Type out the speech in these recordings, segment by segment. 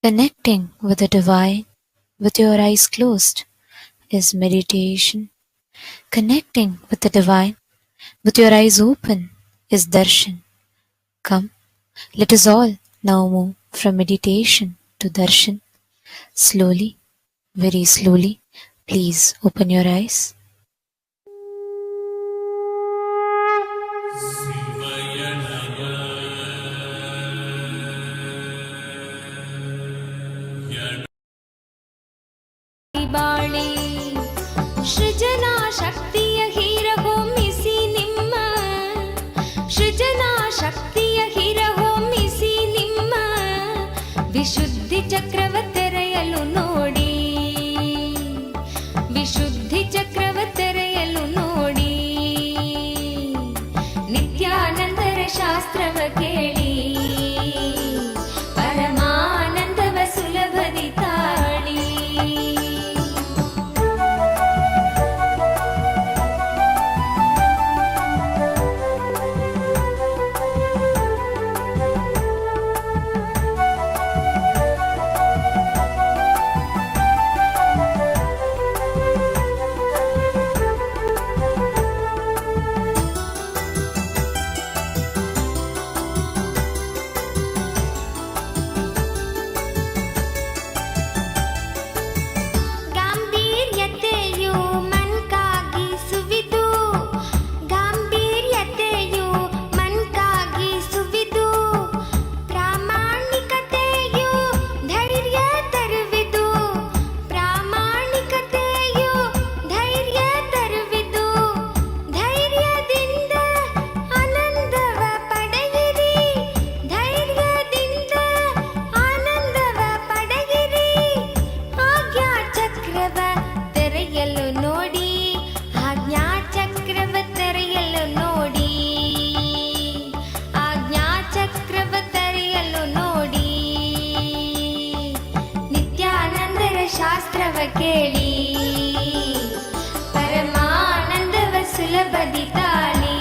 Connecting with the divine with your eyes closed is meditation. Connecting with the divine with your eyes open is darshan. Come, let us all now move from meditation to darshan. Slowly, very slowly, please open your eyes. ಬಾಳಿ ಸೃಜನಾ ಶಕ್ತಿಯ ಹೀರಹೊಮ್ಮಿಸಿ ನಿಮ್ಮ ಸೃಜನಾ ಶಕ್ತಿಯ ಹೀರಹೊಮ್ಮಿಸಿ ನಿಮ್ಮ ವಿಶುದ್ಧಿ ಚಕ್ರವ ತೆರೆಯಲು ನೋಡಿ, ವಿಶುದ್ಧಿ ಚಕ್ರವ ತೆರೆಯಲು ನೋಡಿ. ನಿತ್ಯಾನಂದರ ಶಾಸ್ತ್ರವ ಕೇಳಿ ಪರಮಾನಂದವ ಸುಲಭದಿ ತಾಳಿ. ಶಾಸ್ತ್ರವ ಕೇಳಿ ಪರಮಾನಂದವ ಸುಲಭದಿ ತಾಳಿ.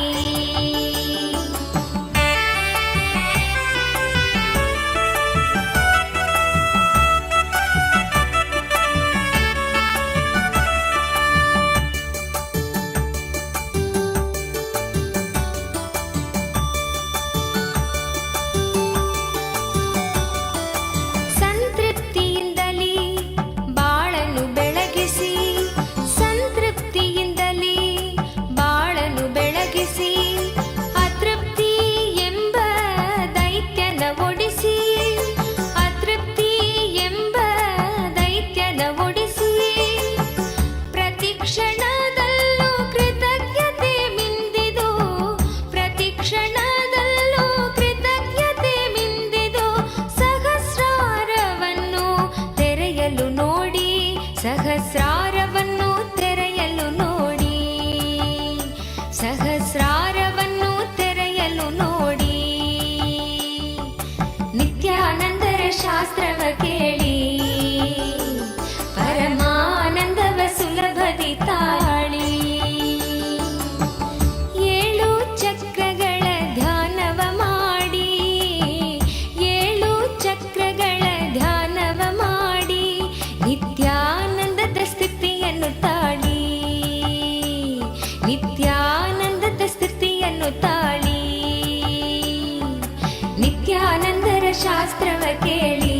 ಸಹಸ್ರಾರವನ್ನು ತೆರೆಯಲು ನೋಡಿ, ಸಹಸ್ರಾರವನ್ನು ತೆರೆಯಲು ನೋಡಿ. ನಿತ್ಯಾನಂದರ ಶಾಸ್ತ್ರವ ಕೇಳಿ ಪರಮಾನಂದವ ಸುಲಭದಿ ತಾಳಿ. ಏಳು ಚಕ್ರಗಳ ಧ್ಯಾನವ ಮಾಡಿ, ಏಳು ಚಕ್ರಗಳ ಧ್ಯಾನವ ಮಾಡಿ ನಿತ್ಯಾನಂದದ ಸ್ಥಿತಿಯನ್ನು ತಾಳಿ, ನಿತ್ಯಾನಂದದ ಸ್ಥಿತಿಯನ್ನು ತಾಳಿ. ನಿತ್ಯಾನಂದರ ಶಾಸ್ತ್ರವ ಕೇಳಿ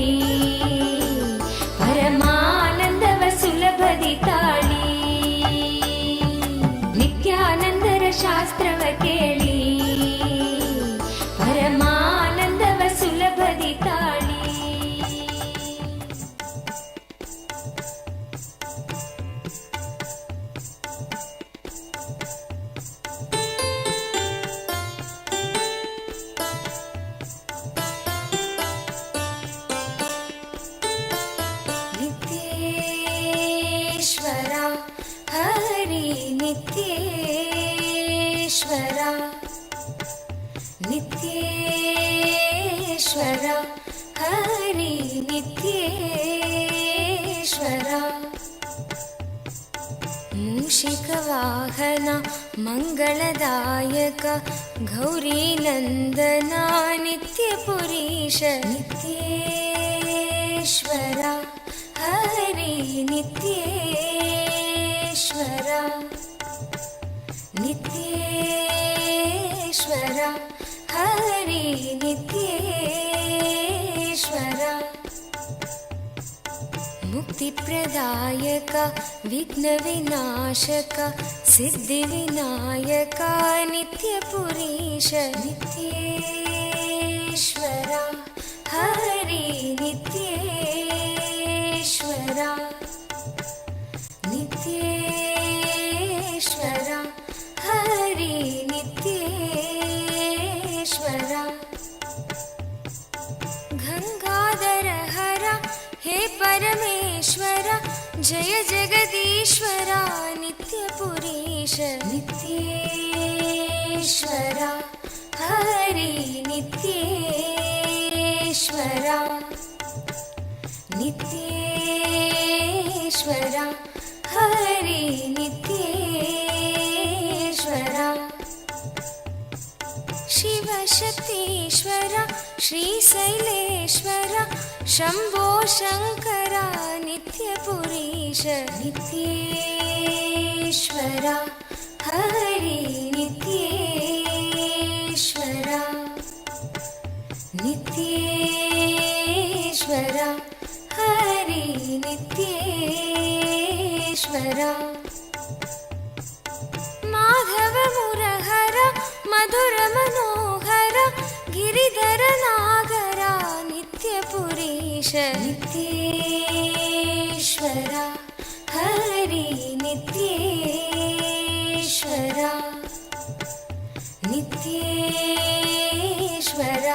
ಪರಮಾನಂದವ ಸುಲಭದಿ ತಾಳಿ. ನಿತ್ಯಾನಂದರ ಶಾಸ್ತ್ರವ ಕೇಳಿ ಪರಮಾನಂದವ ಸುಲಭದಿ ತಾಳಿ. ನಿತ್ಯೇಶ್ವರ ಹರಿ ನಿತ್ಯೇಶ್ವರ, ನಿತ್ಯೇಶ್ವರ ಹರಿ ನಿತ್ಯೇಶ್ವರ. ಮೂಷಿಕ ವಾಹನ ಮಂಗಳದಾಯಕ ಗೌರಿ ನಂದನ ನಿತ್ಯ ಪುರೀಶ ನಿತ್ಯೇಶ್ವರ. हरि नित्येश्वर नित्येश्वर हरि नित्येश्वर मुक्तिप्रदायक विघ्नविनाशक सिद्धिविनायक नित्यपुरीश नित्येश्वर हरि नित्येश्वर नित्येश्वर हरि नित्येश्वर गंगाधर हर हे परमेश्वर जय जगदीश्वर नित्यपुरीश नित्येश्वर हरि नित्येश्वर नित्येश्वर हरि नित्येश्वर शिवशक्तीश्वर श्रीशैलेश्वर शम्भो शङ्कर नित्यपुरीश नित्येश्वर हरि नित्येश्वर नित्येश्वर हरि नित्येश्वर माधव मुरहर मधुर मनोहर गिरिधर नागर नित्यपुरीश नित्येश्वर हरि नित्येश्वर नित्येश्वर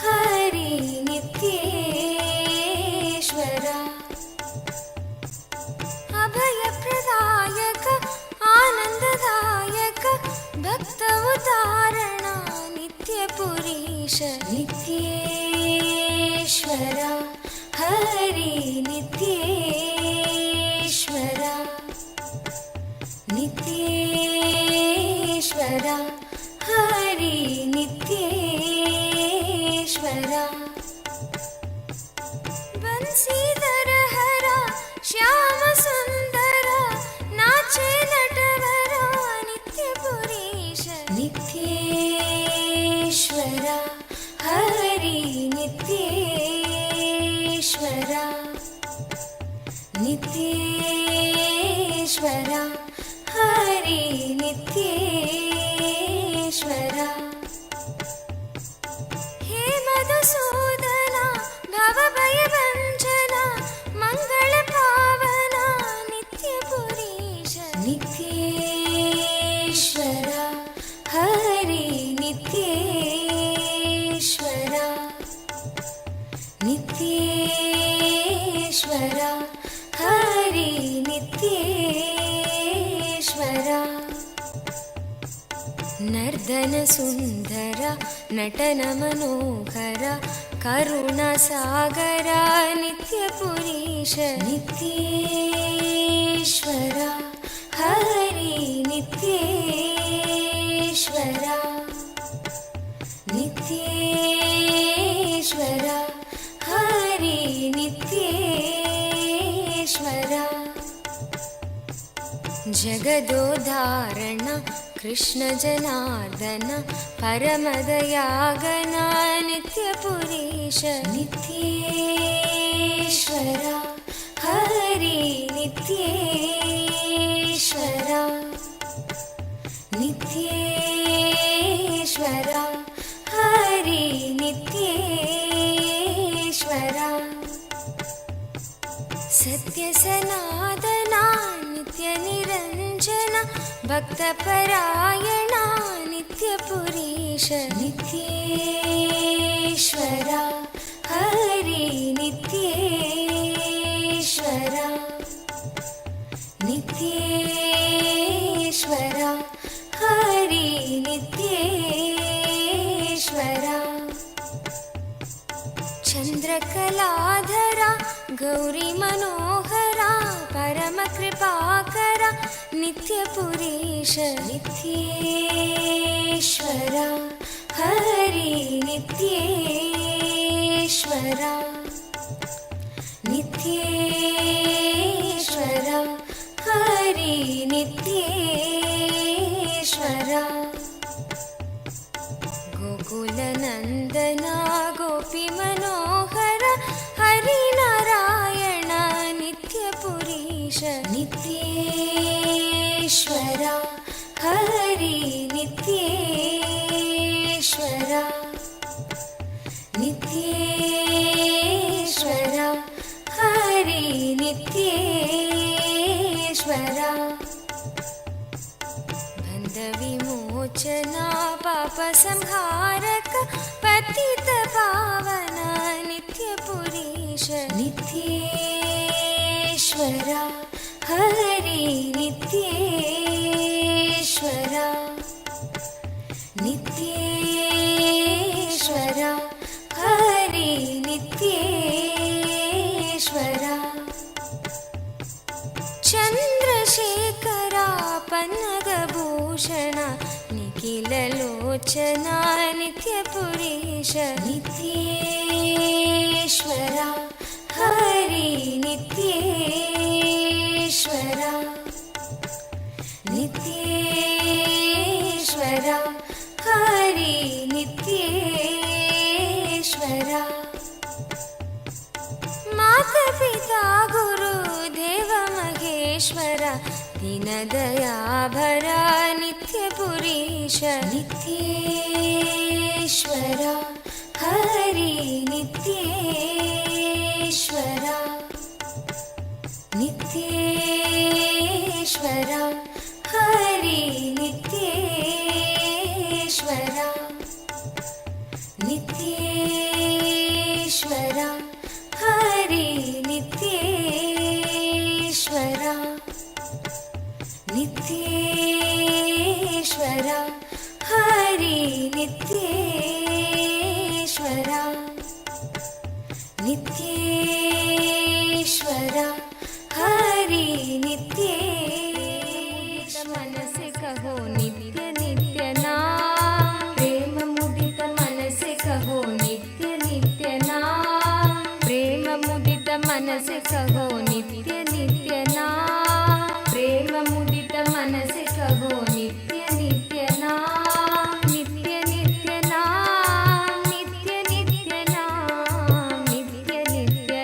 हरि नित्येश्वर अभयप्रदायक आनन्ददायक भक्त उदाहरण नित्यपुरीश नित्येश्वर हरि नित्येश्वर नित्येश्वर हरि नित्येश्वर बंसीधर हर श्याम सुंदर नाचे नटवर नित्यपुरीश नित्येश्वर हरि नित्येश्वर नित्येश्वर हरि नित्येश्वर हे मधुसूदन भवभयभञ्जन मंगल पावन नित्यपुरीश नित्येश्वर हरि नित्येश्वर नित्येश्वर हरि नित्येश्वर नर्दन सुंदर नटन मनोहर करुणसागर नित्यपुरीश नित्येश्वर हरि नित्येश्वर नित्येश्वर हरि नित्येश्वर जगदोधारण कृष्ण जनार्दन परमदयागन नित्यपुरीश नित्येश्वर हरि नित्येश्वर नित्येश्वर हरि नित्येश्वर सत्य सनातना नित्य निरंजन भक्तपरायण नित्यपुरीश नित्येश्वर हरि नित्येश्वर नित्येश्वर हरि नित्येश्वर चंद्रकलाधर गौरी मनोहरा परम कृपाकर नित्यपुरीश नित्येश्वर हरि नित्येश्वर नित्येश्वरा हरि नित्येश्वरा गोकुलनन्दना गोपीमनोहर हरिनारायण नित्यपुरीश नित्येश्वरा हरि नित्येश्वरा नित्येश्वरा हरि नित्येश्वरा बन्धविमोचना पापसंहारक पतितपावना नित्यपुरीश नित्येश्वरा हरि नित्येश्वरा नित्येश्वरा हरि नित्येश्वरा चन्द्रशेखरा पन्नगभूषण निखिललोचना नित्यपुरीश नित्येश्वरा हरि नित्येश्वरा नित्येश्वरा हरि नित्येश्वरा मातापिता गुरुदेव महेश्वर दीनदयाभरा नित्यपुरीश नित्येश्वरा हरि नित्येश्वरा नित्येश्वरा हरि नित्येश्वरा नित्येश्वरा हरि नित्येश्वरा नित्येश्वरा हरि नित्येश्वरा नित्येश्वरा हरि नित्येश मनसे कहो नित्य नित्य नाम प्रेम मुदित मनसे कहो नित्य नित्य नाम प्रेम मुदित मनसे कहो नित्य नित्य नाम प्रेम मुदित मनसे कहो नित्य नित्य नाम नित्य नित्य नाम नित्य नित्य नाम नित्य नित्य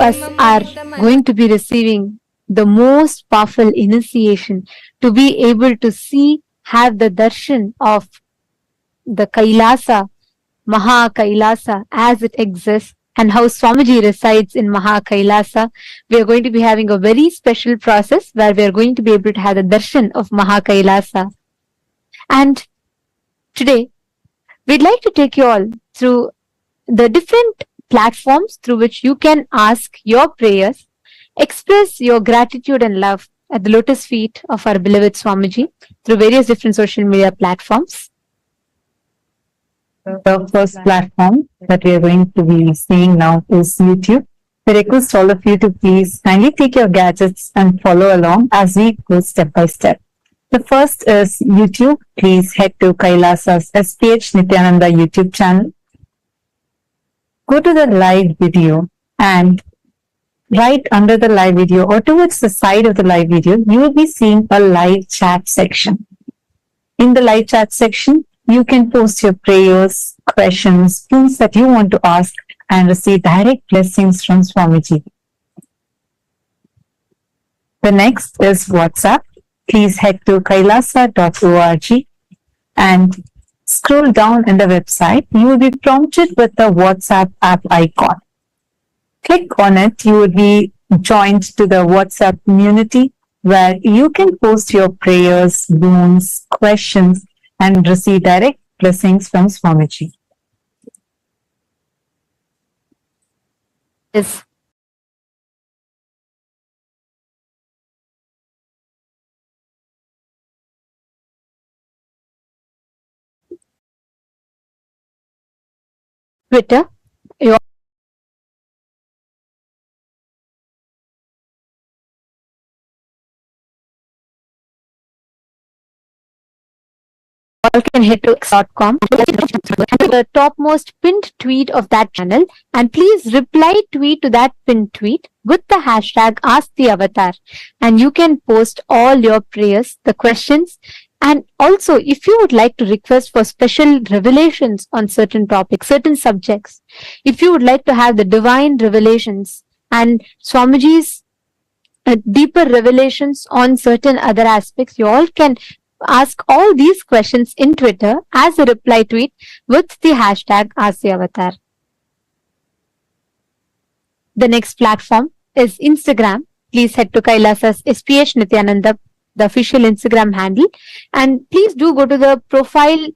us are going to be receiving the most powerful initiation to be able to see, have the darshan of the Kailasa, Maha Kailasa as it exists, and how Swamiji resides in Maha Kailasa. We are going to be having a very special process where we are going to be able to have the darshan of Maha Kailasa. And today, we'd like to take you all through the different platforms through which you can ask your prayers, express your gratitude and love at the lotus feet of our beloved Swamiji through various different social media platforms. The first platform that we are going to be seeing now is YouTube. We request all of you to please kindly take your gadgets and follow along as we go step by step. The first is YouTube. Please head to Kailasa's SPH Nityananda YouTube channel. Go to the live video, and right under the live video or towards the side of the live video, you will be seeing a live chat section. In the live chat section, you can post your prayers, questions, things that you want to ask and receive direct blessings from Swamiji. The next is WhatsApp. Please head to kailasa.org and scroll down in the website. You will be prompted with the WhatsApp app icon. Click on it. You will be joined to the WhatsApp community where you can post your prayers, boons, questions, and receive direct blessings from Swamiji. Yes. Twitter. You all can head to x.com, the topmost pinned tweet of that channel, and please reply tweet to that pinned tweet with the hashtag AskTheAvatar, and you can post all your prayers, the questions, and also if you would like to request for special revelations on certain topics, certain subjects, if you would like to have the divine revelations and Swamiji's deeper revelations on certain other aspects, you all can ask all these questions in Twitter as a reply tweet with the hashtag AskTheAvatar. The next platform is Instagram. Please head to Kailasa's SPH Nityananda, the official Instagram handle, and please do go to the profile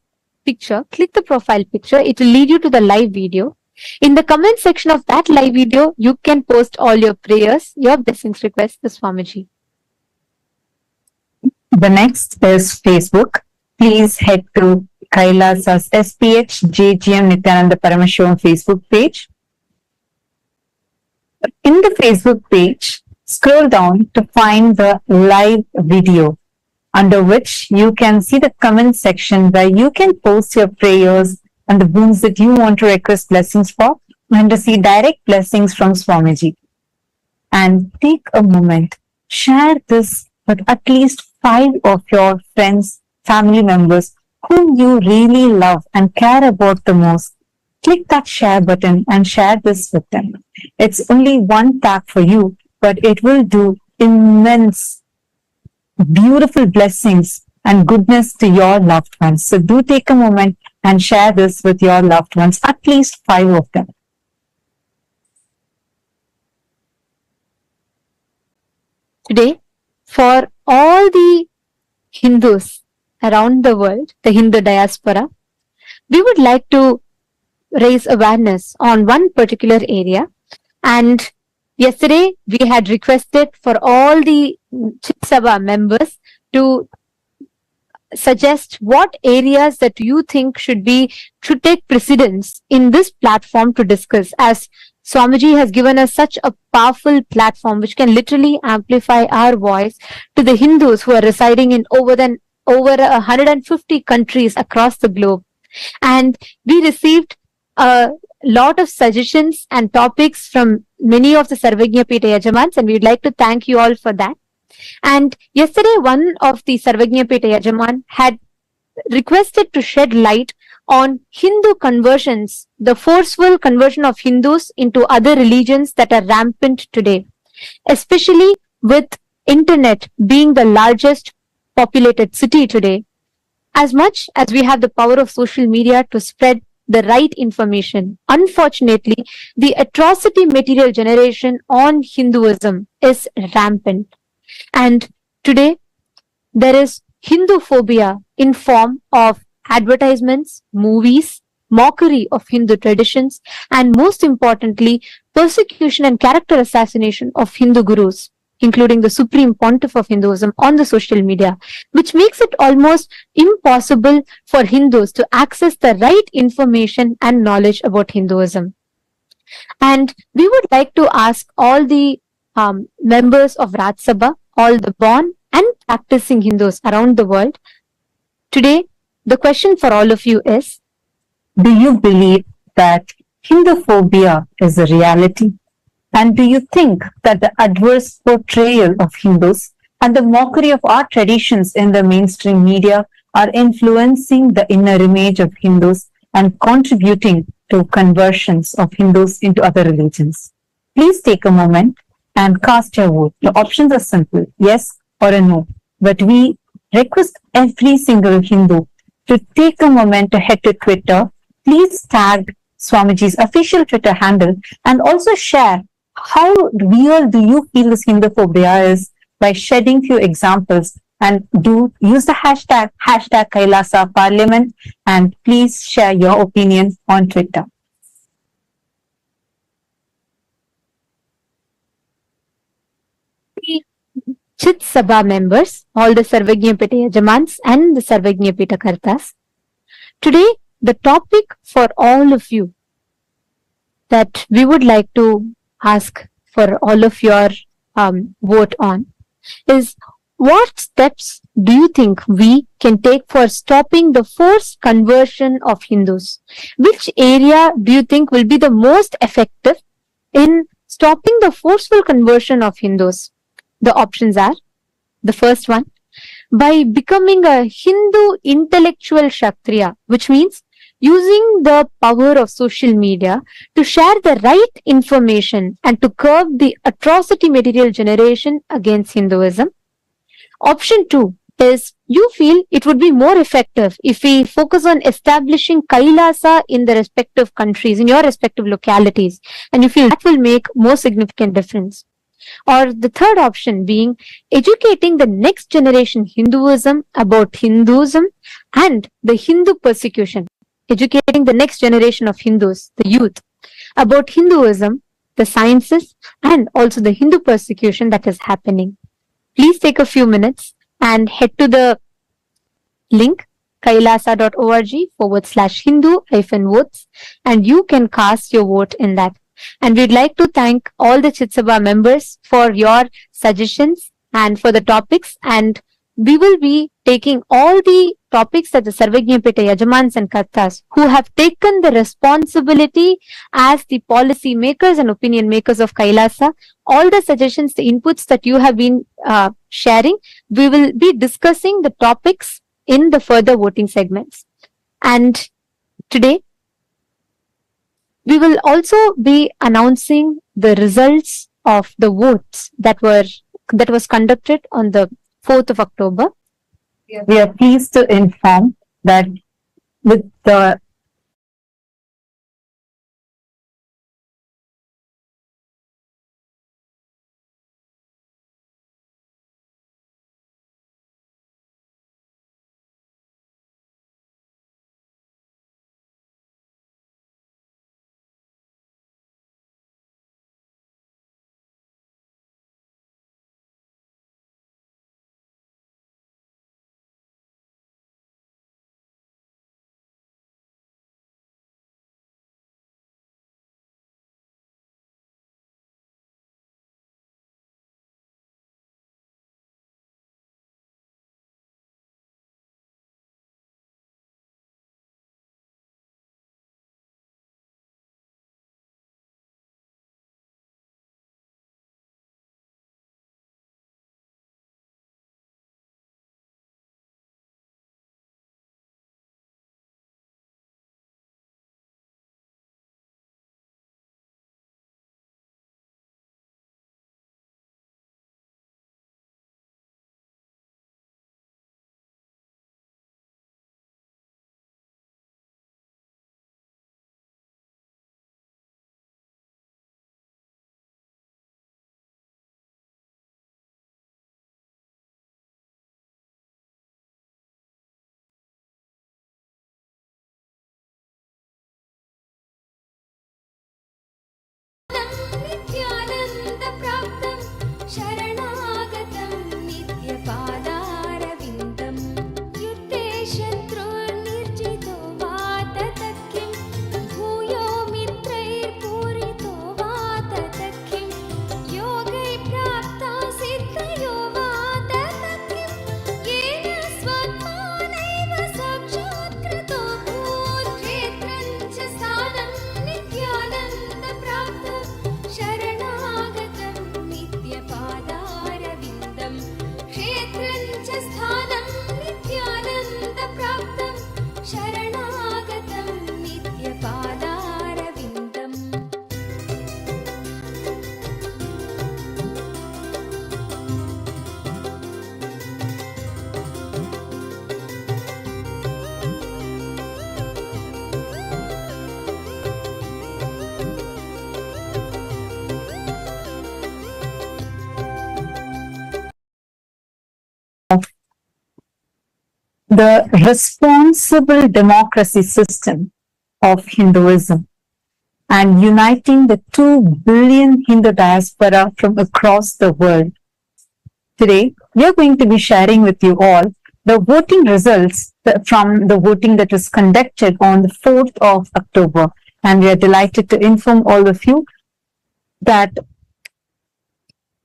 picture. Click the profile picture. It will lead you to the live video. In the comment section of that live video, you can post all your prayers, your blessings requests to Swamiji. The next is Facebook. Please head to Kailasa's SPH JGM Nityananda Paramashivam Facebook page. In the Facebook page, scroll down to find the live video, under which you can see the comment section where you can post your prayers and the boons that you want to request blessings for and receive direct blessings from Swamiji. And take a moment, share this with at least 5 of your friends, family members whom you really love and care about the most. Click that share button and share this with them. It's only one tap for you, but it will do immense, beautiful blessings and goodness to your loved ones. So do take a moment and share this with your loved ones, at least 5 of them. Today, for all the Hindus around the world, the Hindu diaspora, we would like to raise awareness on one particular area. And yesterday, we had requested for all the Chit Sabha members to suggest what areas that you think should take precedence in this platform to discuss, as Swamiji has given us such a powerful platform which can literally amplify our voice to the Hindus who are residing in over 150 countries across the globe. And we received a lot of suggestions and topics from many of the Sarvagnya Pita Yajamans, and we'd like to thank you all for that. And yesterday, one of the Sarvagnya Pita Yajaman had requested to shed light on Hindu conversions, the forceful conversion of Hindus into other religions that are rampant today, especially with internet being the largest populated city today. As much as we have the power of social media to spread the right information, unfortunately, the atrocity material generation on Hinduism is rampant. And today, there is Hindu phobia in form of advertisements, movies, mockery of Hindu traditions, and most importantly, persecution and character assassination of Hindu gurus, including the supreme pontiff of Hinduism on the social media, which makes it almost impossible for Hindus to access the right information and knowledge about Hinduism. And we would like to ask all the members of Raj Sabha, all the born and practicing Hindus around the world. Today, the question for all of you is, Do you believe that Hinduphobia is a reality? And do you think that the adverse portrayal of Hindus and the mockery of our traditions in the mainstream media are influencing the inner image of Hindus and contributing to conversions of Hindus into other religions? Please take a moment and cast your vote. The options are simple, yes or a no. But we request every single Hindu to take a moment to head to Twitter. Please tag Swamiji's official Twitter handle and also share how real do you feel this Hinduphobia is by shedding few examples, and do use the hashtag Kailasa Parliament, and please share your opinion on Twitter. Chit Sabha members, all the Sarvajñapita Yajamans and the Sarvajñapita Kartas. Today, the topic for all of you that we would like to ask for all of your vote on is, what steps do you think we can take for stopping the forced conversion of Hindus? Which area do you think will be the most effective in stopping the forceful conversion of Hindus? The options are, the first one, by becoming a Hindu intellectual Kshatriya, which means using the power of social media to share the right information and to curb the atrocity material generation against Hinduism. Option 2 is, you feel it would be more effective if we focus on establishing Kailasa in the respective countries, in your respective localities, and you feel that will make more significant difference. Or the third option being educating the next generation Hinduism about Hinduism and the Hindu persecution. Educating the next generation of Hindus, the youth, about Hinduism, the sciences, and also the Hindu persecution that is happening. Please take a few minutes and head to the link kailasa.org/Hindu-votes, and you can cast your vote in that. And we'd like to thank all the Chit Sabha members for your suggestions and for the topics. And we will be taking all the topics that the Sarvajñapita Yajamans and Kartas, who have taken the responsibility as the policy makers and opinion makers of Kailasa, all the suggestions, the inputs that you have been sharing, we will be discussing the topics in the further voting segments. And today, we will also be announcing the results of the votes that was conducted on the 4th of October. We are pleased to inform that with the the responsible democracy system of Hinduism and uniting the 2 billion Hindu diaspora from across the world. Today, we are going to be sharing with you all the voting results from the voting that was conducted on the 4th of October. And we are delighted to inform all of you that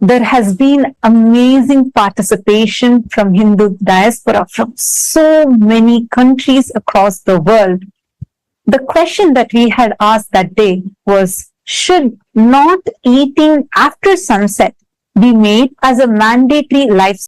there has been amazing participation from Hindu diaspora from so many countries across the world. The question that we had asked that day was, should not eating after sunset be made as a mandatory life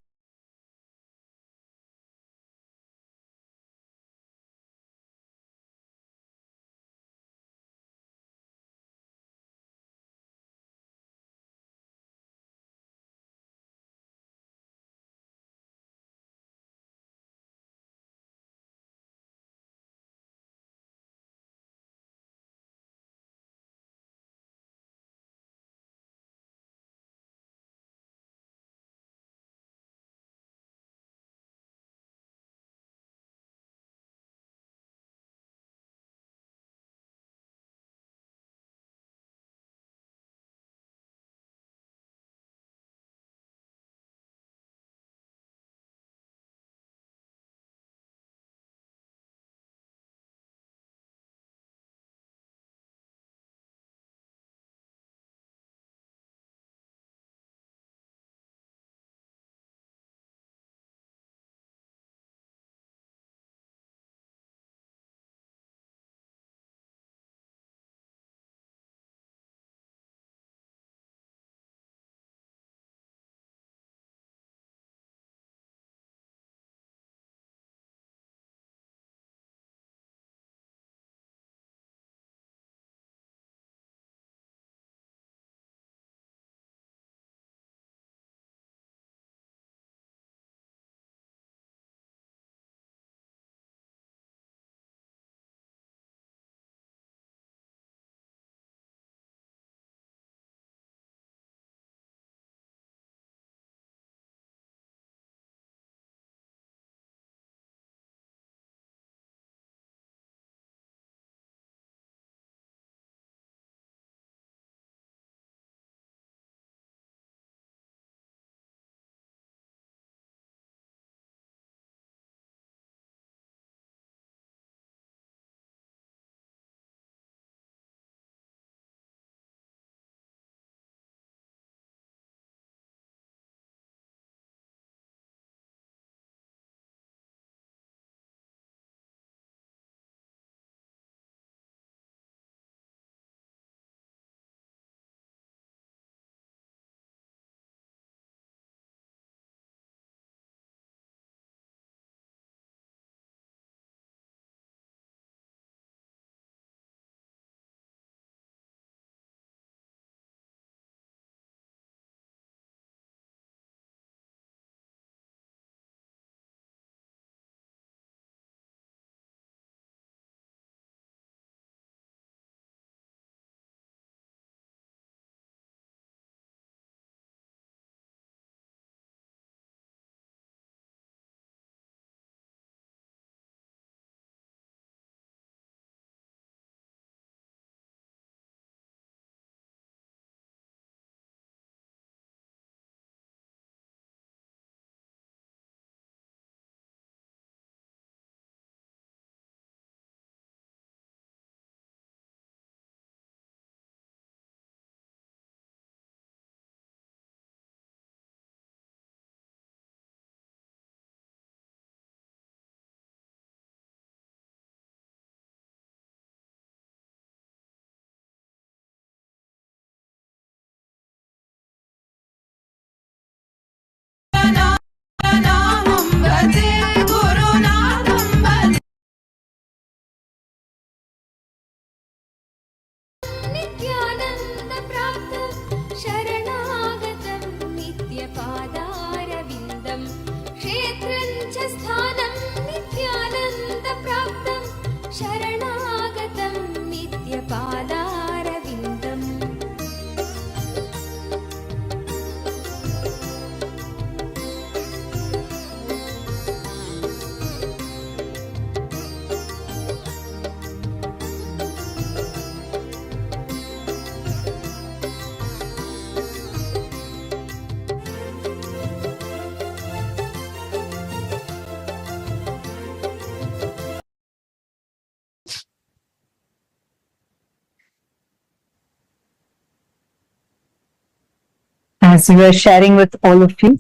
as we were sharing with all of you,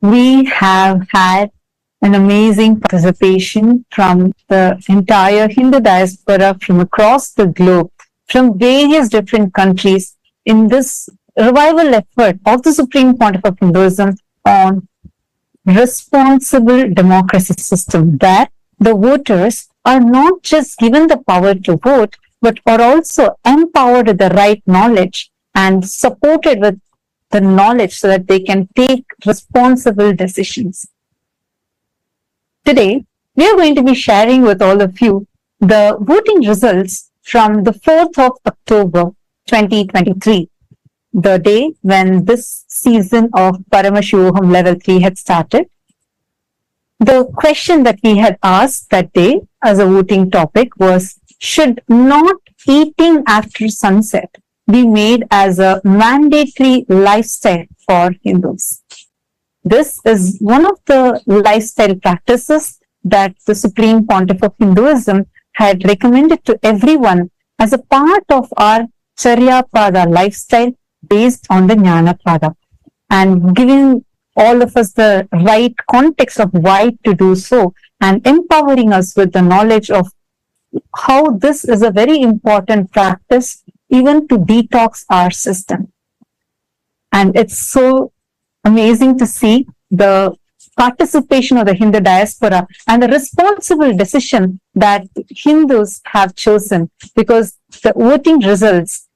we have had an amazing participation from the entire Hindu diaspora from across the globe, from various different countries in this revival effort of the Supreme Pontiff of Hinduism on responsible democracy system, where the voters are not just given the power to vote, but are also empowered with the right knowledge and supported with the knowledge so that they can take responsible decisions. Today, we are going to be sharing with all of you the voting results from the 4th of October 2023, the day when this season of Paramashivoham Level 3 had started. The question that we had asked that day as a voting topic was, should not eating after sunset be made as a mandatory lifestyle for Hindus? This is one of the lifestyle practices that the Supreme Pontiff of Hinduism had recommended to everyone as a part of our Charya Pada lifestyle based on the Jnana Pada, and giving all of us the right context of why to do so, and empowering us with the knowledge of how this is a very important practice even to detox our system. And it's so amazing to see the participation of the Hindu diaspora and the responsible decision that Hindus have chosen, because the voting results,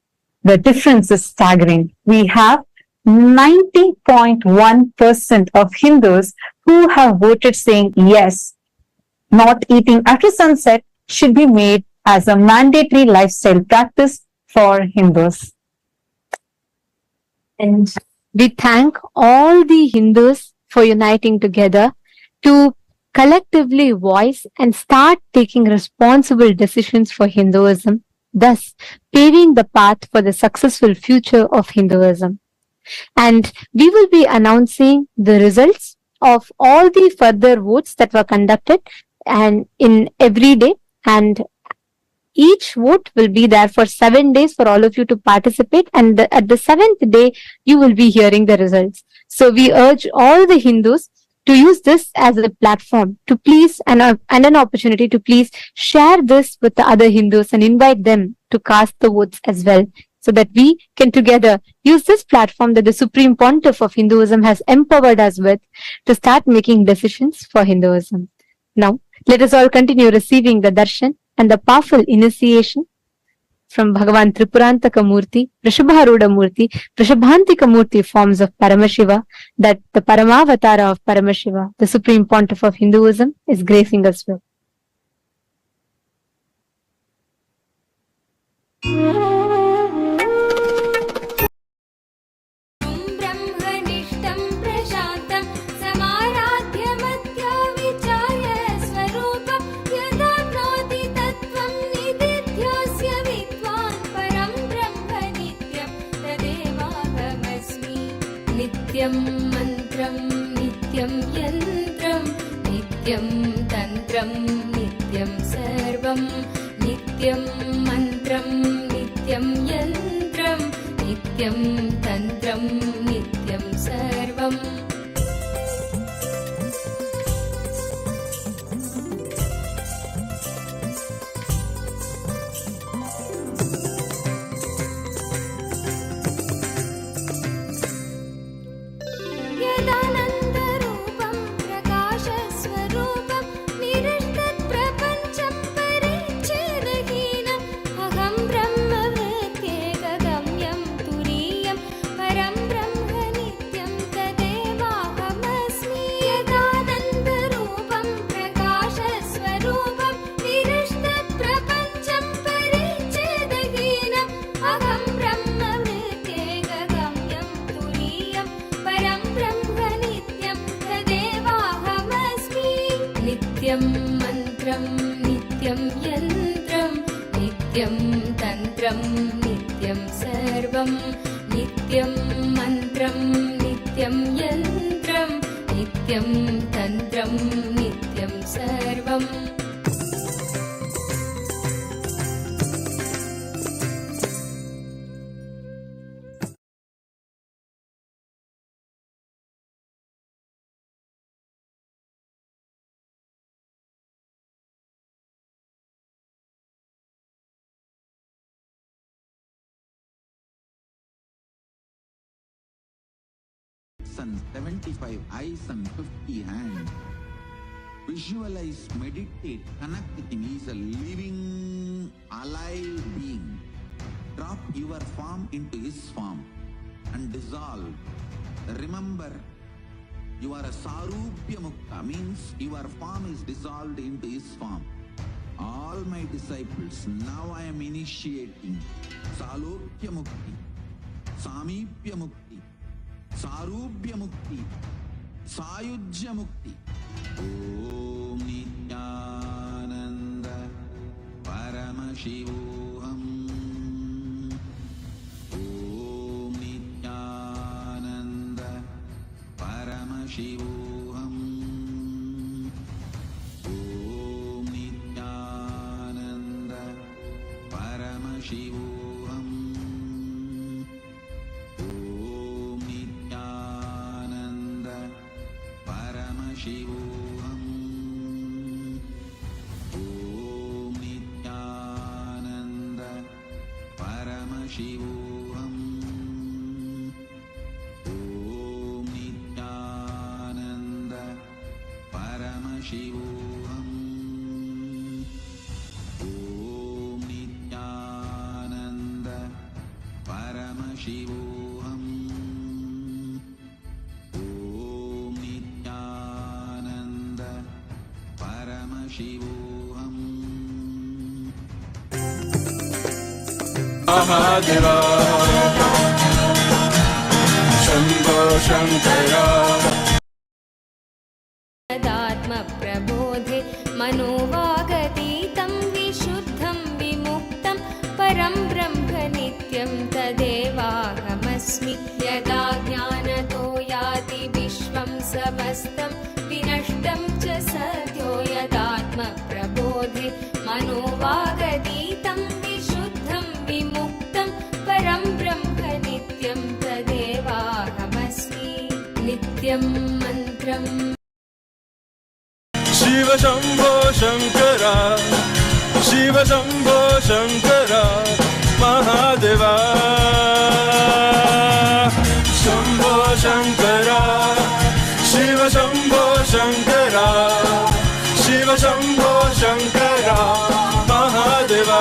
the difference is staggering. We have 90.1% of Hindus who have voted saying yes, not eating after sunset should be made as a mandatory lifestyle practice for Hindus. And we thank all the Hindus for uniting together to collectively voice and start taking responsible decisions for Hinduism, thus paving the path for the successful future of Hinduism. And we will be announcing the results of all the further votes that were conducted and in every day, and each vote will be there for 7 days for all of you to participate, and at the 7th day you will be hearing the results. So we urge all the Hindus to use this as a platform to please and an opportunity to please share this with the other Hindus and invite them to cast the votes as well, so that we can together use this platform that the Supreme Pontiff of Hinduism has empowered us with to start making decisions for Hinduism. Now, let us all continue receiving the darshan and the powerful initiation from Bhagavan Tripurantaka Murthy, Vrishabharuda Murthy, Vrishabhantika Murthy forms of Paramashiva, that the Paramavatara of Paramashiva, the Supreme Pontiff of Hinduism, is gracing us with. ब्रह्मनिष्ठं प्रशान्तं समाराध्यमत्या विचार्य स्वरूपं यदाप्नोति तत्त्वं निदिध्यास्य विद्वान् परं ब्रह्म नित्यं तदेवाहमस्मि। नित्यं मन्त्रं नित्यं यन्त्रं नित्यं तन्त्रं नित्यं सर्वं नित्यं मन्त्रं नित्यं यन्त्रं नित्यं तन्त्रं नित्यं सर्वम्। यदानन्दरूपं प्रकाशस्वरूपं निरस्तत्प्रपञ्चं परिच्छेदहीनम् अहं ब्रह्मवृत्त्येकगम्यं तुरीयं परं ब्रह्म नित्यं तदेवाहमस्मि। यदानन्दरूपं प्रकाशस्वरूपं निरस्तत्प्रपञ्चं परिच्छेदहीनम् अहं ब्रह्मवृत्त्येकगम्यं तुरीयं परं ब्रह्म नित्यं तदेवाहमस्मि। नित्यं मन्त्रं नित्यं यन्त्रं नित्यं तन्त्रं नित्यं सर्वं नित्यं मन्त्रं नित्यं यन्त्रं नित्यं तन्त्रं नित्यं सर्वम्। and 75 eyes and 50 hands. Visualize, meditate, connect with him. He is a living, alive being. Drop your form into his form and dissolve. Remember, you are a Sarupya Mukta, means your form is dissolved into his form. All my disciples, now I am initiating Salokya Mukti, Samipya Mukti, Sarupya Mukti, Sayujya Mukti. Om Nityananda Paramashivoham. Om Nityananda Paramashivoham. Om Nityananda Paramashivoham. Om Nityananda Paramashivoham. Om Nityananda Paramashivoham. Om Nityananda Paramashivoham. Om Nityananda Paramashivoham. Om Nityananda Paramashivoham. Mahadeva Shambho Shankara तदात्मप्रबोधे मनोवागतीतं विशुद्धं विमुक्तं परं ब्रह्म नित्यं तदेवाहमस्मि। यदा ज्ञानतो याति विश्वं समस्तं विनष्टं च सद्यो। यदात्मप्रबोधे मनोवागतीतं विशुद्धं विमुक्तं परं ब्रह्म नित्यं तदेवाहमस्मि। नित्यं मन्त्रं Shiva Shambho Shankara Shiva Shambho Shankara Mahadeva Shambho Shankara Shiva Shambho Shankara Shiva Shambho Shankara Mahadeva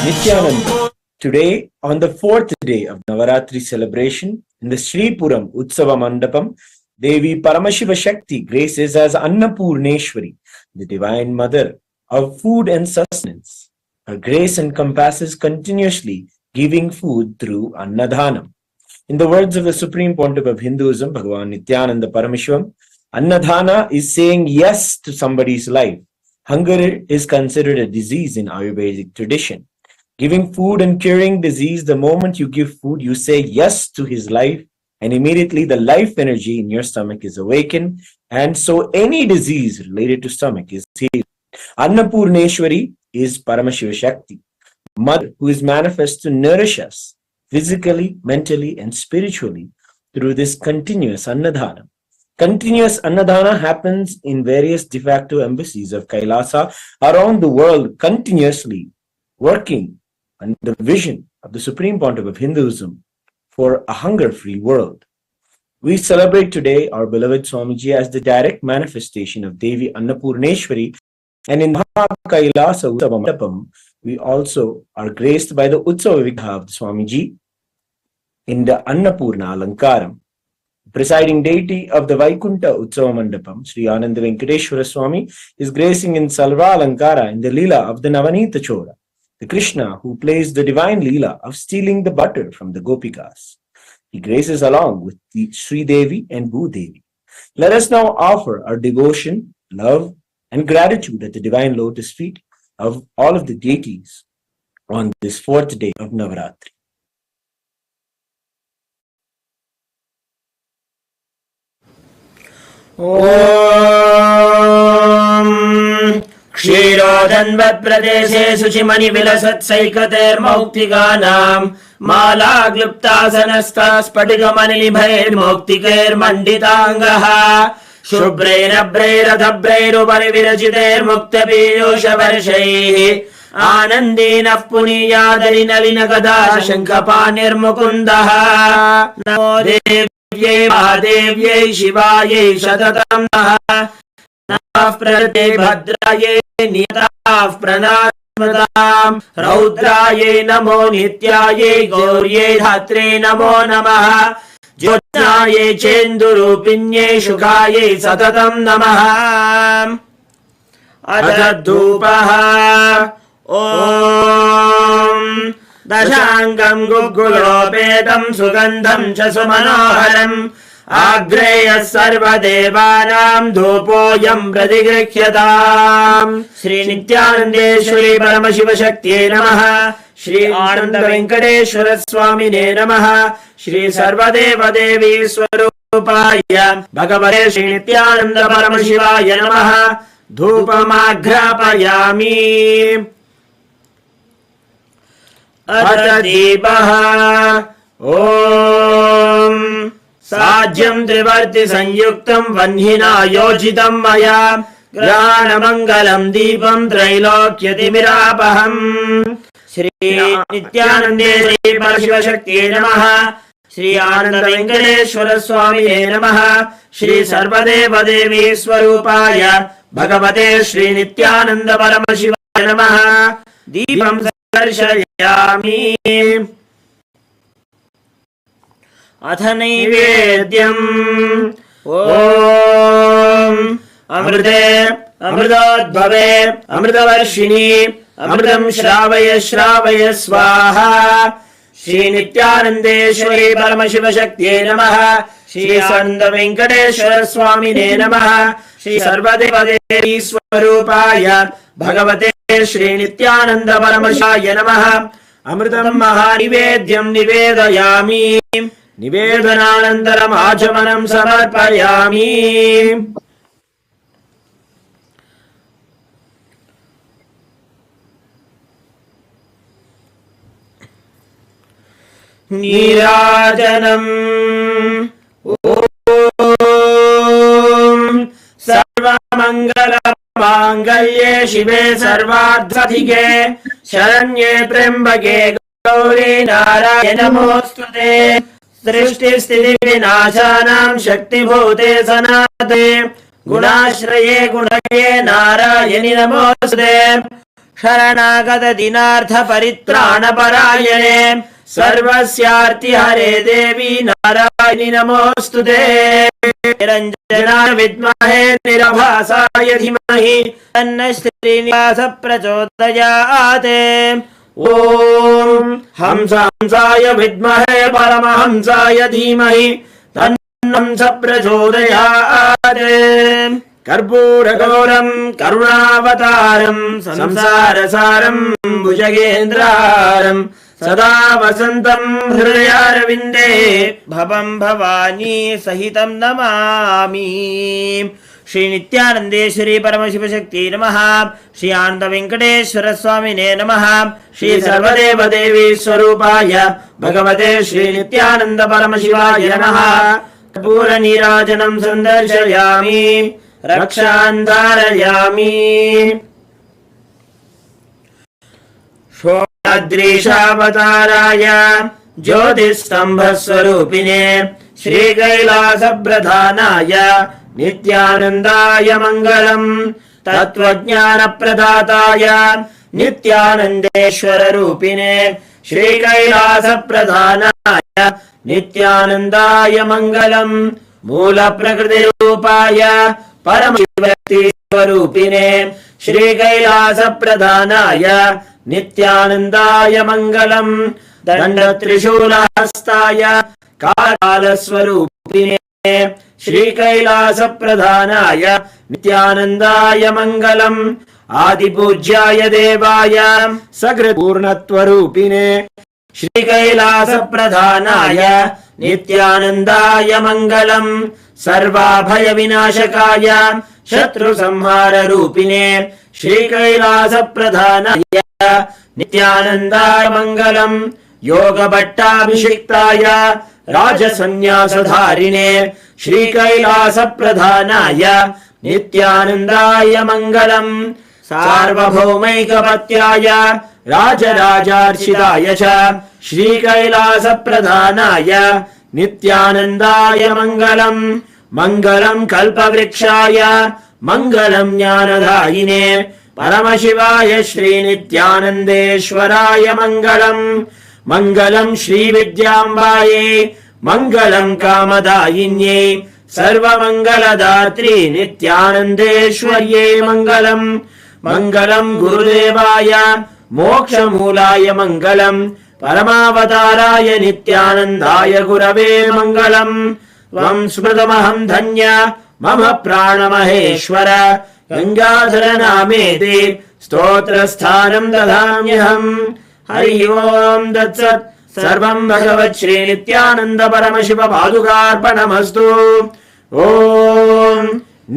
Nityananda. Today, on the fourth day of Navaratri celebration, in the Tripuram Utsava Mandapam, Devi Paramashiva Shakti graces as Annapurneshwari, the Divine Mother of food and sustenance. Her grace encompasses continuously giving food through Annadhanam. In the words of the Supreme Pontiff of Hinduism, Bhagavan Nityananda Parameshwaram, Annadhana is saying yes to somebody's life. Hunger is considered a disease in Ayurvedic tradition. Giving food and curing disease, the moment you give food, you say yes to his life, and immediately the life energy in your stomach is awakened, and so any disease related to stomach is healed. Annapurneshwari is Paramashiva Shakti, Mother who is manifest to nourish us physically, mentally, and spiritually through this continuous Annadhana. Continuous Annadhana happens in various de facto embassies of Kailasa around the world, continuously working on the vision of the Supreme Pontiff of Hinduism for a hunger-free world. We celebrate today our beloved Swamiji as the direct manifestation of Devi Annapurneshwari, and in Kailasa Utsava Mandapam, we also are graced by the Utsava Vigraha of the Swamiji in the Annapurna Alankaram. Presiding deity of the Vaikunta Utsava Mandapam, Sri Ananda Venkateshwara Swami, is gracing in Salva Alankara in the Leela of the Navanita Chora, the Krishna who plays the divine Leela of stealing the butter from the Gopikas. He graces along with the Sri Devi and Bhu Devi. Let us now offer our devotion, love, and gratitude at the divine lotus feet of all of the deities on this fourth day of Navaratri. Om Kshirodhanvat-pradeshe Suchimani-vilasat-saikater-mauktiganam Mala-gliptasanastas-patigamanilibhair-mauktiker-manditangaha शुभ्रैरभ्रैरधभ्रैरुपरि विरचितैर्मुक्तपीयूषवर्षैः आनन्दीनः पुनीयादरिनलिनगदा शङ्खपाणिर्मुकुन्दः नमो देव्यै महादेव्यै शिवायै सततं नमः प्रकृते भद्रायै नियताः प्रणास्मताम् रौद्रायै नमो नित्यायै गौर्यै धात्रे नमो नमः ज्योत्स्नायै चेन्दुरूपिण्यै शुकायै सततं नमः अथ धूपः ॐ दशाङ्गम् गुग्गुलोपेतं सुगन्धं च सुमनोहरम् आग्रेयः सर्वदेवानां धूपोऽयं प्रतिगृह्यताम् श्रीनित्यानन्देश्वरी परमशिवशक्त्यै नमः श्री आनन्द वेङ्कटेश्वर स्वामिने नमः श्री सर्वदेवदेवी स्वरूपाय भगवते श्रीनित्यानन्द परमशिवाय नमः धूपमाघ्रापयामि अथ दीपः ॐ साज्यं त्रिवर्ति संयुक्तं वह्निना योजितं मया ग्रहाणमङ्गलं दीपं त्रैलोक्यतिमिरापहम् श्री नित्यानन्देश्वरी परमशिवशक्त्यै नमः श्री आनन्द वेङ्कटेश्वर स्वामिने नमः श्री सर्वदेवदेवी स्वरूपाय भगवते श्री नित्यानन्द परमशिवाय नमः दीपं दर्शयामि अथ नैवेद्यम् ॐ अमृते अमृतोद्भवे अमृतवर्षिणि अमृतं श्रावय श्रावय स्वाहा श्री नित्यानन्देश्वरी परमशिवशक्त्यै नमः श्री आनन्द वेङ्कटेश्वर स्वामिने नमः श्री सर्वदेवदेवी स्वरूपाय भगवते श्री नित्यानन्द परमशिवाय नमः अमृतं महानिवेद्यं निवेदयामि निवेदनानन्तरम् आचमनं समर्पयामि नीराजनम् ॐ सर्वमङ्गलमाङ्गल्ये शिवे सर्वार्थसाधिके शरण्ये त्र्यम्बके गौरी नारायणि नमोऽस्तुते सृष्टिस्थितिविनाशानां शक्तिभूते सनातने गुणाश्रये गुणये नारायणि नमोऽस्तुते शरणागत दीनार्थ परित्राणपरायणे सर्वस्यार्तिहरे देवी नारायणि नमोऽस्तुते निरञ्जनाय विद्महे निरभासाय धीमहि तन्नः श्रीनिवास प्रचोदयात् ॐ हंसाय विद्महे परमहंसाय धीमहि तन्नः प्रचोदयात् कर्पूरगौरं करुणावतारं संसारसारं भुजगेन्द्रहारं सदा वसन्तं हृदयारविन्दे भवं भवानी सहितं नमामि श्री नित्यानन्देश्वरी परमशिवशक्त्यै नमः श्री आनन्द वेङ्कटेश्वर स्वामिने नमः श्री सर्वदेवदेवी स्वरूपाय भगवते श्री नित्यानन्द परमशिवाय नमः कर्पूरनीराजनं सन्दर्शयामि रक्षां धारयामि षोडद्रीशावताराय ज्योतिस्तम्भस्वरूपिणे श्रीकैलासप्रधानाय नित्यानन्दाय मङ्गलम् तत्त्वज्ञानप्रदाताय नित्यानन्देश्वररूपिणे श्रीकैलासप्रधानाय नित्यानन्दाय मङ्गलम् मूलप्रकृतिरूपाय परमशिवशक्तिस्वरूपिणे श्रीकैलासप्रधानाय नित्यानन्दाय मङ्गलम् दण्डत्रिशूलहस्ताय कालस्वरूपिणे श्रीकैलासप्रधानाय नित्यानन्दाय मङ्गलम् आदिपूज्याय देवाय सकृत्पूर्णत्वरूपिणे श्रीकैलासप्रधानाय नित्यानन्दाय मङ्गलम् सर्वाभयविनाशकाय शत्रुसंहाररूपिणे श्रीकैलासप्रधानाय नित्यानन्दाय मङ्गलम् योगभट्टाभिषिक्ताय राजसन्न्यासधारिणे श्रीकैलासप्रधानाय नित्यानन्दाय मङ्गलम् सार्वभौमैकपत्याय राजराजार्चिताय च श्रीकैलासप्रधानाय नित्यानन्दाय मङ्गलम् मङ्गलम् कल्पवृक्षाय मङ्गलम् ज्ञानदायिने परमशिवाय श्रीनित्यानन्देश्वराय मङ्गलम् मङ्गलम् श्रीविद्याम्बायै मङ्गलम् कामदायिन्यै सर्वमङ्गलदात्री नित्यानन्देश्वर्यै मङ्गलम् मङ्गलम् गुरुदेवाय मोक्षमूलाय मङ्गलम् परमावताराय नित्यानन्दाय गुरवे मङ्गलम् त्वम् स्मृतमहम् धन्य मम प्राणमहेश्वर गङ्गाधर नामेति स्तोत्रस्थानम् ददाम्यहम् हरि ओम् तत्सत् सर्वम् भगवत् श्री नित्यानन्द परमशिव पादुकार्पणमस्तु ओम्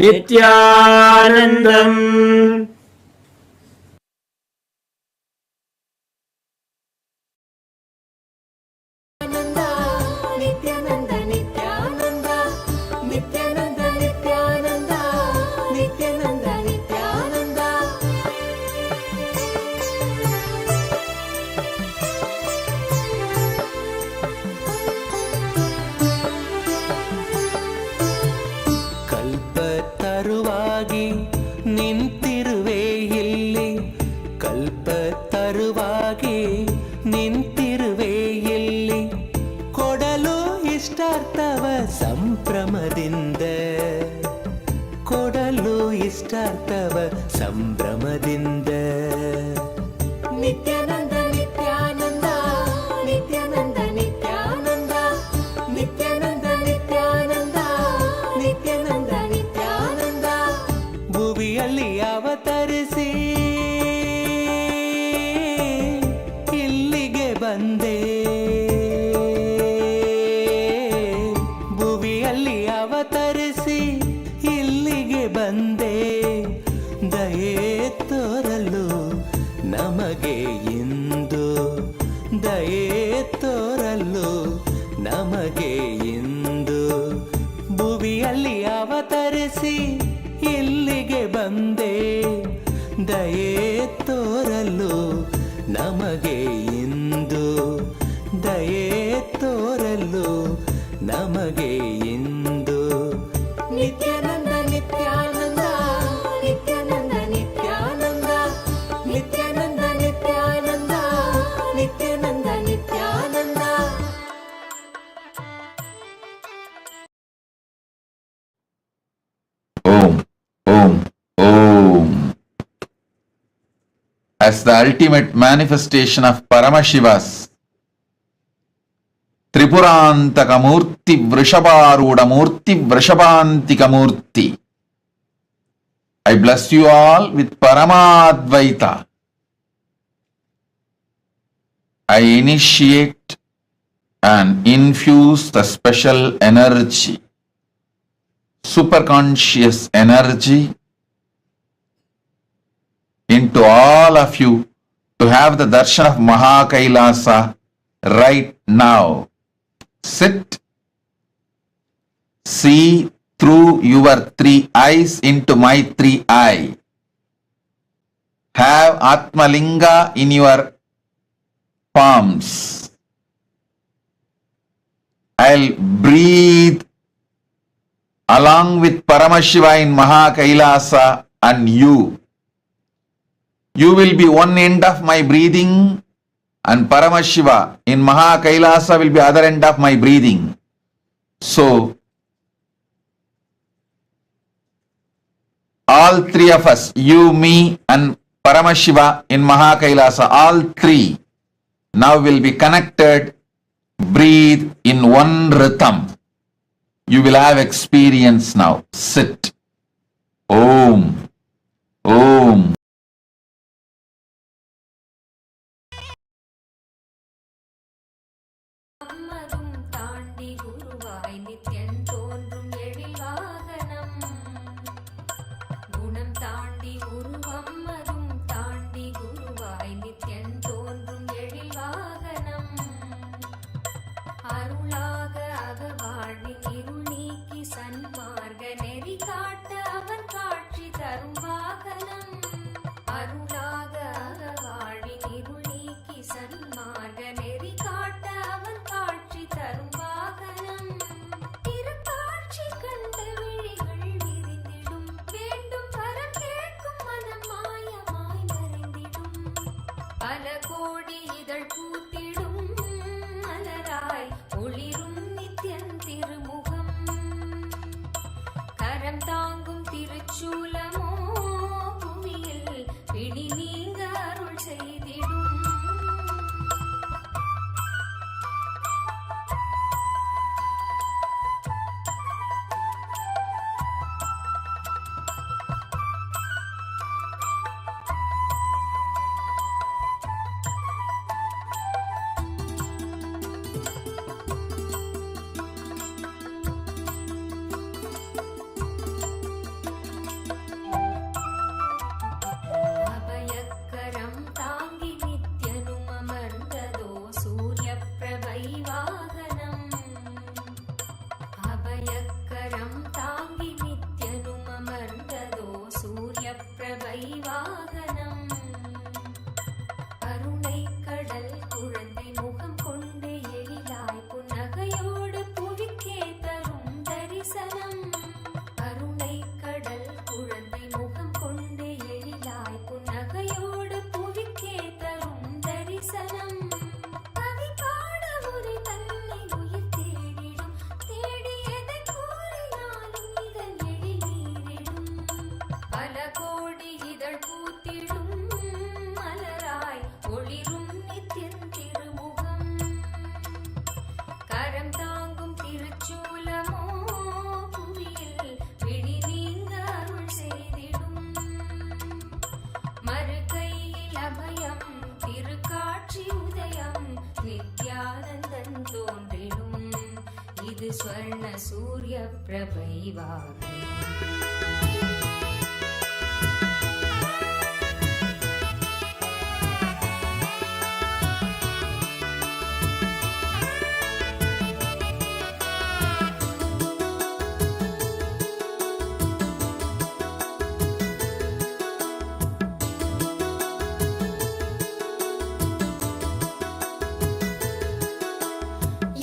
नित्यानन्दम् नित्यानन्द नित्यानन्द नित्यानन्द नित्यानन्द नित्यानन्द नित्यानन्द ಕಲ್ಪತರುವಾಗಿ ನಿಂತಿರುವೆ ಇಲ್ಲಿ ಕಲ್ಪತರುವಾಗಿ ನಿಂತಿರುವೆ ಇಲ್ಲಿ ಕೊಡಲು ಇಷ್ಟಾರ್ಥವ ಸಂಭ್ರಮದಿಂದ ಕೊಡಲು ಇಷ್ಟಾರ್ಥವ ಸಂಭ್ರಮದಿಂದ ನಿತ್ಯಾನಂದ ನಿತ್ಯಾನಂದ ನಿತ್ಯಾನಂದ ನಿತ್ಯಾನಂದ ನಿತ್ಯಾನಂದ ನಿತ್ಯಾನಂದ ನಿತ್ಯಾನಂದ ನಿತ್ಯಾನಂದ ಭುವಿಯಲ್ಲಿ ಅವತರಿಸಿ ಇಲ್ಲಿಗೆ ಬಂದೆ ಭುವಿಯಲ್ಲಿ ಅವತರಿಸಿ ಇಲ್ಲಿಗೆ ಬಂದೆ ದಯೆ ತೋರಲು ನಮಗೆ ಇಂದು ದಯೆ ತೋರಲು ನಮಗೆ ಇಂದು ಭುವಿಯಲ್ಲಿ ಅವತರಿಸಿ ಇಲ್ಲಿಗೆ ಬಂದೆ ದಯೆ ತೋರಲು ನಮಗೆ ಇಂದು ದಯೆ ತೋರಲು ನಮಗೆ ಇಂದು Nithyananda Nithyananda Nithyananda Nithyananda Nithyananda Nithyananda Nithyananda Nithyananda Om, Om, Om. As the ultimate manifestation of Paramashiva's Tripurantaka Murthy Vrishabharuda Murthy Vrishabhantika Murthy, I bless you all with Paramadvaita. I initiate and infuse the special energy, superconscious energy, into all of you to have the darshan of Mahakailasa right now. Sit, see through your three eyes into my three eyes. Have Atmalinga in your palms. I'll breathe along with Paramashiva in Mahakailasa and you. You will be one end of my breathing and Paramashiva in Mahakailasa will be other end of my breathing. So, all three of us, you, me and Paramashiva in Mahakailasa, all three now will be connected, breathe in one rhythm. You will have experience now. Sit. Om. Om. அம்மதும் தாண்டி குருவாய் நித்யன் தோன்றும் எழில் வாகனம் குணம் தாண்டி உருவம்மதும் தாண்டி குருவாய் நித்யன் தோன்றும் எழில் வாகனம் சன்மார்க நெறி காட்ட அவன் காட்சி தரும் வாகனம். அருளாக வாழின் இருள் நீக்கி சன்மார்க நெறி காட்ட அவன் காட்சி தரும் வாகனம். திருக்காட்சி கண்ட விழிகள் விரிந்திடும், வேண்டும் வரம் கேட்கும் மனம் மாயமாய் மறைந்திடும். பல கோடி இதழ் பூத்திடும் மலராய் ஒளிரும் நித்யன் திருமுகம். கரம் தாங்கும் திருச்சூலமோ புவியில் பிடி நீங்க அருள் செய்திடும். அபயக்கரம் தாங்கி நித்யனும் அமர்ந்ததோ சூரிய பிரபை வாகனம். அபயக்கரம் தாங்கி நித்யனும் அமர்ந்ததோ சூரிய பிரபை வாகனம். கருணை கடல் குழந்தை முகம் கொண்டு எழிலாய் புன்னகையோடு புவிக்கே தரும் தரிசனம். கருணை கடல் குழந்தை முகம் கொண்டு எழிலாய் புன்னகையோடு புவிக்கே தரும் தரிசனம். கவி பாட உரை தன்னை உயிர் தேடிடும், தேடி எதை கூறினாலும் இதன் எழி நீரிடும். பல கோடி இதழ் பூத்திடும் மலராய் ஒளிரும் நித்யன் திருமுகம். கரம் தாங்கும் திருச்சூலமோ புவியில் பிடி நீங்க அருள் செய்திடும். மறுகையில் அபயம் திருக்காட்சி உதயம் நித்யானந்தன் தோன்றிடும். இது ஸ்வர்ண சூரிய பிரபை வாகனம்.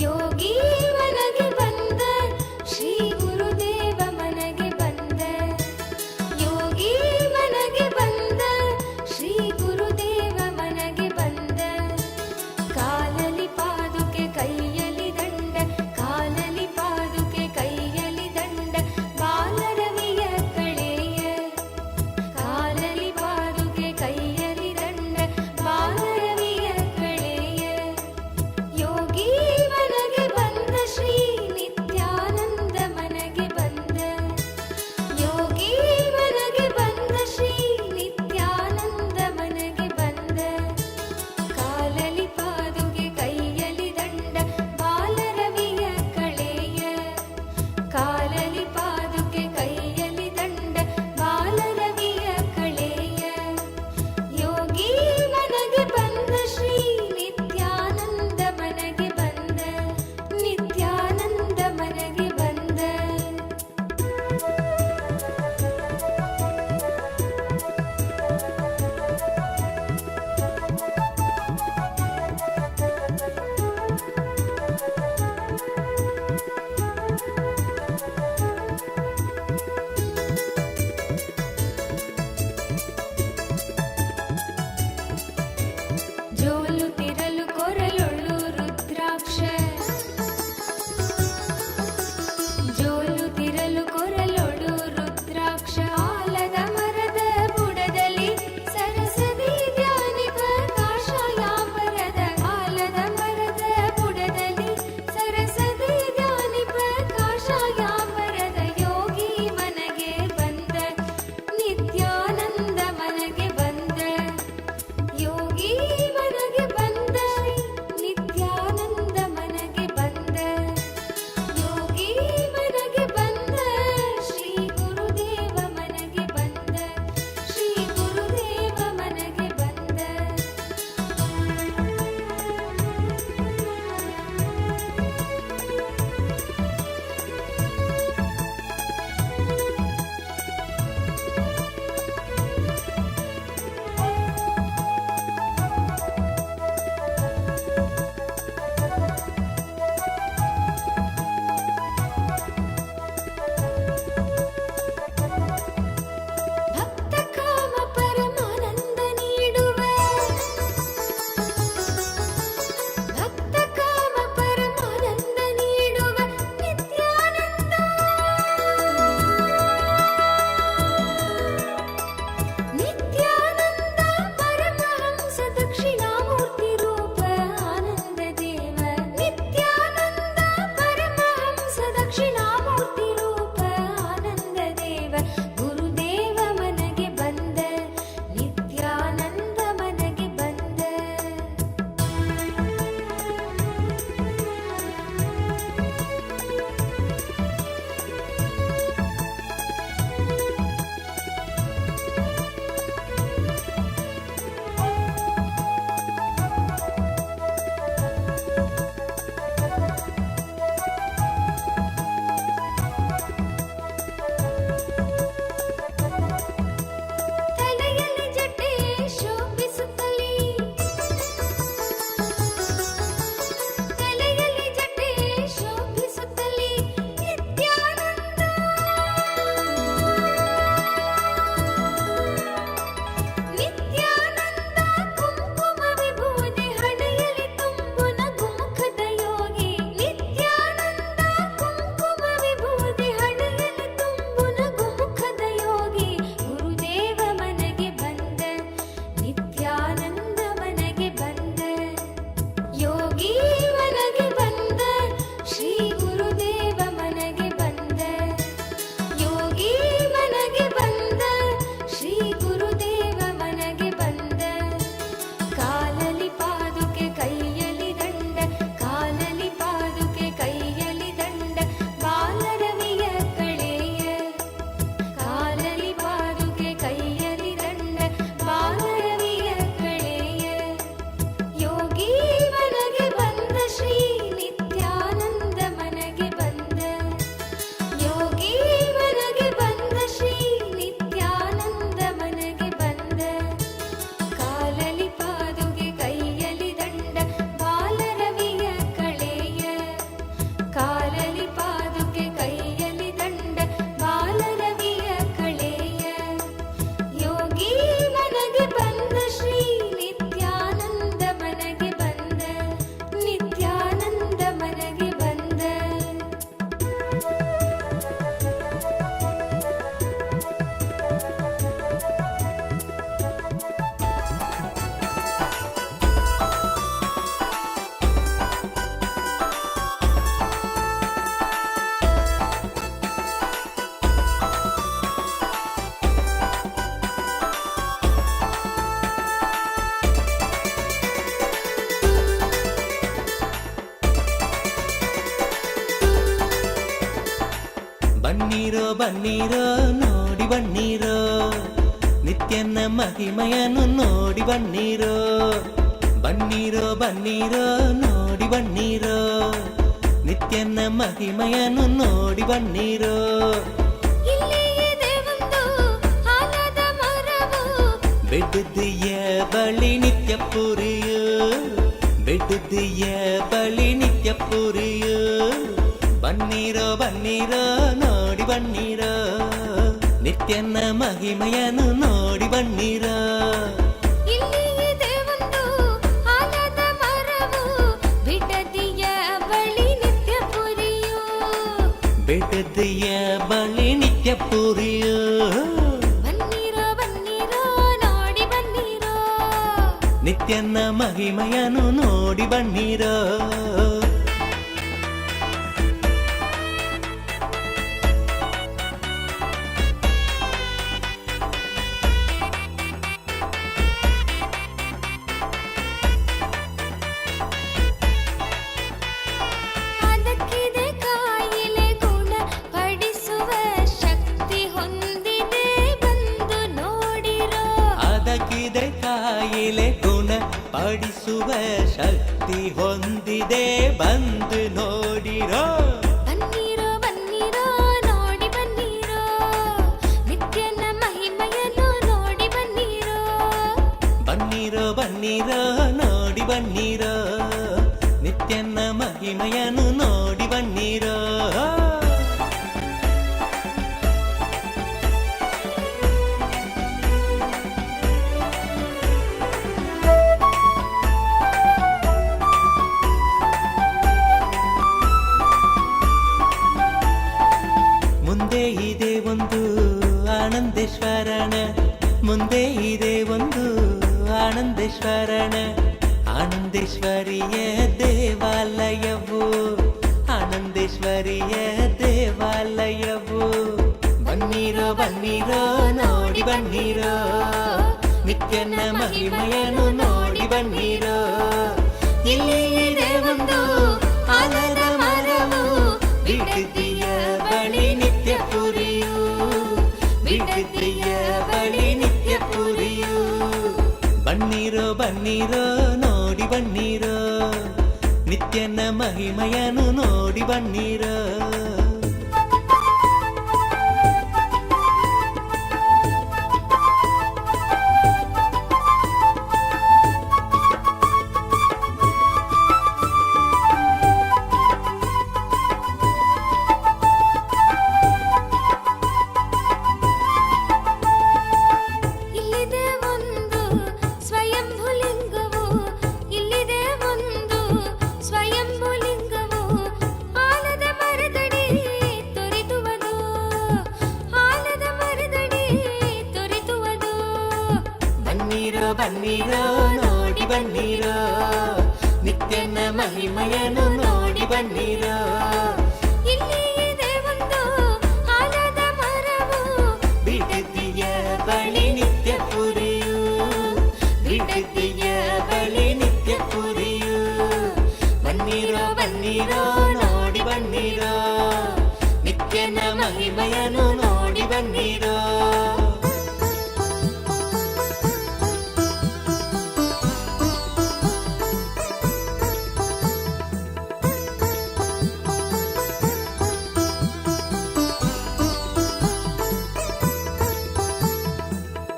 ಯೋಗಿ ಮನಗೆ ಬಂದ ಶ್ರೀ ಗುರುದೇವ ಮನಗೆ ಬಂದ. ಬನ್ನೀರೋ ಬನ್ನೀರೋ ನೋಡಿ ಬನ್ನೀರೋ, ನಿತ್ಯನ ಮಹಿಮೆಯನ್ನು ನೋಡಿ ಬನ್ನೀರೋ. ಬನ್ನೀರೋ ಬನ್ನೀರೋ ನೋಡಿ ಬನ್ನೀರೋ, ನಿತ್ಯನ ಮಹಿಮೆಯನ್ನು ನೋಡಿ ಬನ್ನೀರೋ. ಬೆಟ್ಟದಿಯ ಬಳಿ ನಿತ್ಯ ಪುರಿಯು, ಬೆಟ್ಟದಿಯ ಬಳಿ ನಿತ್ಯ ಪುರಿಯು. ಬನ್ನೀರೋ ಬನ್ನೀರೋ ನೋಡಿ ಬನ್ನೀರೋ, ನಿತ್ಯನ ಮಹಿಮೆಯನ್ನು ನೋಡಿ ಬನ್ನೀರೋ. ಬೆಟ್ಟದಿಯ ಬಳಿ ನಿತ್ಯ ಪುರಿಯು. ನಿತ್ಯನ ಮಹಿಮೆಯನ್ನು ನೋಡಿ ಬನ್ನೀರೋ. ಅದಕ್ಕಿದೆ ಕಾಯಿಲೆ ಗುಣ ಪಡಿಸುವ ಶಕ್ತಿ ಹೊಂದಿದೆ ಬಂದು ನೋಡಿರೋ. ಬನ್ನೀರೋ ಬನ್ನೀರೋ ನೋಡಿ ಬನ್ನೀರೋ, ನಿತ್ಯನ ಮಹಿಮೆಯನ್ನು ನೋಡಿ ಬನ್ನೀರೋ. ಬನ್ನೀರೋ ಬನ್ನೀರೋ ನೋಡಿ ಬನ್ನೀರೋ, ನಿತ್ಯನ ಮಹಿಮೆಯನ್ನು ನೋಡಿ ಬನ್ನೀರೋ. ಮುಂದೆ ಇದೆ ಒಂದು ಆನಂದೇಶ್ವರನ, ಮುಂದೆ ಇದೆ ಒಂದು ಆನಂದೇಶ್ವರನ. ಆನಂದೇಶ್ವರಿಯ ದೇವಾಲಯವು, ಆನಂದೇಶ್ವರಿಯ ದೇವಾಲಯವು. ಬನ್ನೀರೋ ಬನ್ನೀರೋ ನೋಡಿ ಬನ್ನೀರೋ, ನಿತ್ಯನ ಮಹಿಮೆಯನ್ನು ನೋಡಿ ಬನ್ನೀರೋ. ಇಲ್ಲಿ ಇದೆ ಒಂದು ಆಲದ ಮರವು, ಬಿಡದಿಯ ಬಳಿ ನಿತ್ಯ ಪುರಿಯು, ಬಿಡದಿಯ ಬಳಿ ನಿತ್ಯ ಪುರಿಯು. ಬನ್ನೀರೋ ಬನ್ನೀರೋ ನೋಡಿ ಬನ್ನೀರೋ, ನಿತ್ಯನ ಮಹಿಮೆಯನ್ನು ನೋಡಿ ಬನ್ನೀರೋ. ಬನ್ನೀರೋ ನೋಡಿ ಬನ್ನೀರೋ, ನಿತ್ಯನ ಮಹಿಮೆಯನ್ನು ನೋಡಿ ಬನ್ನೀರೋ. ಇಲ್ಲಿ ಇದೆ ಒಂದು ಆಲದ ಮರವು, ಬಿಡದಿಯ ಬಳಿ ನಿತ್ಯ ಪುರಿಯು, ಬಿಡದಿಯ ಬಳಿ ನಿತ್ಯ ಪುರಿಯು. ಬನ್ನೀರೋ ಬನ್ನೀರೋ ನೋಡಿ ಬನ್ನೀರೋ, ನಿತ್ಯನ ಮಹಿಮೆಯನ್ನು ನೋಡಿ ಬನ್ನೀರೋ.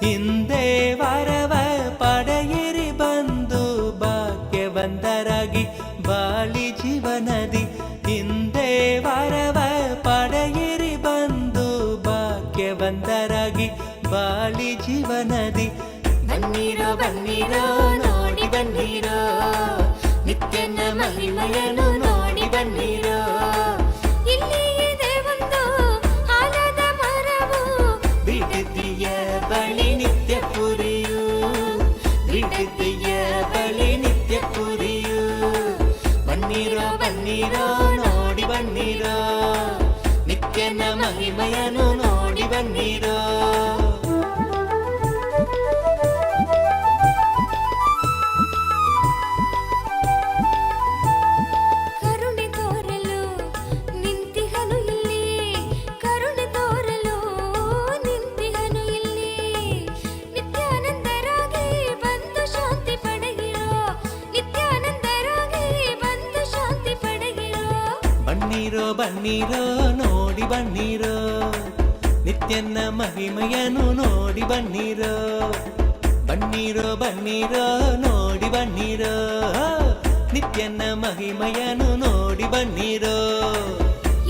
ಹಿಂದೆ ವರವ ಪಡೆಯಿರಿ ಬಂದು ಭಾಗ್ಯವಂತರಾಗಿ ಬಾಳಿ ಜೀವನದಿ. ಹಿಂದೆ ವರವ ಪಡೆಯಿರಿ ಬಂದು ಭಾಗ್ಯವಂತರಾಗಿ ಬಾಳಿ ಜೀವನದಿ. ಬನ್ನೀರೋ ಬನ್ನೀರೋ ನೋಡಿ ಬನ್ನೀರೋ, ನಿತ್ಯನ ಮಹಿಮೆಯನ್ನು ನೋಡಿ ಬನ್ನೀರೋ. ಇಲ್ಲಿ ಇದೆ ಒಂದು ಆಲದ ಮರವು, ಬಿಡದಿಯ ಬಳಿ ನಿತ್ಯ ಪುರಿಯು, ಬಿಡದಿಯ ಬಳಿ ನಿತ್ಯ ಪುರಿಯು. ಬನ್ನೀರೋ ಬನ್ನೀರೋ ನೋಡಿ ಬನ್ನೀರೋ, ನಿತ್ಯನ ಮಹಿಮೆಯನ್ನು ನೋಡಿ ಬನ್ನೀರೋ. ಕರುಣೆ ತೋರಲು ನಿಂತಿಹನು ಇಲ್ಲಿ, ಬನ್ನಿರೋ ನೋಡಿ ಬನ್ನಿರೋ ನಿತ್ಯನ ಮಹಿಮೆಯನ್ನು ನೋಡಿ ಬನ್ನಿರೋ ಬನ್ನಿರೋ ಬನ್ನಿರೋ ನೋಡಿ ಬನ್ನಿರೋ ನಿತ್ಯನ ಮಹಿಮೆಯನ್ನು ನೋಡಿ ಬನ್ನಿರೋ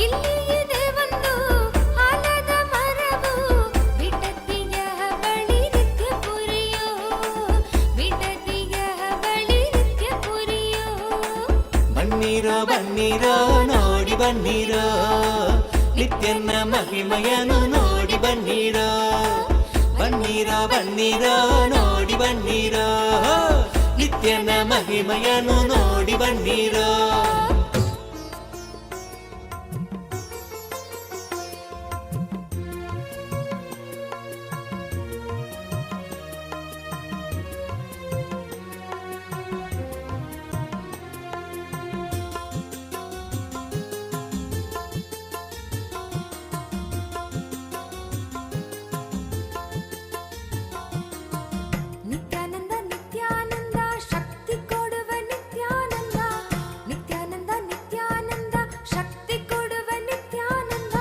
ಇಲ್ಲಿ ಇದೆ ಒಂದು ಆಲದ ಮರವು ಬಿಡದಿಯ ಬಳಿ ನಿತ್ಯ ಪುರಿಯೋ ಬಿಡದಿಯ ಬಳಿ ನಿತ್ಯ ಪುರಿಯೋ ಬನ್ನಿರೋ ಬನ್ನಿರೋ ನೋಡಿ ಬನ್ನಿರೋ ನಿತ್ಯನ ಮಹಿಮೆಯನ್ನು ನೋಡಿ ಬನ್ನಿರೋ ಬನ್ನಿರೋ ಬನ್ನಿರೋ ನೋಡಿ ಬನ್ನಿರೋ ನಿತ್ಯನ ಮಹಿಮೆಯನ್ನು ನೋಡಿ ಬನ್ನಿರೋ ನಿತ್ಯಾನಂದ ನಿತ್ಯಾನಂದ ಶಕ್ತಿ ಕೊಡುವ ನಿತ್ಯಾನಂದ ನಿತ್ಯಾನಂದ ನಿತ್ಯಾನಂದ ಶಕ್ತಿ ಕೊಡುವ ನಿತ್ಯಾನಂದ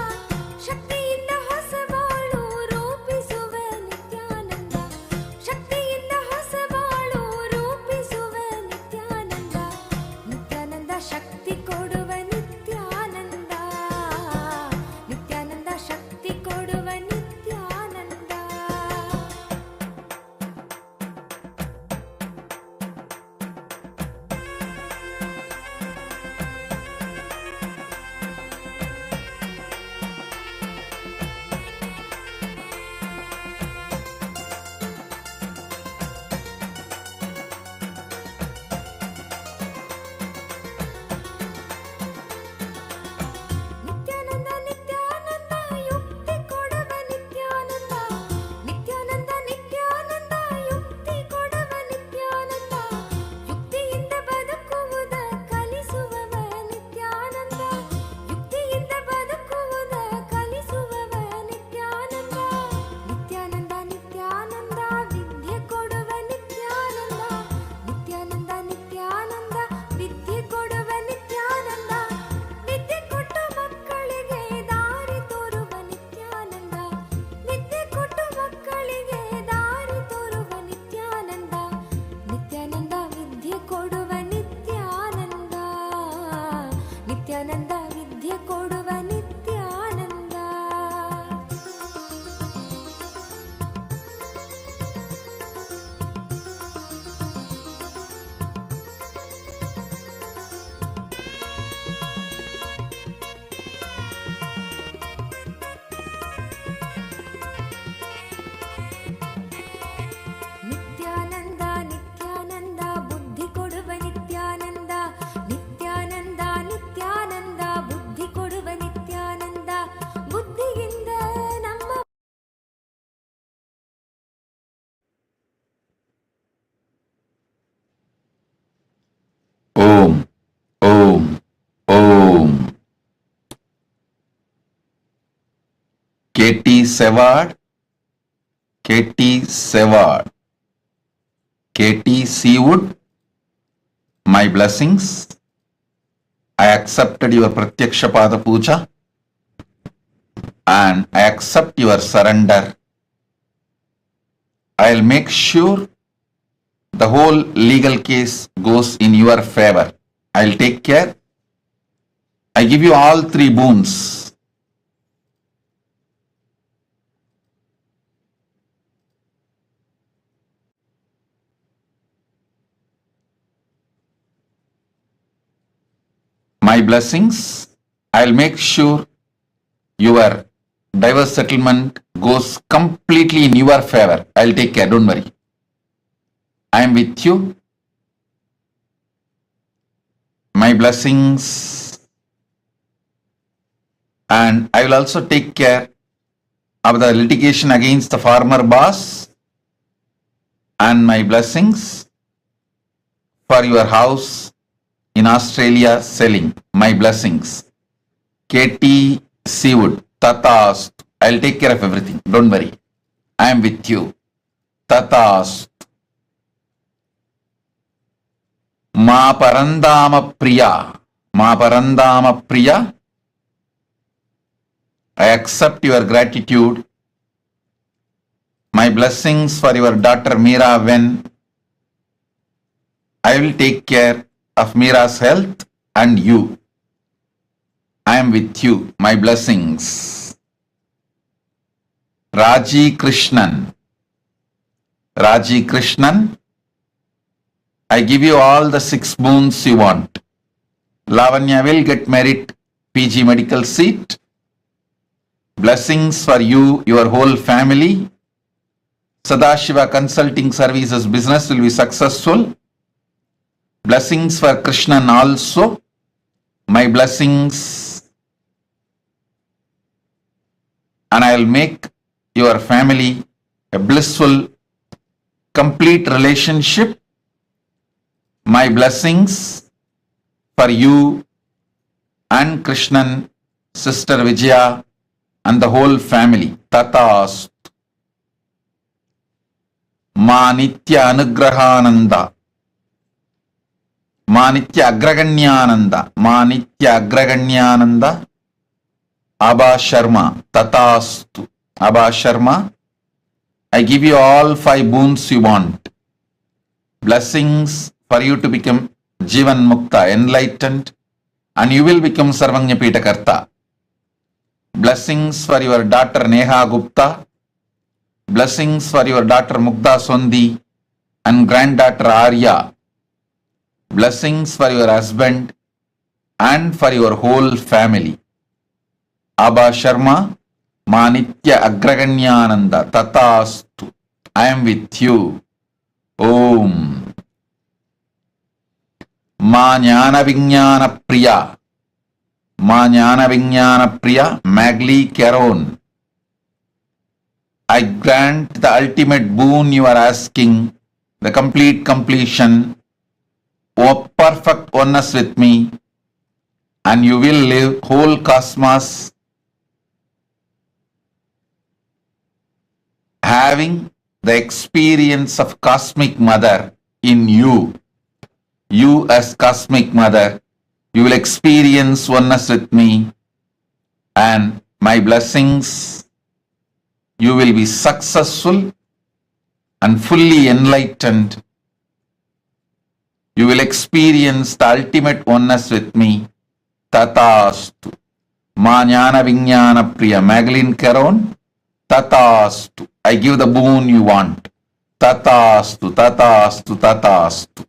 ಶಕ್ತಿಯಿಂದ ಹೊಸ ಬಾಳು ರೂಪಿಸುವ ನಿತ್ಯಾನಂದ ಶಕ್ತಿಯಿಂದ ಹೊಸ ಬಾಳು ರೂಪಿಸುವ ನಿತ್ಯಾನಂದ ನಿತ್ಯಾನಂದ ಶಕ್ತಿ ಕೊಡುವ ನಿತ್ಯಾನಂದ ನಿತ್ಯಾನಂದ ಶಕ್ತಿ ಕೊಡುವ ನಿತ್ಯಾನಂದ ನಿತ್ಯಾನಂದ ನಿತ್ಯಾನಂದ ಯುಕ್ತಿ ಕೊಡುವ ನಿತ್ಯಾನಂದ ನಿತ್ಯಾನಂದ ನಿತ್ಯಾನಂದ ಯುಕ್ತಿ ಕೊಡುವ ನಿತ್ಯಾನಂದ ಯುಕ್ತಿಯಿಂದ ಬದುಕುವುದ ಕಲಿಸುವವ ನಿತ್ಯಾನಂದ ಯುಕ್ತಿಯಿಂದ ಬದುಕುವುದ ಕಲಿಸುವವ ನಿತ್ಯಾನಂದ ನಿತ್ಯಾನಂದ ನಿತ್ಯಾನಂದ ವಿದ್ಯೆ ಕೊಡುವ ನಿತ್ಯಾನಂದ ನಿತ್ಯಾನಂದ ನಿತ್ಯಾನಂದ ವಿದ್ಯೆ ಕೊಡುವ ನಿತ್ಯಾನಂದ ವಿದ್ಯೆ ಕೊಟ್ಟು ಮಕ್ಕಳಿಗೆ ದಾರಿ ತೋರುವ ನಿತ್ಯಾನಂದ ವಿದ್ಯೆ ಕೊಟ್ಟು ಮಕ್ಕಳಿಗೆ ದಾರಿ ತೋರುವ ನಿತ್ಯಾನಂದ ನಿತ್ಯಾನಂದ ವಿದ್ಯೆ ಕೊಡುವ ನಿತ್ಯಾನಂದ ನಿತ್ಯಾನಂದ ವಿದ್ಯೆ ಕೊಡುವ ನಿತ್ಯಾನಂದ ನಿತ್ಯಾನಂದ ನಿತ್ಯಾನಂದ ಬುದ್ಧಿ ಕೊಡುವ ನಿತ್ಯಾನಂದ ನಿತ್ಯಾನಂದ ನಿತ್ಯಾನಂದ ಬುದ್ಧಿ ಕೊಡುವ ನಿತ್ಯಾನಂದ ಬುದ್ಧಿಯಿಂದ ನಮ್ಮ ಓಂ ಓಂ ಓಂ KT Seward, KT Seward, KT Seawood, my blessings. I accepted your Pratyaksha Pada Puja and I accept your surrender. I'll make sure the whole legal case goes in your favor. I'll take care. I give you all three boons. My blessings, I'll make sure your divorce settlement goes completely in your favor. I'll take care, don't worry. I am with you. My blessings, and I will also take care of the litigation against the former boss, and my blessings for your house in Australia selling. My blessings. KT Seawood, Tatast. I'll take care of everything. Don't worry. I am with you. Tatast. Ma Parandama Priya. Ma Parandama Priya. accept your gratitude. My blessings for your daughter Meera when I will take care of Meera's health and you. I am with you. My blessings. Raji Krishnan. Raji Krishnan, I give you all the 6 boons you want. Lavanya will get merit PG medical seat. Blessings for you, your whole family. Sadashiva Consulting Services business will be successful. Blessings for Krishnan also. My blessings. And I will make your family a blissful, complete relationship. My blessings for you and Krishnan, Sister Vijaya, and the whole family. Tatast. Ma Nitya Anugrahananda. Ma Nitya Agraganyananda. Ma Nitya Agraganyananda. Abha Sharma. Tatastu. Abha Sharma, I give you all 5 boons you want. Blessings for you to become Jivan Mukta, enlightened, and you will become Sarvanya Pitakarta. Blessings for your daughter Neha Gupta. Blessings for your daughter Mukta Sondi and granddaughter Arya. Blessings for your husband and for your whole family. Abha Sharma, Ma Nitya Agraganyananda Tatastu. I am with you. Om. Ma Jnana Vijnana Priya. Ma Jnana Vijnana Priya Magli Caron. I grant the ultimate boon you are asking, the complete completion, O perfect oneness with me, and you will live whole cosmos having the experience of Cosmic Mother in you. You as Cosmic Mother, you will experience oneness with me, and my blessings, you will be successful and fully enlightened. You will experience the ultimate oneness with me. Tatastu. Ma Jnana Vijnana Priya Magdalene Caron. Tatastu. I give the boon you want. Tatastu, Tatastu, Tatastu.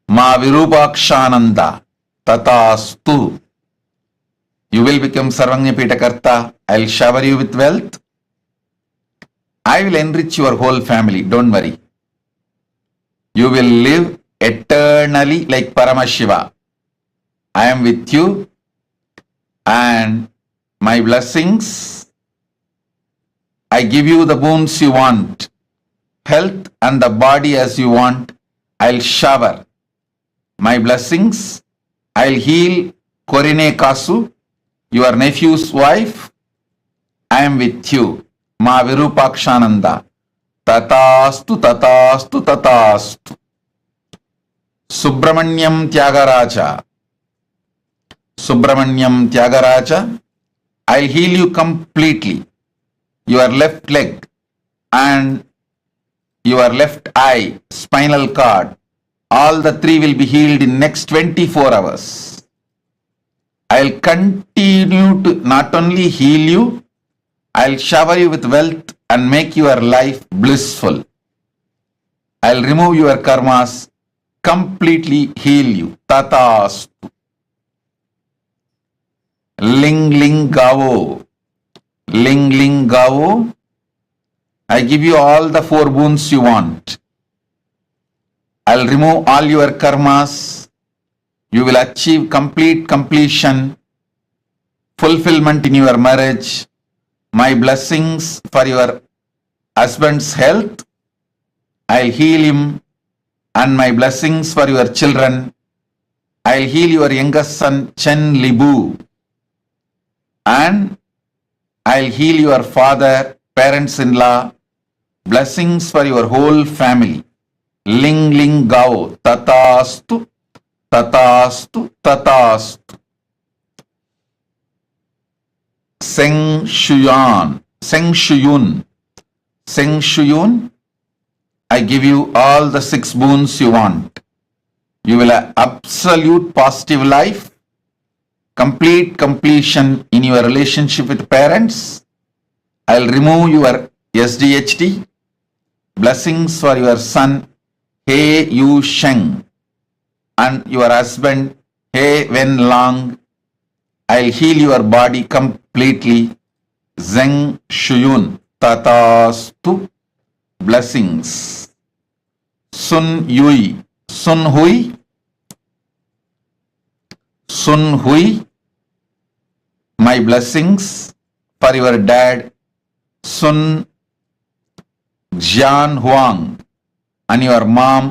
Ma Virupakshananda. Tatastu. You will become Sarvanya Pitakarta. I will shower you with wealth. I will enrich your whole family. Don't worry. You will live eternally like Paramashiva. I am with you, and my blessings, I give you the boons you want, health and the body as you want. I'll shower my blessings. I'll heal Korine Kasu, your nephew's wife. I am with you. Ma Virupakshananda. Tatastu, Tatastu, Tatastu. Subramanyam Tyagaraja. Subramanyam Tyagaraja. I'll heal you completely. Your left leg and your left eye, spinal cord, all the 3 will be healed in next 24 hours. I'll continue to not only heal you, I'll shower you with wealth and make your life blissful. I'll remove your karmas, completely heal you. Tatastu. Ling Ling Gavo. Ling Ling Gavo. I give you all the 4 boons you want. I'll remove all your karmas. You will achieve complete completion, fulfillment in your marriage. My blessings for your husband's health. I'll heal him, and my blessings for your children. I'll heal your youngest son Chen Libu, and I'll heal your father, parents-in-law. Blessings for your whole family. Ling Ling Gao. Tatastu, Tatastu, Tatastu. Seng Shuyun. Seng Shuyun. Seng Shuyun. I give you all the 6 boons you want. You will have absolute positive life, complete completion in your relationship with parents. I'll remove your SDHD. Blessings for your son, He Yu Sheng, and your husband, He Wen Lang. I'll heal your body completely. Zeng Shuyun. Tatastu. Blessings. Sun Yui. Sun Hui. Sun Hui. My blessings for your dad, Sun Jian Huang, and your mom,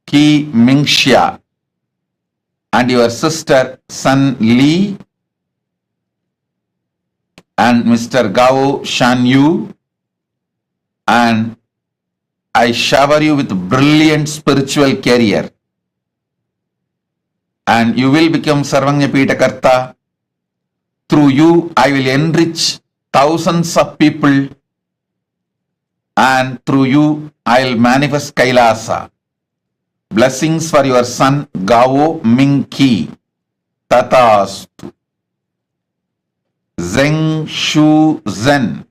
Ki Mingxia, and your sister, Sun Li, and Mr. Gao Shan Yu, and I shower you with brilliant spiritual career, and you will become Sarvanyapita Karta. Through you, I will enrich thousands of people, and through you, I will manifest Kailasa. Blessings for your son, Gao Ming Ki. Tatastu. Zeng Shu Zen.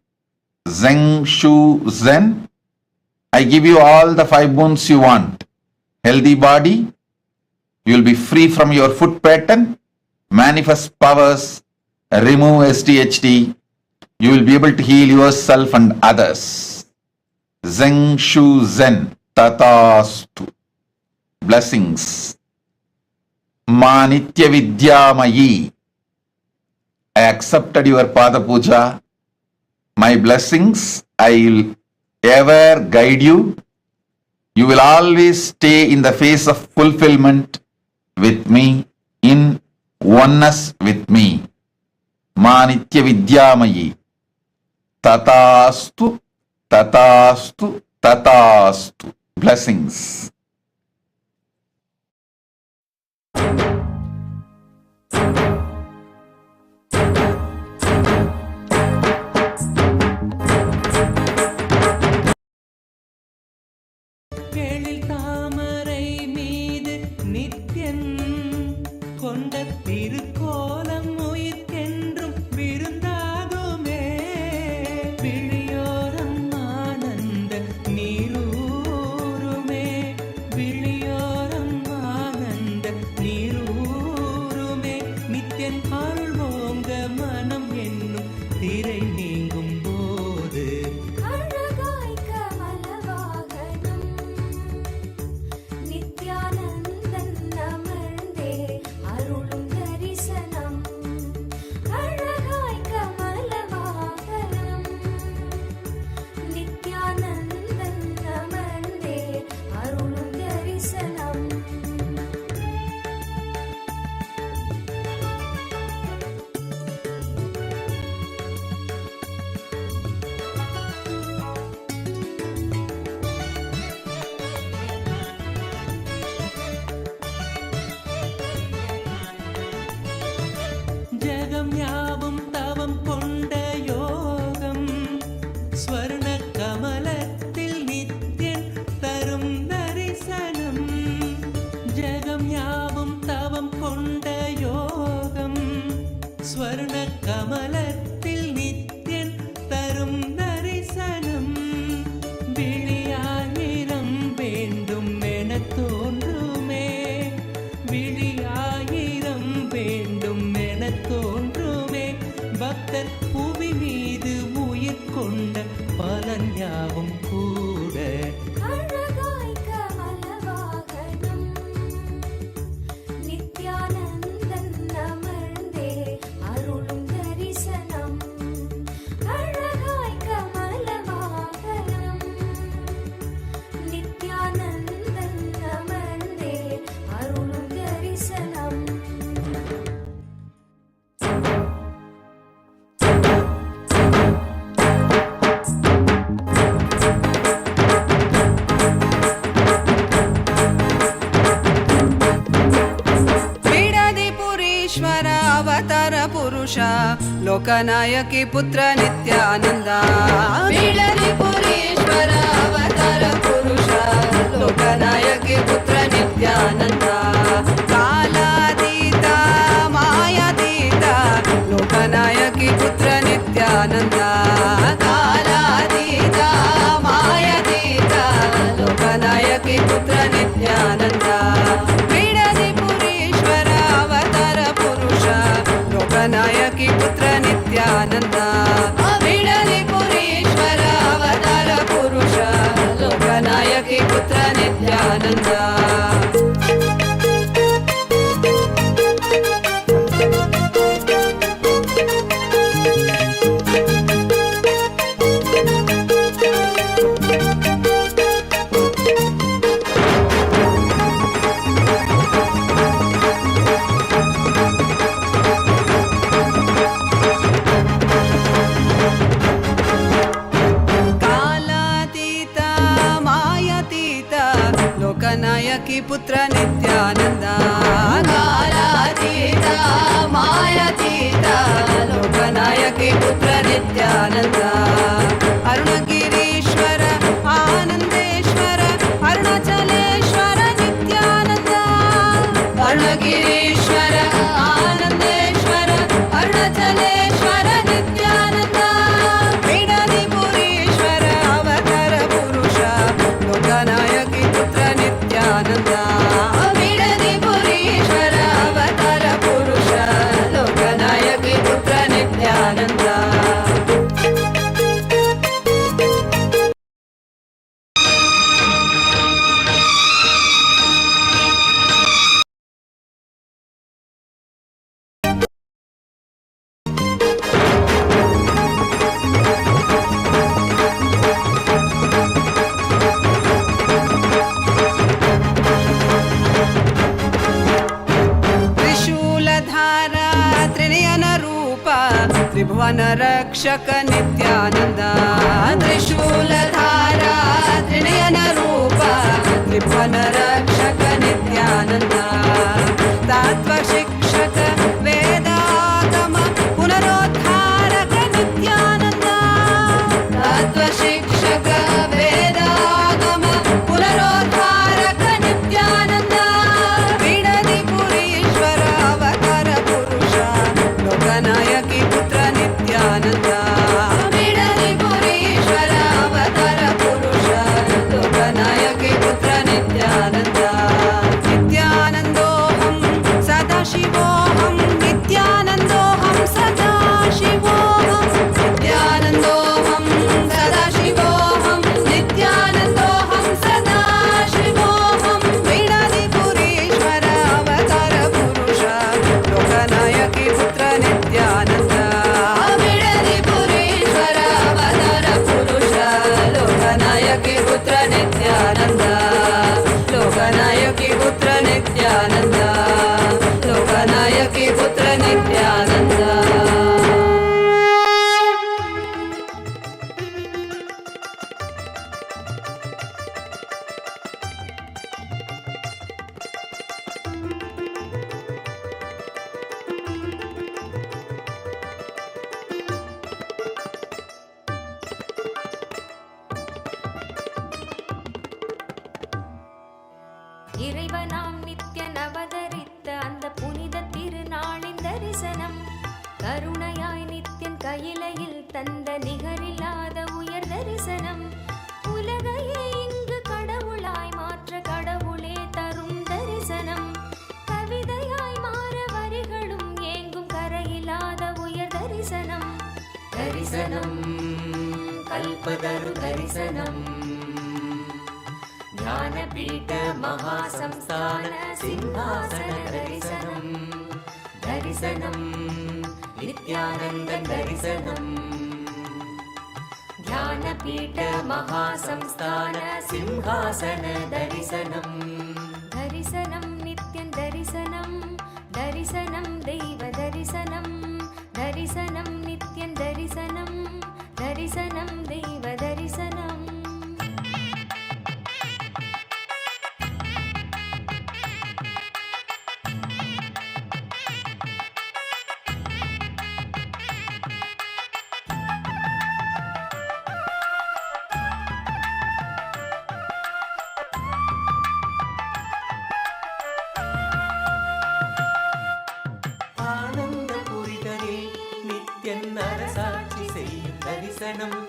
Zeng Shu Zen. I give you all the 5 boons you want. Healthy body. You will be free from your foot pattern. Manifest powers. Remove SDHD. You will be able to heal yourself and others. Zeng Shu Zen. Tatastu. Blessings. Ma Nitya Vidyamayi. I accepted your Pada Puja. My blessings, I will ever guide you. You will always stay in the phase of fulfillment with me, in oneness with me. Ma Nitya Vidyamayi. Tatastu, Tatastu, Tatastu. Blessings. எழில் தாமரை மீது நித்யன் கொண்ட திருக்கோலம் உயிர்க்கென்றும் விருந்தாகுமே. விழியோரம் ஆனந்த நீரூருமே. விழியோரம் ஆனந்த நீரூருமே. நித்யன் அருள் ஓங்க மனம் என்னும் திரை நீங்கும் போது அழகாய் கமலவாகனம் நித்யானந்தன் அமர்ந்தே அருளும் தரிசனம். அழகாய் கமலவாகனம் நித்யானந்தன் அமர்ந்தே அருளும் தரிசனம். ஜகம் யாவும் தவம் கொண்ட யோகம் ஸ்வர்ண கமலத்தில் நித்யன் தரும் தரிசனம். ஜகம் யாவும் தவம் கொண்ட யோகம் ஸ்வர்ண கமலத்தில் நித்யன் தரும் தரிசனம். விழியாயிரம் வேண்டும் என தோன்றுமே. விழியாயிரம் வேண்டும் என தோன்றுமே. பக்தர் புவி மீது உயிர் கொண்ட பலன் யாவும் கூட அழகாய் கமலவாகனம் நித்யானந்தன் அமர்ந்தே அருளும் தரிசனம். அழகாய் கமலவாகனம் நித்யானந்தன் அமர்ந்தே அருளும் தரிசனம். ಲೋಕನಾಯಕಿ ಪುತ್ರ ನಿತ್ಯಾನಂದ ಬಿಡದಿ ಪುರೀಶ್ವರ ಅವತಾರ ಪುರುಷ ಲೋಕನಾಯಕಿ ಪುತ್ರ ನಿತ್ಯಾನಂದ ಕಾಲಾತೀತ ಮಾಯಾತೀತ ಲೋಕನಾಯಕಿ ಪುತ್ರ ನಿತ್ಯಾನಂದ ಕಾಲಾತೀತ ಮಾಯಾತೀತ ಲೋಕನಾಯಕಿ ಪುತ್ರ ನಿತ್ಯಾನಂದ ಬಿಡದಿ ಪುರೀಶ್ವರ ಅವತಾರ ಪುರುಷ ಲೋಕನಾಯಕಿ ಪುತ್ರ ನಿತ್ಯಾನಂದ ಬಿಡದಿ ಪುರೀಶ್ವರ ಅವತಾರ ಪುರುಷ ಲೋಕನಾಯಕಿ ಪುತ್ರ ನಿತ್ಯಾನಂದ ಲೋಕನಾಯಕಿ ಪುತ್ರ ನಿತ್ಯಾನಂದ ಕಾಲಾತೀತ ಮಾಯಾತೀತ ಲೋಕನಾಯಕಿ ಪುತ್ರ ನಿತ್ಯಾನಂದ ಅರುಣಗಿರೀಶ್ವರ ಆನಂದೇಶ್ವರ ಅರುಣಾಚಲೇಶ್ವರ ನಿತ್ಯಾನಂದ ಅರುಣಗಿರೀಶ್ವರ ಆನಂದೇಶ್ವರ ಅರುಣಾಚಲೇಶ್ವರ ನಿತ್ಯಾನಂದ ಬಿಡದಿ ಪುರೀಶ್ವರ ಅವತಾರ ಪುರುಷ ಲೋಕನಾಯಕಿ ಪುತ್ರ ನಿತ್ಯಾನಂದ ಬಿಡದಿ ಪುರೀಶ್ವರ ಅವತಾರ ಪುರುಷ ಲೋಕನಾಯಕಿ ಪುತ್ರ ನಿತ್ಯಾನಂದ ತ್ರಿಭುವನ ರಕ್ಷಕ ನಿತ್ಯಾನಂದ ತ್ರಿಶೂಲಧಾರ ತ್ರಿನಯನ ರೂಪ ತ್ರಿಭುವನ ರಕ್ಷಕ ನಿತ್ಯಾನಂದ ತತ್ವ ಶಿಕ್ಷಕ ವೇದಾಗಮ ಪುನರೋದ್ಧಾರಕ ನಿತ್ಯಾನಂದ ತತ್ವ ಶಿಕ್ಷಕ ವೇದಾಗಮ ಪುನರೋದ್ಧಾರಕ ನಿತ್ಯಾನಂದ ಬಿಡದಿ ಪುರೀಶ್ವರ ಅವತಾರ ಪುರುಷ ಲೋಕನಾಯಕಿ ಪುತ್ರ ನಿತ್ಯಾನಂದ ಬಿಡದಿ ಪುರೀಶ್ವರ ಅವತಾರ ಪುರುಷ ಲೋಕನಾಯಕಿ ಪುತ್ರ ನಿತ್ಯಾನಂದ ನಿತ್ಯಾನಂದೋಹಂ ಸದಾಶಿವೋಹಂ ನಿತ್ಯಾನಂದೋಹಂ ಸದಾಶಿವೋಹಂ ನಿತ್ಯಾನಂದೋಹಂ ಸದಾಶಿವೋಹಂ ನಿತ್ಯಾನಂದೋಹಂ ಸದಾಶಿವೋಹಂ ಬಿಡದಿ ಪುರೀಶ್ವರ ಅವತಾರ ಪುರುಷ ಲೋಕನಾಯಕಿ ಪುತ್ರ ನಿತ್ಯಾನಂದ ಬಿಡದಿ ಪುರೀಶ್ವರ ಅವತಾರ ಪುರುಷ ಲೋಕನಾಯಕಿ ಪುತ್ರ ನಿತ್ಯಾನಂದ ಲೋಕನಾಯಕಿ ಪುತ್ರ ನಿತ್ಯಾನಂದ ಲೋಕನಾಯಕಿ ಪುತ್ರ ನಿತ್ಯಾನಂದ இறைவனாம் நித்யன் அவதரித்த அந்த புனித திருநாளின் தரிசனம் கருணையாய் நித்யன் கையிலையில் தந்த நிகரில்லாத உயர் தரிசனம் உலகையே இங்கு கடவுளாய் மாற்ற கடவுளே தரும் தரிசனம் கவிதையாய் மாற வரிகளும் ஏங்கும் கரையில்லாத உயர் தரிசனம் தரிசனம் கல்பதரு தரிசனம் ಜ್ಞಾನಪೀಠ ಮಹಾಸಂಸ್ಥಾನ ಸಿಂಹಾಸನ ದರ್ಶನಂ ದರ್ಶನಂ ನಿತ್ಯಾನಂದ ದರ್ಶನಂ ಜ್ಞಾನಪೀಠ ಮಹಾಸಂಸ್ಥಾನ ಸಿಂಹಾಸನ ದರ್ಶನಂ ದರ್ಶನಂ ನಿತ್ಯಂ ದರ್ಶನಂ ದರ್ಶನಂ ದೈವ ದರ್ಶನಂ ದರ್ಶನಂ ನಿತ್ಯಂ ದರ್ಶನಂ ದರ್ಶನಂ ದೈವ ದರ್ಶನಂ அரசாட்சி செய்யும் தரிசனம்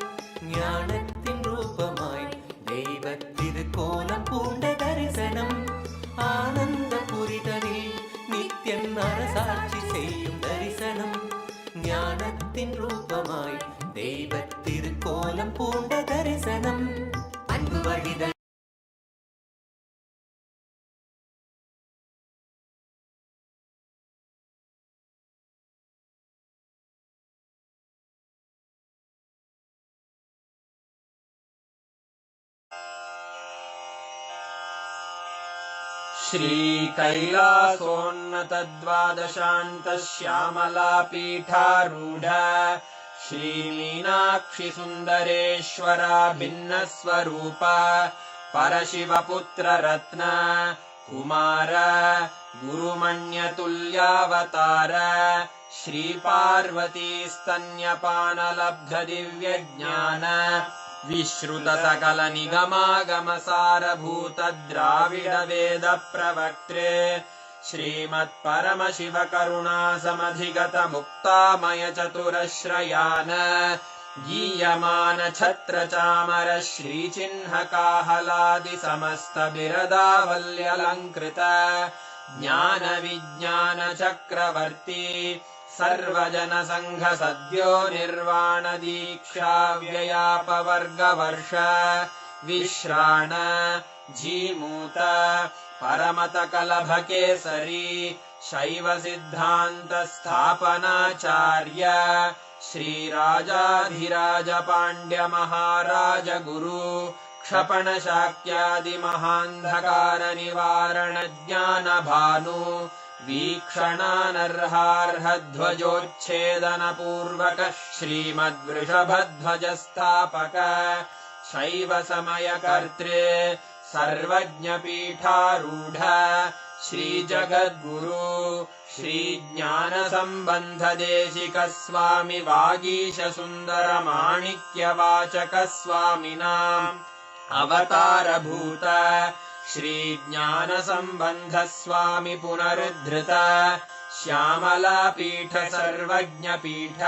ஞானத்தின் ரூபமாய் தெய்வ திருக்கோலம் பூண்ட தரிசனம் ஆனந்த புரிதனில் நித்தியம் அரசாட்சி செய்யும் தரிசனம் ஞானத்தின் ரூபமாய் தெய்வ திருக்கோலம் பூண்ட தரிசனம் அன்பு வழித श्रीकैलासोन्नतद्वादशान्तश्यामलापीठारूढ श्रीमीनाक्षिसुन्दरेश्वरा भिन्नस्वरूप परशिवपुत्ररत्न कुमार गुरुमण्यतुल्यावतार श्रीपार्वतीस्तन्यपानलब्धदिव्यज्ञान विश्रुत सकल निगमागमसारभूत द्राविड वेद प्रवक्त्रे श्रीमत्परमशिव करुणा समधिगत मुक्तामय चतुरश्रयान गीयमान छत्र चामर श्रीचिह्न काहलादि समस्त बिरदावल्यलङ्कृत ज्ञान विज्ञान चक्रवर्ती सर्वजन संघ सद्यो निर्वाण दीक्षा व्ययापवर्गवर्ष विश्राण जीमूत परमत कलभ केसरी शैव सिद्धांत स्थापनाचार्य श्रीराजाधिराज पांड्य महाराज गुरु क्षपण शाक्यादि महान्धकार निवारण ज्ञान भानु वीक्षणानर्हार्हध्वजोच्छेदन पूर्वक श्रीमद्वृषभध्वज स्थापक शैव समय कर्त्रे सर्वज्ञ पीठारूढ़ श्री जगद्गुरु श्री ज्ञान संबंध देशिक स्वामी वागीश सुंदर माणिक्य वाचक स्वामिनाम् अवतार भूत श्री ज्ञान संबंध स्वामी पुनरुद्धृत श्यामला पीठ सर्वज्ञ पीठ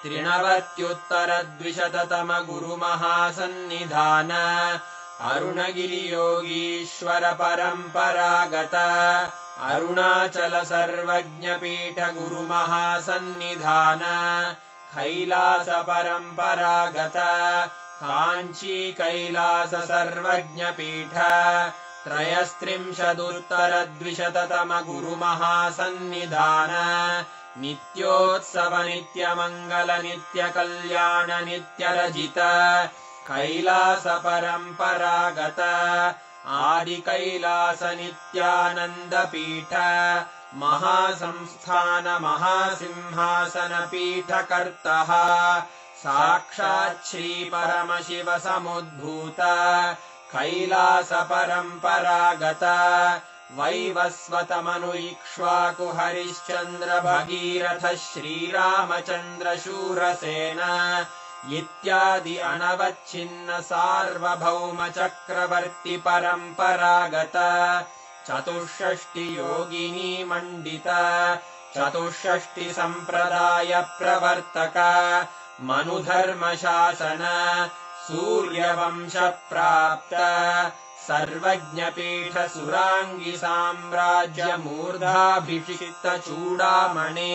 त्रिनवत्युत्तर द्विशततम गुरु महासन्निधान अरुणगिरि योगीश्वर परंपरागत अरुणाचल सर्वज्ञ पीठ गुरु महासन्निधान कैलास परंपरागत कांची कैलास सर्वज्ञ पीठ त्रयस्त्रिंशदुत्तर द्विशततम गुरु महासन्निधान नित्योत्सव नित्य मंगल नित्य कल्याण नित्य रजित कैलास परंपरागत आदि कैलास नित्यानंद पीठ महासंस्थान महासिंहासन पीठ कर्तः साक्षात् श्री परमशिव समुद्भूत कैलास परंपरागत वैवस्वत मनु इक्ष्वाकु हरिश्चंद्र भगीरथ श्रीरामचंद्र शूरसेन इत्यादि अनवच्छिन्न सार्वभौम चक्रवर्ती परंपरागत चतुष्षष्टि योगिनी मंडित चतुष्षष्टि संप्रदाय प्रवर्तक मनुधर्म शासन सूर्यवंश प्राप्त सर्वज्ञ पीठ सुरांगी साम्राज्य मूर्धाभिषिक्त चूड़ामणे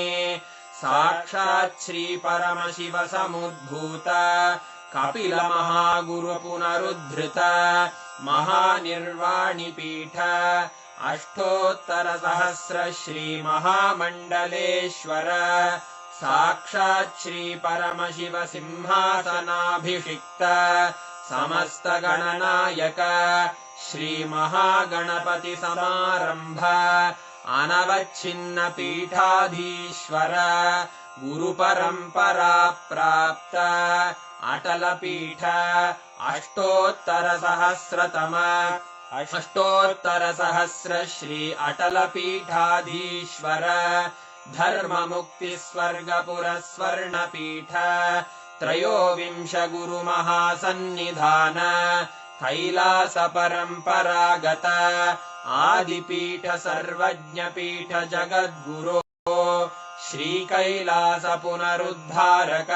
साक्षात् श्री परमशिव समुद्भूत कपिल महागुरु पुनरुद्धृत महानिर्वाणि पीठ अष्टोत्तर सहस्र श्री महामंडलेश्वर साक्षात् श्री परमशिव सिंहासनाभिषिक्त समस्त गणनायक श्री महागणपति समारंभ अनवच्छिन्न पीठाधीश्वर गुरु परंपरा प्राप्त अटल पीठ अष्टोत्तर सहस्र श्री अटल पीठाधीश्वर धर्म मुक्ति स्वर्गपुर स्वर्ण पीठ त्रयोविंश गुरु महासन्निधान कैलास परंपरागत आदिपीठ सर्वज्ञ पीठ जगद्गुरो श्रीकैलास पुनरुद्धारक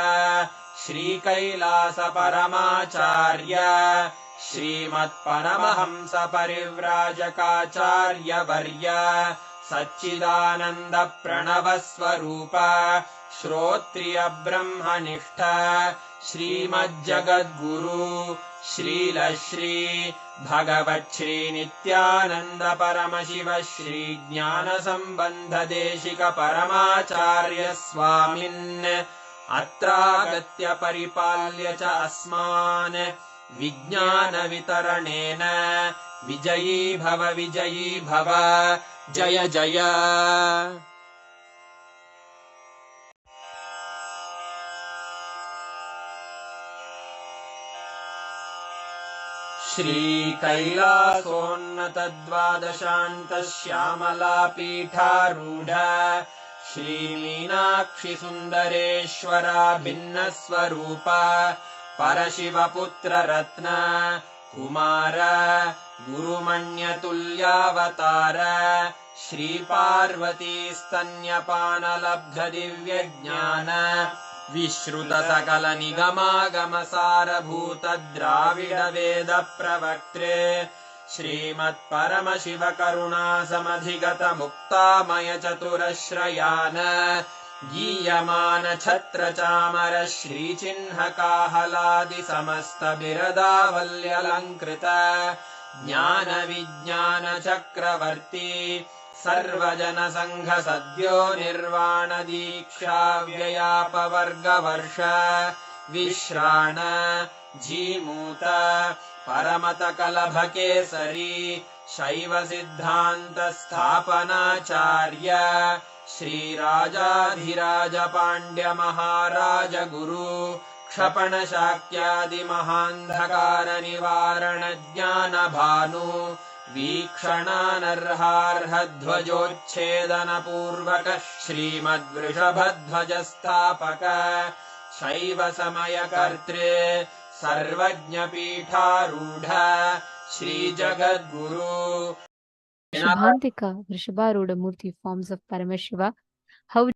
श्रीकैलास परमाचार्य श्रीमत्परमहंस परिव्राजकाचार्यवर्य सच्चिदानन्द प्रणव स्वरूप श्रोत्रिय ब्रह्मनिष्ठ श्रीमज्जगद्गुरु श्रील श्री भगवच्छ्री नित्यानन्द परमशिव श्री ज्ञान सम्बन्ध देशिक परमाचार्य स्वामिन् अत्रागत्य परिपाल्य च अस्मान् विज्ञान वितरणेन विजयी भव जय जय। श्रीकैलासोन्नतद्वादशान्तश्यामलापीठारूढ श्रीमीनाक्षिसुन्दरेश्वरा भिन्नस्वरूप परशिवपुत्ररत्न कुमार गुरुमण्यतुल्यावतार श्रीपार्वतीस्तन्यपानलब्धदिव्यज्ञान विश्रुत सकल निगमागमसारभूत द्राविड वेद प्रवक्त्रे श्रीमत्परमशिव करुणा समधिगत मुक्तामय चतुरश्रयान गीयमान छत्र चामर श्रीचिह्न काहलादि समस्त बिरदावल्यलङ्कृत ज्ञान विज्ञान चक्रवर्ती सर्वजन संघ सद्यो निर्वाण दीक्षा व्ययापवर्गवर्ष विश्राण जीमूत परमत कलभ केसरी शैव सिद्धान्त स्थापनाचार्य श्रीराजाधिराज पाण्ड्य महाराज गुरु क्षपण शाक्यादि महान्धकार निवारण ज्ञान भानु वीक्षणानर्हार्हध्वजोच्छेदन पूर्वक श्रीमद्वृषभध्वज स्थापक शैव समय कर्त्रे सर्वज्ञ पीठारूढ़ श्री जगद्गुरु Shubhantika, Vrishabharuda Murthy, forms of Paramashiva. How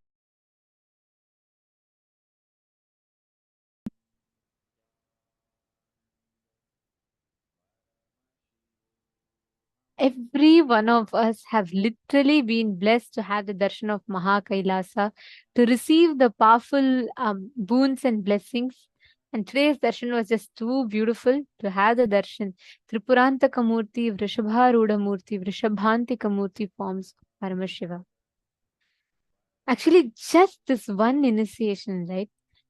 every one of us have literally been blessed to have the darshan of Mahakailasa, to receive the powerful boons and blessings. And today's darshan was just too beautiful to have the darshan. Tripurantaka Murthy, Vrishabharuda Murthy, Vrishabhantika Murthy forms of Paramashiva. Actually, just this one initiation, right?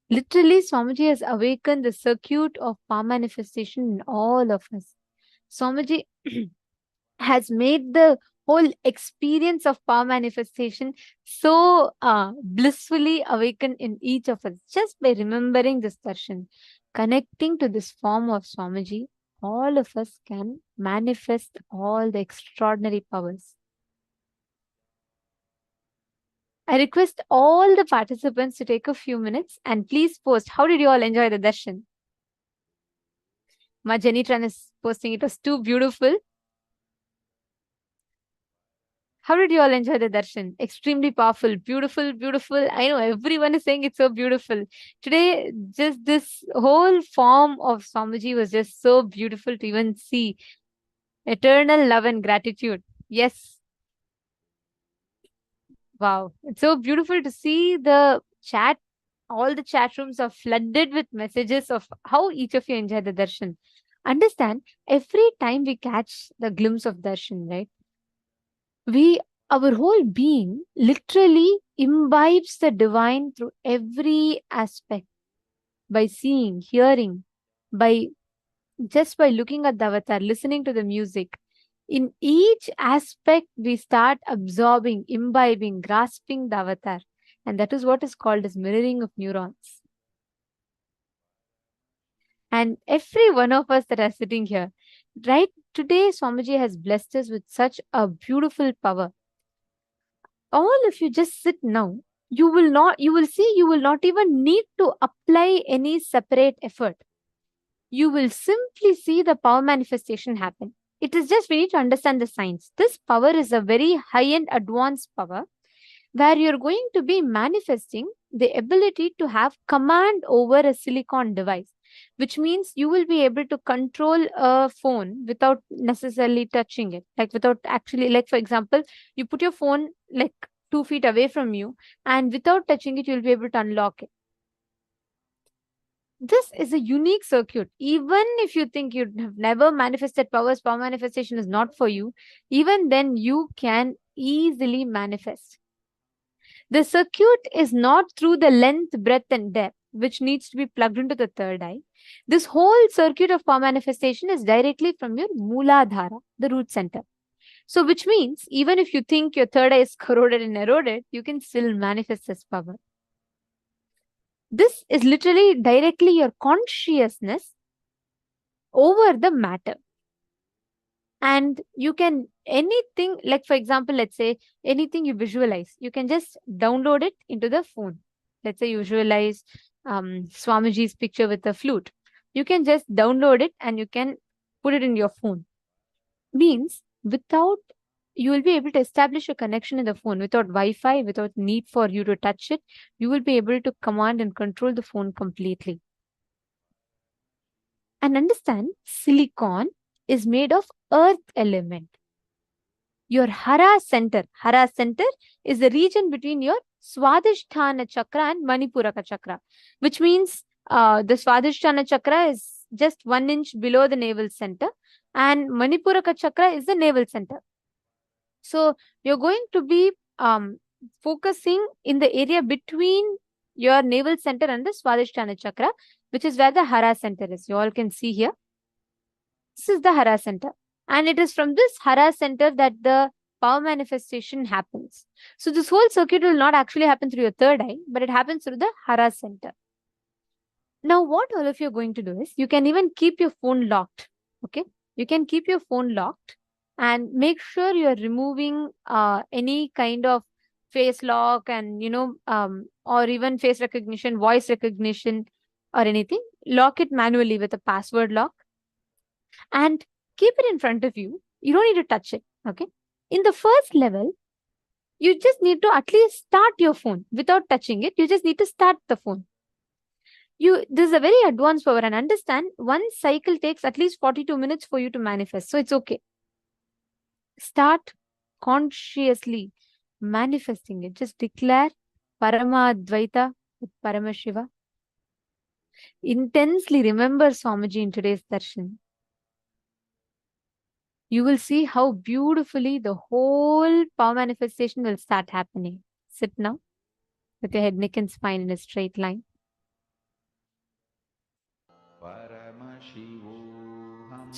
Literally, Swamiji has awakened the circuit of power manifestation in all of us. Swamiji has made the whole experience of power manifestation so blissfully awakened in each of us. Just by remembering this darshan, connecting to this form of Swamiji, all of us can manifest all the extraordinary powers. I request all the participants to take a few minutes and please post, how did you all enjoy the darshan? Ma Jenitran is posting, it was too beautiful. How did you all enjoy the darshan? Extremely powerful, beautiful, beautiful. I know everyone is saying it's so beautiful. Today, just this whole form of Swamiji was just so beautiful to even see. Eternal love and gratitude. Yes. Wow. It's so beautiful to see the chat. All the chat rooms are flooded with messages of how each of you enjoyed the darshan. Understand, every time we catch the glimpse of darshan, right? Our whole being literally imbibes the divine through every aspect. By seeing, hearing, by looking at the avatar, listening to the music. In each aspect, we start absorbing, imbibing, grasping the avatar. And that is what is called as mirroring of neurons. And every one of us that are sitting here, right today, Swamiji has blessed us with such a beautiful power. All of you just sit now. You will not even need to apply any separate effort. You will simply see the power manifestation happen. It is just we need to understand the science. This power is a very high-end advanced power. where you're going to be manifesting the ability to have command over a silicon device, which means you will be able to control a phone without necessarily touching it, like without actually, like for example, you put your phone like 2 feet away from you, and without touching it, you'll be able to unlock it. This is a unique circuit. Even if you think you have never manifested powers, power manifestation is not for you, even then you can easily manifest. The circuit is not through the length, breadth, and depth, which needs to be plugged into the third eye. This whole circuit of power manifestation is directly from your Mooladhara, the root center. So, which means even if you think your third eye is corroded and eroded, you can still manifest this power. This is literally directly your consciousness over the matter. And you can, anything, like for example, let's say anything you visualize, you can just download it into the phone. Let's say you visualize Swamiji's picture with a flute. You can just download it and you can put it in your phone. Means without, you will be able to establish a connection in the phone without Wi-Fi, without need for you to touch it. You will be able to command and control the phone completely. And understand, silicon is made of earth element. Your Hara center is the region between your Swadhisthana chakra and Manipuraka chakra, which means the Swadhisthana chakra is just 1 inch below the navel center, and Manipuraka chakra is the navel center. So you're going to be focusing in the area between your navel center and the Swadhisthana chakra, which is where the Hara center is. You all can see here. This is the Hara center. And it is from this Hara center that the power manifestation happens. So this whole circuit will not actually happen through your third eye, but it happens through the Hara center. Now, what all of you are going to do is, you can even keep your phone locked. Okay, you can keep your phone locked and make sure you're removing any kind of face lock and or even face recognition, voice recognition, or anything. Lock it manually with a password lock and keep it in front of you. You don't need to touch it. Okay, in the first level, you just need to at least start your phone without touching it. You just need to start the phone. This is a very advanced power, and understand, one cycle takes at least 42 minutes for you to manifest. So it's okay. Start consciously manifesting it. Just declare Parama Advaita with Paramashiva. Intensely remember Swamiji in today's darshan. You will see how beautifully the whole power manifestation will start happening. Sit now with your head, neck, and spine in a straight line.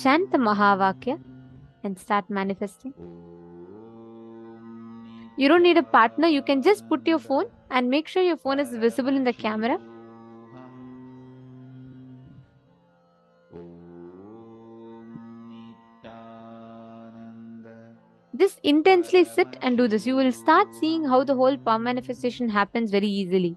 Chant the Mahavakya and start manifesting. You don't need a partner. You can just put your phone and make sure your phone is visible in the camera. Just intensely sit and do this. You will start seeing how the whole power manifestation happens very easily.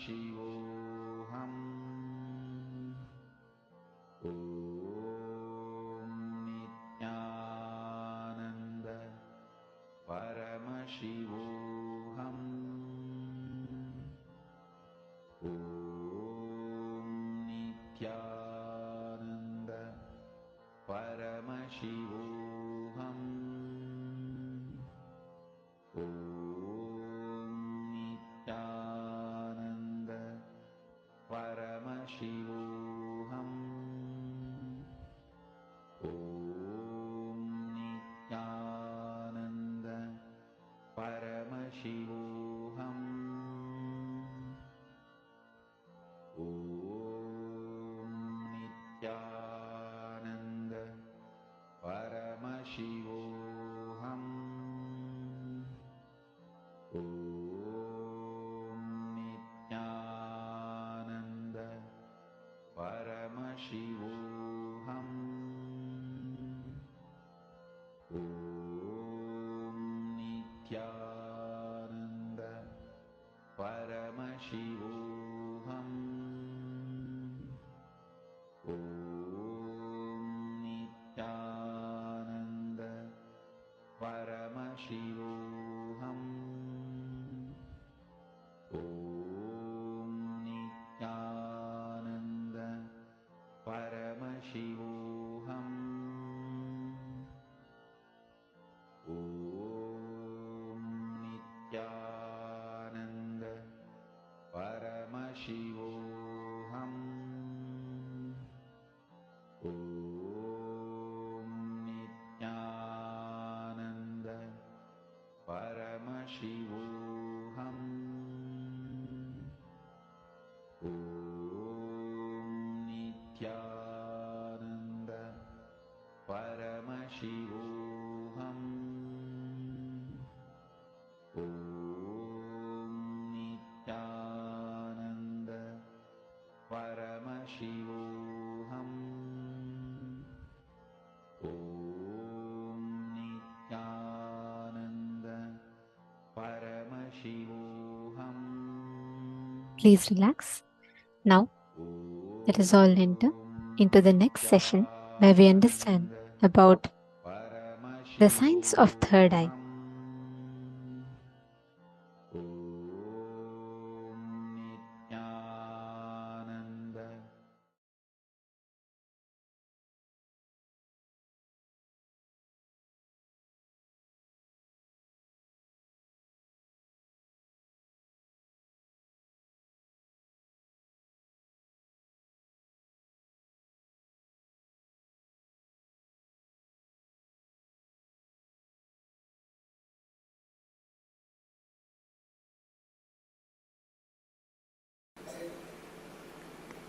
Shivoham. Om Nityananda Paramashivoham. Om Nityananda Paramashivoham. Om Nityananda Paramashivoham. Om Nityananda Paramashivoham. Om Nityananda Paramashivoham. Om Nityananda Paramashivoham. Om Nityananda Paramashivoham. Om Nityananda Paramashivoham. Om Nityananda Paramashivoham. Om Nityananda Paramashivoham. Om Nityananda Paramashivoham. Om Nityananda Paramashivoham. Om Nityananda Paramashivoham. Om Nityananda Paramashivoham. Please relax. Now, let us all enter into the next session where we understand about the science of third eye.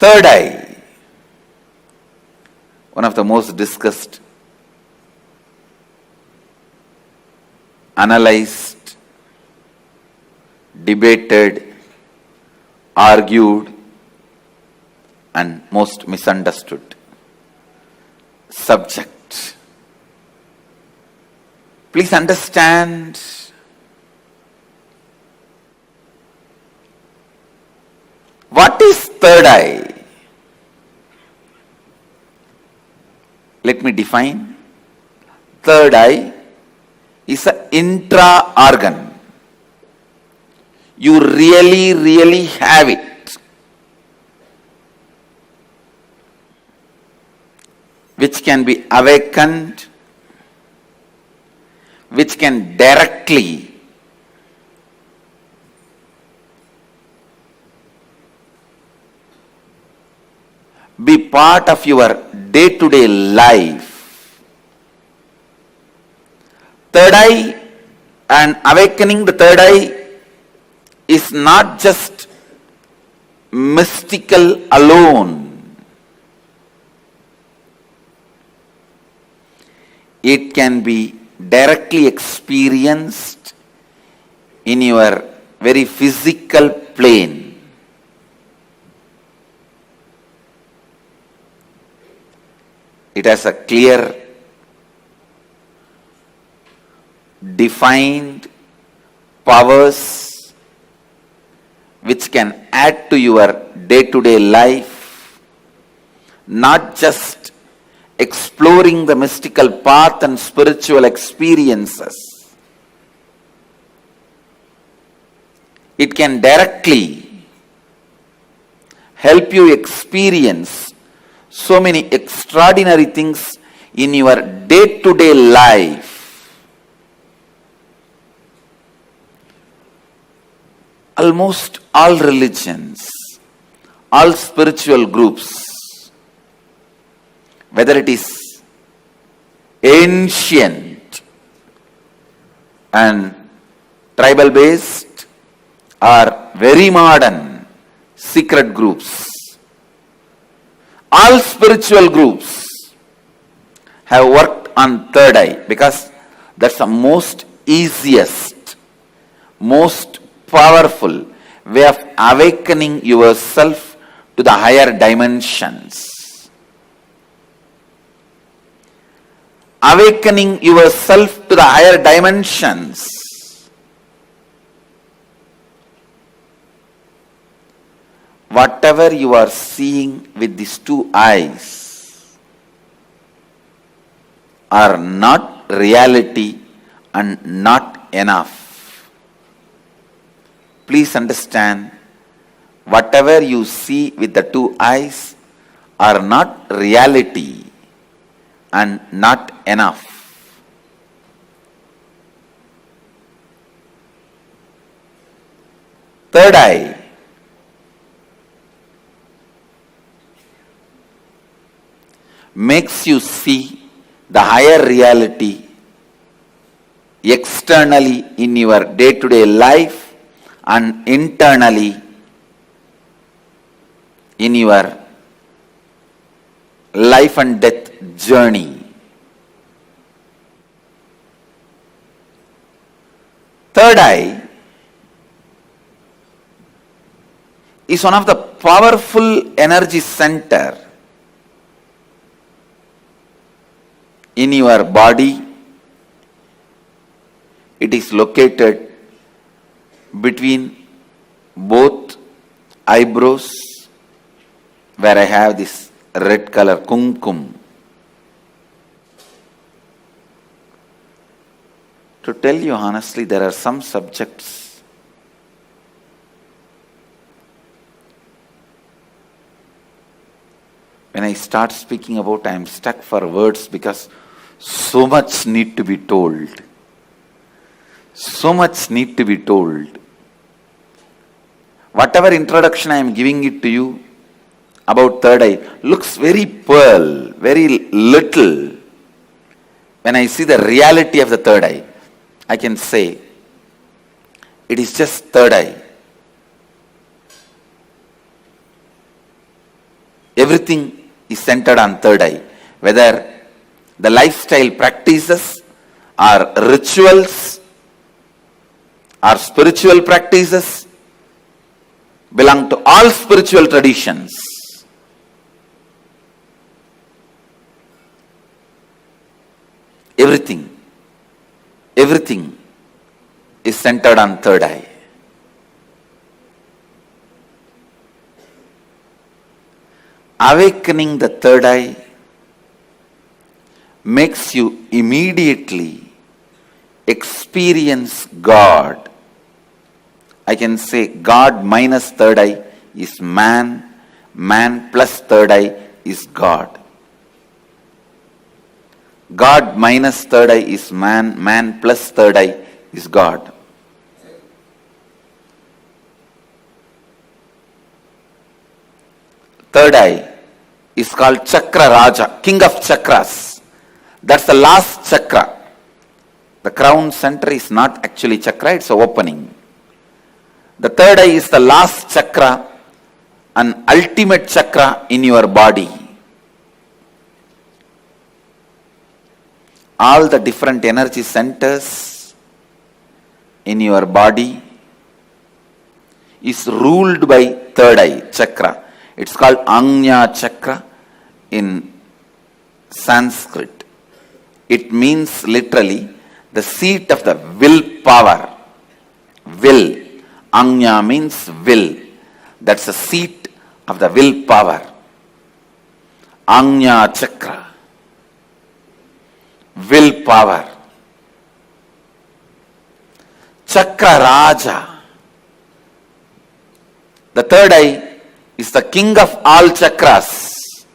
Third eye, one of the most discussed, analyzed, debated, argued, and most misunderstood subject. Please understand, what is third eye? Let me define. Third eye is an intra organ. You really have it, which can be awakened, which can directly be part of your day-to-day life. Third eye and awakening the third eye is not just mystical alone. It can be directly experienced in your very physical plane. It has a clear, defined powers which can add to your day-to-day life, not just exploring the mystical path and spiritual experiences. It can directly help you experience so many extraordinary things in your day-to-day life. Almost all religions, all spiritual groups, whether it is ancient and tribal based or very modern secret groups, all spiritual groups have worked on third eye because that's the most easiest, most powerful way of awakening yourself to the higher dimensions. Awakening yourself to the higher dimensions. Whatever you are seeing with these two eyes are not reality and not enough. Please understand, whatever you see with the two eyes are not reality and not enough. Third eye makes you see the higher reality externally in your day-to-day life and internally in your life and death journey. Third eye is one of the powerful energy center in your body. It is located between both eyebrows, where I have this red color kumkum. To tell you honestly, there are some subjects when I start speaking about, I am stuck for words because so much need to be told. So much need to be told. Whatever introduction I am giving it to you about third eye looks very pearl, very little. When I see the reality of the third eye, I can say it is just third eye. Everything is centered on third eye. Whether the lifestyle practices or rituals or spiritual practices belong to all spiritual traditions. Everything is centered on third eye. Awakening the third eye makes you immediately experience God. I can say God minus third eye is man, man plus third eye is God. God minus third eye is man, man plus third eye is God. Third eye is called Chakra Raja, King of Chakras. That's the last chakra. The crown center is not actually chakra, it's an opening. The third eye is the last chakra, an ultimate chakra in your body. All the different energy centers in your body is ruled by third eye chakra. It's called Ajna chakra in Sanskrit. It means literally the seat of the will power. Will. Ajna means will. That's the seat of the willpower. Anya Chakra. Willpower. Chakra Raja. The third eye is the king of all chakras,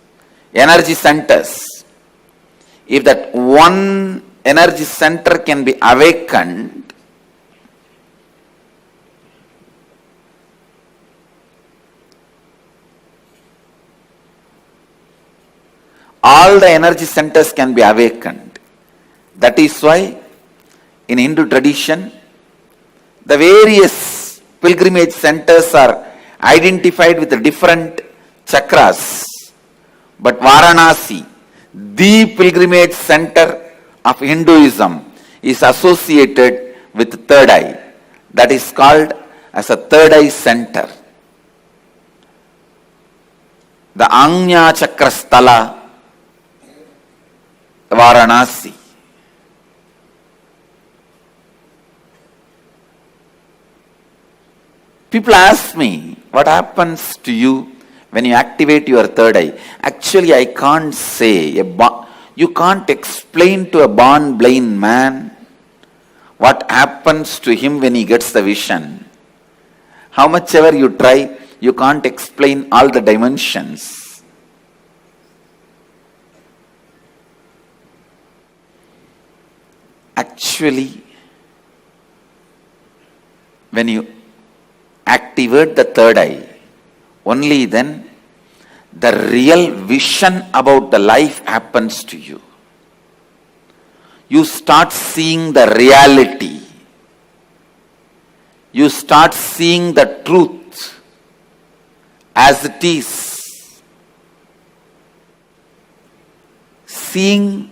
energy centers. If that one energy center can be awakened, all the energy centers can be awakened. That is why in Hindu tradition, the various pilgrimage centers are identified with the different chakras. But Varanasi, the pilgrimage center of Hinduism, is associated with the third eye. That is called as a third eye center. The Anya Chakra Sthala, Varanasi. People ask me, what happens to you when you activate your third eye? Actually, I can't say. You can't explain to a born blind man what happens to him when he gets the vision. How much ever you try, you can't explain all the dimensions. Actually, when you activate the third eye, only then the real vision about the life happens to you. You start seeing the reality. You start seeing the truth as it is. Seeing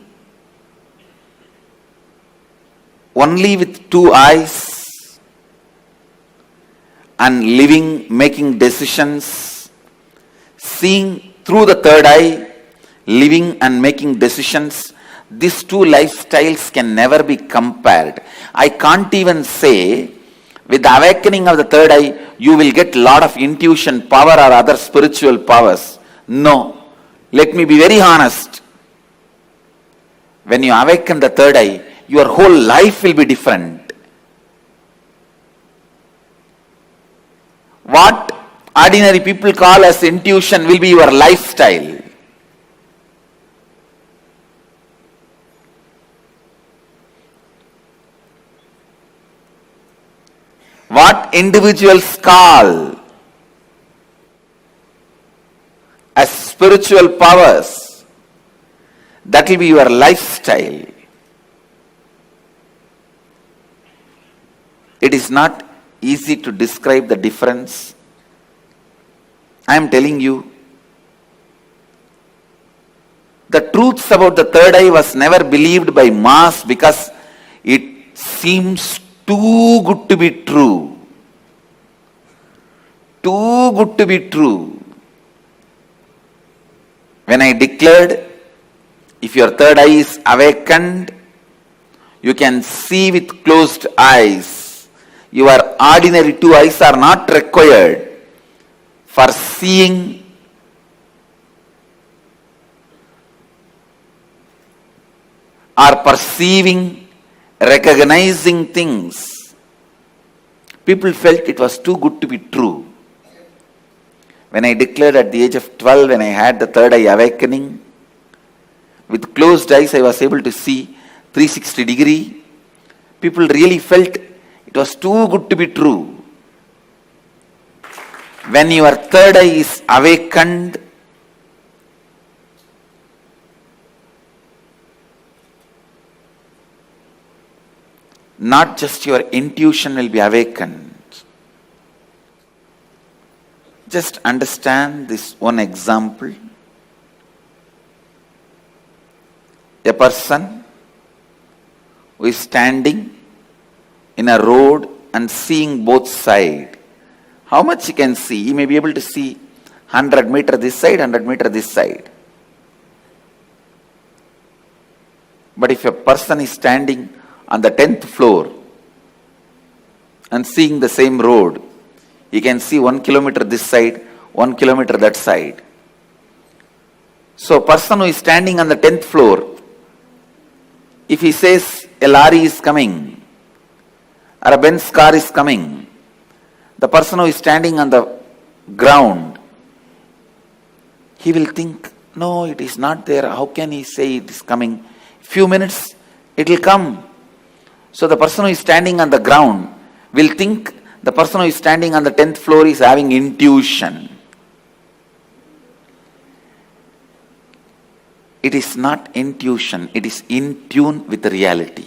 only with two eyes and living, making decisions, seeing through the third eye, living and making decisions, these two lifestyles can never be compared. I can't even say, with the awakening of the third eye, you will get lot of intuition power or other spiritual powers. No. Let me be very honest. When you awaken the third eye, your whole life will be different. What ordinary people call as intuition will be your lifestyle. What individuals call as spiritual powers, that will be your lifestyle. It is not easy to describe the difference. I am telling you, the truths about the third eye was never believed by mass because it seems too good to be true. Too good to be true. When I declared, if your third eye is awakened, you can see with closed eyes. Your ordinary two eyes are not required for seeing or perceiving, recognizing things. People felt it was too good to be true. When I declared at the age of 12, when I had the third eye awakening, with closed eyes I was able to see 360 degree. People really felt it was too good to be true. When your third eye is awakened, not just your intuition will be awakened. Just understand this one example. A person who is standing in a road and seeing both sides. How much he can see? He may be able to see 100 meter this side, 100 meter this side. But if a person is standing on the 10th floor and seeing the same road, You can see 1 kilometer this side, 1 kilometer that side. So, person who is standing on the 10th floor, if he says a lorry is coming or a Benz car is coming, the person who is standing on the ground, he will think, no, it is not there. How can he say it is coming? Few minutes, it will come. So the person who is standing on the ground will think the person who is standing on the 10th floor is having intuition. It is not intuition, it is in tune with the reality.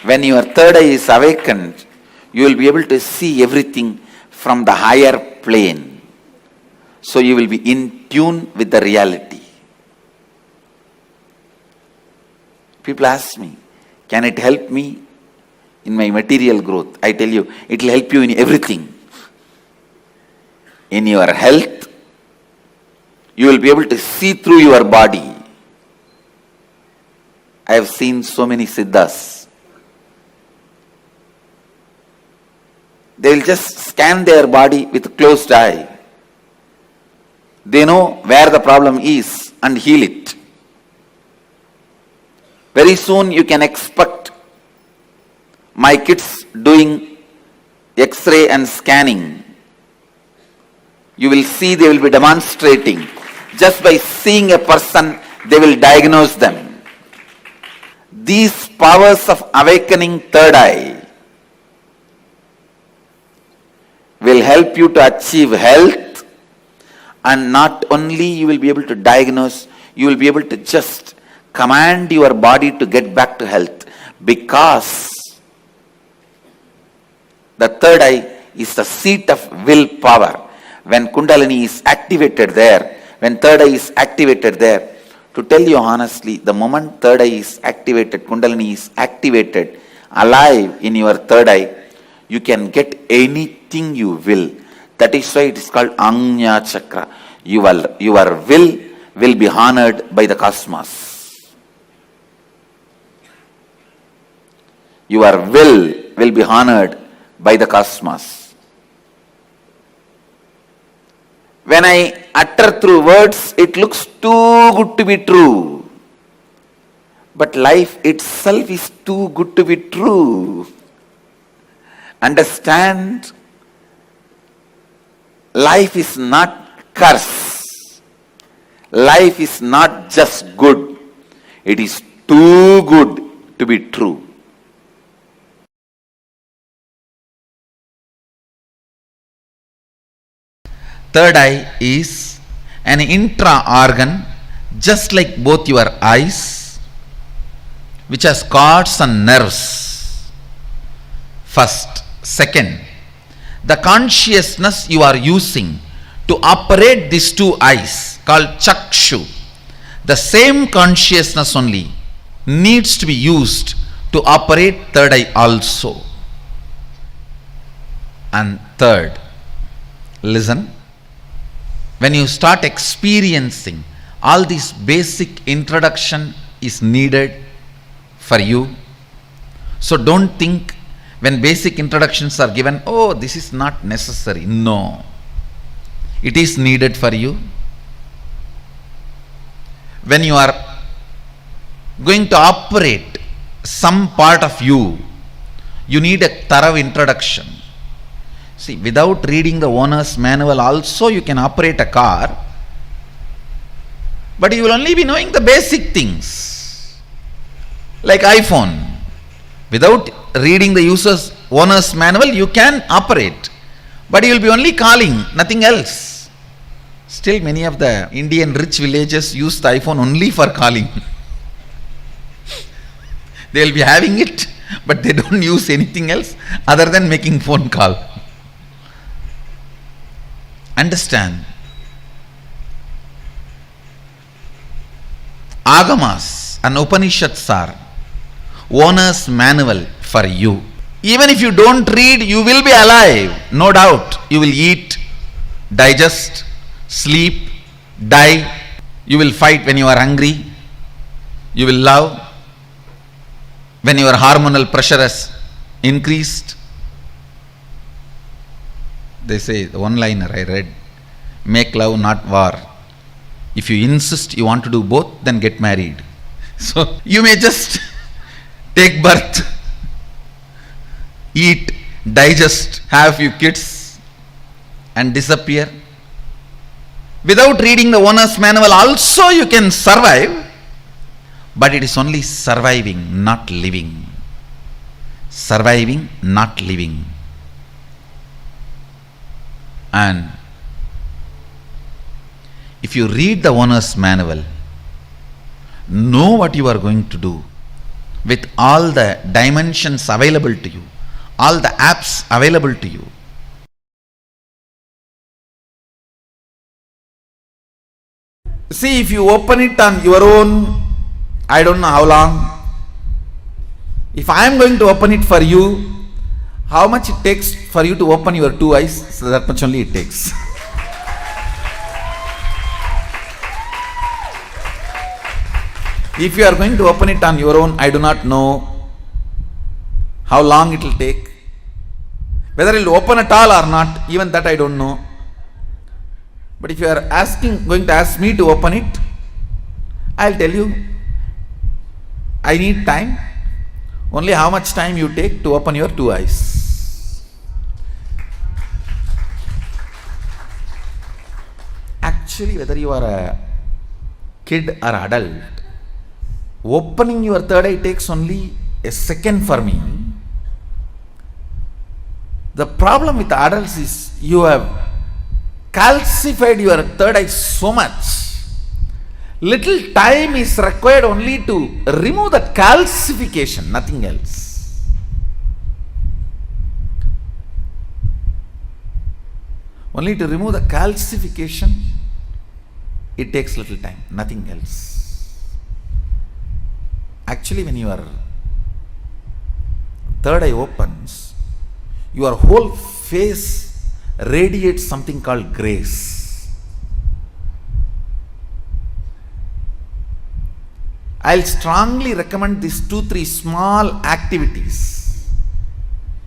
When your third eye is awakened, you will be able to see everything from the higher plane. So you will be in tune with the reality. People ask me, can it help me in my material growth? I tell you, it will help you in everything. In your health, you will be able to see through your body. I have seen so many siddhas. They will just scan their body with a closed eye. They know where the problem is and heal it. Very soon you can expect my kids doing X-ray and scanning. You will see they will be demonstrating. Just by seeing a person, they will diagnose them. These powers of awakening third eye will help you to achieve health, and not only you will be able to diagnose, you will be able to just command your body to get back to health, because the third eye is the seat of willpower. When Kundalini is activated there, when third eye is activated there, to tell you honestly, the moment third eye is activated, Kundalini is activated, alive in your third eye, you can get anything you will. That is why it is called Anya Chakra. Your will be honored by the cosmos. Your will be honored by the cosmos. When I utter through words, it looks too good to be true. But life itself is too good to be true. Understand, life is not curse. Life is not just good. It is too good to be true. Third eye is an intra-organ, just like both your eyes, which has cords and nerves. First. Second, the consciousness you are using to operate these two eyes, called chakshu, the same consciousness only needs to be used to operate third eye also. And third, listen, when you start experiencing all this basic introduction is needed for you. So don't think when basic introductions are given, oh, this is not necessary. No, it is needed for you. When you are going to operate some part of you, you need a thorough introduction. See, without reading the owner's manual also you can operate a car, but you will only be knowing the basic things. Like iPhone. Without reading the owner's manual, you can operate, but you will be only calling, nothing else. Still, many of the Indian rich villages use the iPhone only for calling. They will be having it, but they don't use anything else other than making phone call. Understand? Agamas and Upanishads are owner's manual for you. Even if you don't read, you will be alive, no doubt. You will eat, digest, sleep, die. You will fight when you are hungry. You will love. when your hormonal pressure has increased. They say, the one liner I read, make love not war. If you insist you want to do both, then get married. So you may just take birth, eat, digest, have a few kids and disappear. Without reading the owner's manual also you can survive, but it is only surviving, not living. Surviving, not living. And if you read the owner's manual, know what you are going to do with all the dimensions available to you, all the apps available to you. See, if you open it on your own, I don't know how long. If I am going to open it for you, how much it takes for you to open your two eyes? So that much only it takes. If you are going to open it on your own, I do not know how long it will take. Whether it will open at all or not, even that I don't know. But if you are going to ask me to open it, I will tell you, I need time. Only how much time you take to open your two eyes. Actually, whether you are a kid or adult, opening your third eye takes only a second for me. The problem with adults is you have calcified your third eye so much. Little time is required only to remove that calcification, nothing else. Only to remove the calcification, it takes little time, nothing else. Actually, when your third eye opens, your whole face radiates something called grace. I'll strongly recommend these 2-3 small activities.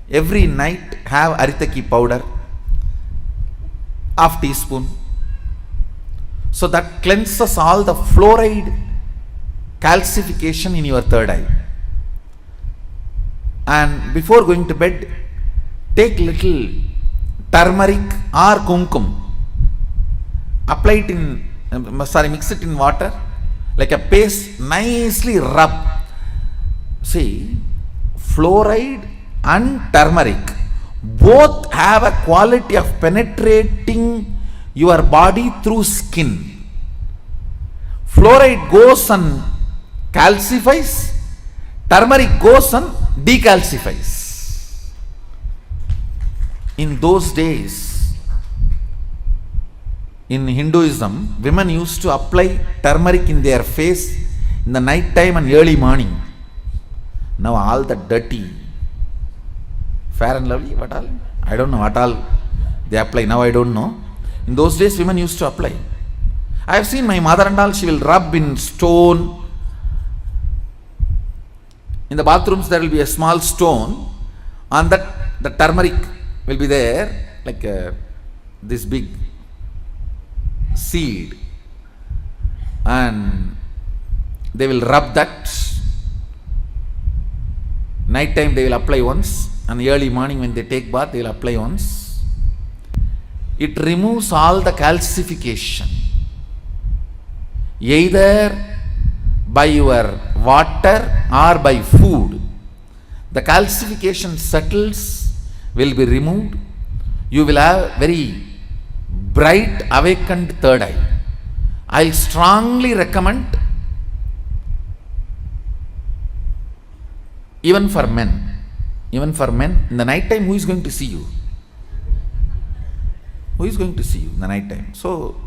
Every night have aritaki powder, half teaspoon. So that cleanses all the fluoride calcification in your third eye. And before going to bed, take little turmeric or kumkum. Apply it mix it in water. Like a paste, nicely rub. See, fluoride and turmeric both have a quality of penetrating your body through skin. Fluoride goes and calcifies, turmeric goes and decalcifies. In those days, in Hinduism, women used to apply turmeric in their face in the night time and early morning. Now all the dirty, Fair and Lovely, what all? I don't know what all they apply. Now I don't know. In those days, women used to apply. I have seen my mother and all, she will rub in stone. In the bathrooms, there will be a small stone. On that, the turmeric will be there, like this big seed, and they will rub that. Night time they will apply once, and early morning when they take bath they will apply once. It removes all the calcification, either by your water or by food. The calcification settles, will be removed. You will have very bright awakened third eye. I strongly recommend, even for men, in the night time, who is going to see you? Who is going to see you in the night time? So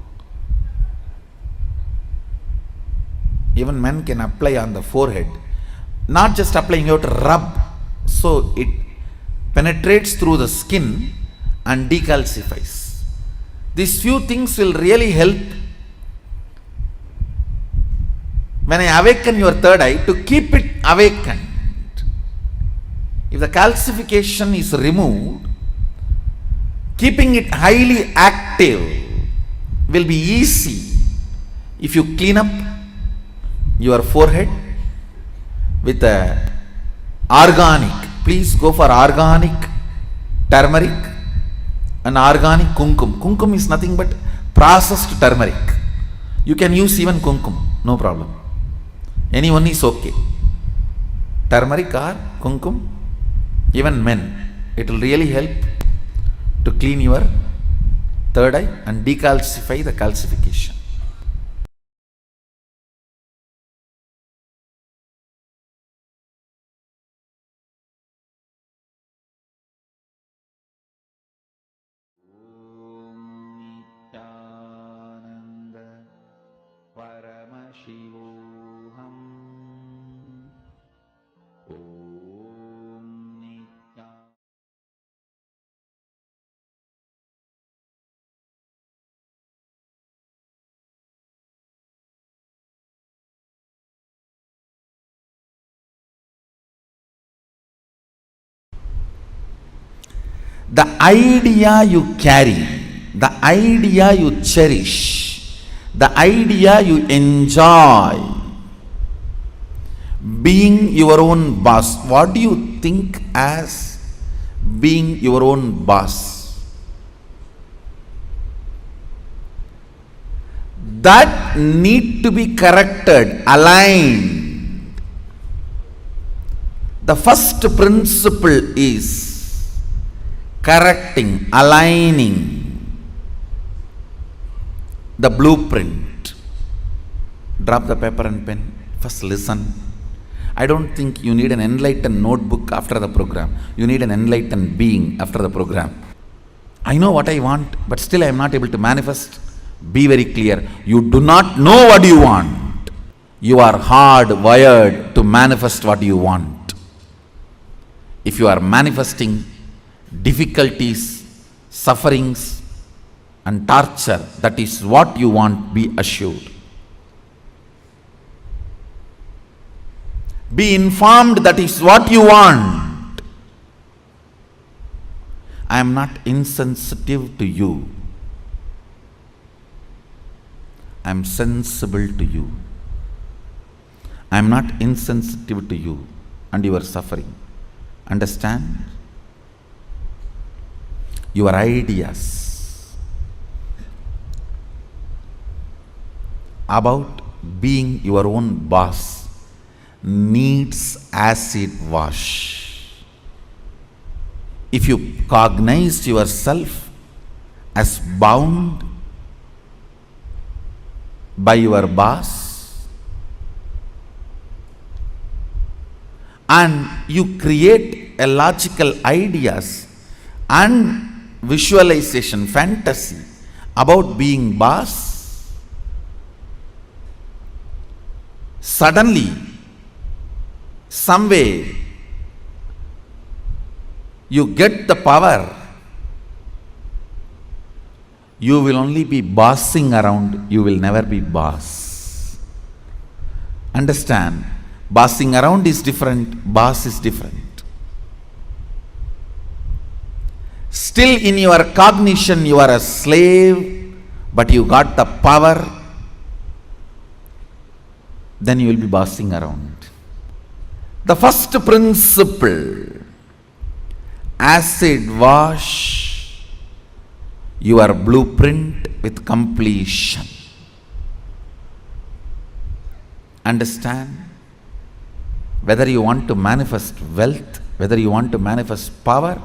even men can apply on the forehead, not just applying, you have to rub, so it penetrates through the skin and decalcifies. These few things will really help when I awaken your third eye, to keep it awakened. If the calcification is removed, keeping it highly active will be easy if you clean up your forehead with a organic. Please go for organic turmeric and organic kumkum. Kumkum is nothing but processed turmeric. You can use even kumkum, no problem. Anyone is okay. Turmeric or kumkum, even men. It will really help to clean your third eye and decalcify the calcification. The idea you carry, the idea you cherish, the idea you enjoy, being your own boss. What do you think as being your own boss? That need to be corrected, aligned. The first principle is correcting, aligning the blueprint. Drop the paper and pen. First listen. I don't think you need an enlightened notebook after the program. You need an enlightened being after the program. I know what I want, but still I am not able to manifest. Be very clear. You do not know what you want. You are hardwired to manifest what you want. If you are manifesting difficulties, sufferings and torture, that is what you want, be assured. Be informed that is what you want. I am not insensitive to you. I am sensible to you. I am not insensitive to you and your suffering. Understand? Your ideas about being your own boss needs acid wash. If you cognize yourself as bound by your boss and you create a logical ideas and visualization, fantasy about being boss, suddenly, some way, you get the power, you will only be bossing around, you will never be boss. Understand? Bossing around is different, boss is different. Still in your cognition you are a slave, but you got the power, then you will be bossing around. The first principle, acid wash your blueprint with completion. Understand? Whether you want to manifest wealth, whether you want to manifest power,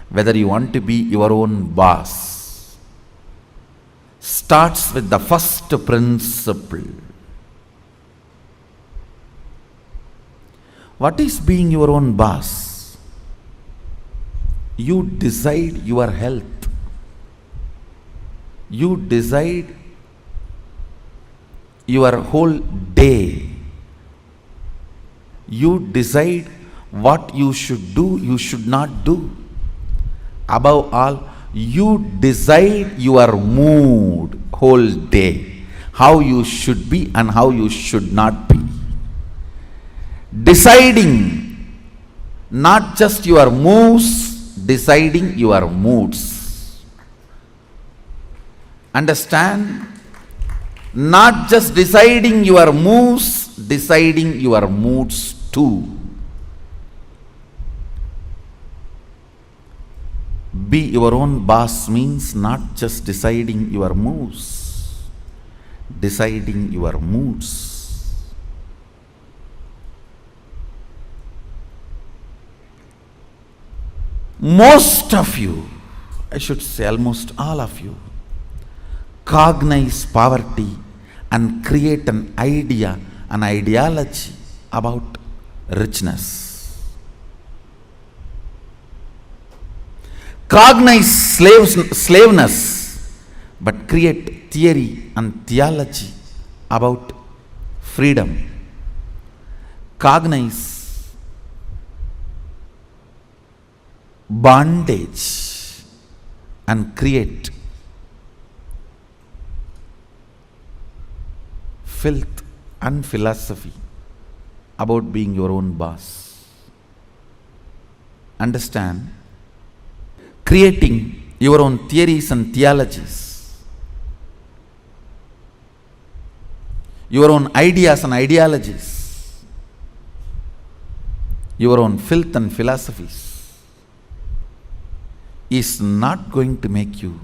whether you want to be your own boss, starts with the first principle. What is being your own boss? You decide your health. You decide your whole day. You decide what you should do, you should not do. Above all, you decide your mood whole day, how you should be and how you should not be. Deciding Not just your moves deciding your moods. Understand? Not just deciding your moves, deciding your moods too. Be your own boss means not just deciding your moves, deciding your moods. Most of you, I should say almost all of you, cognize poverty and create an idea, an ideology about richness. Cognize slaveness, but create theory and theology about freedom. Cognize bondage and create filth and philosophy about being your own boss. Understand? Creating your own theories and theologies, your own ideas and ideologies, your own filth and philosophies is not going to make you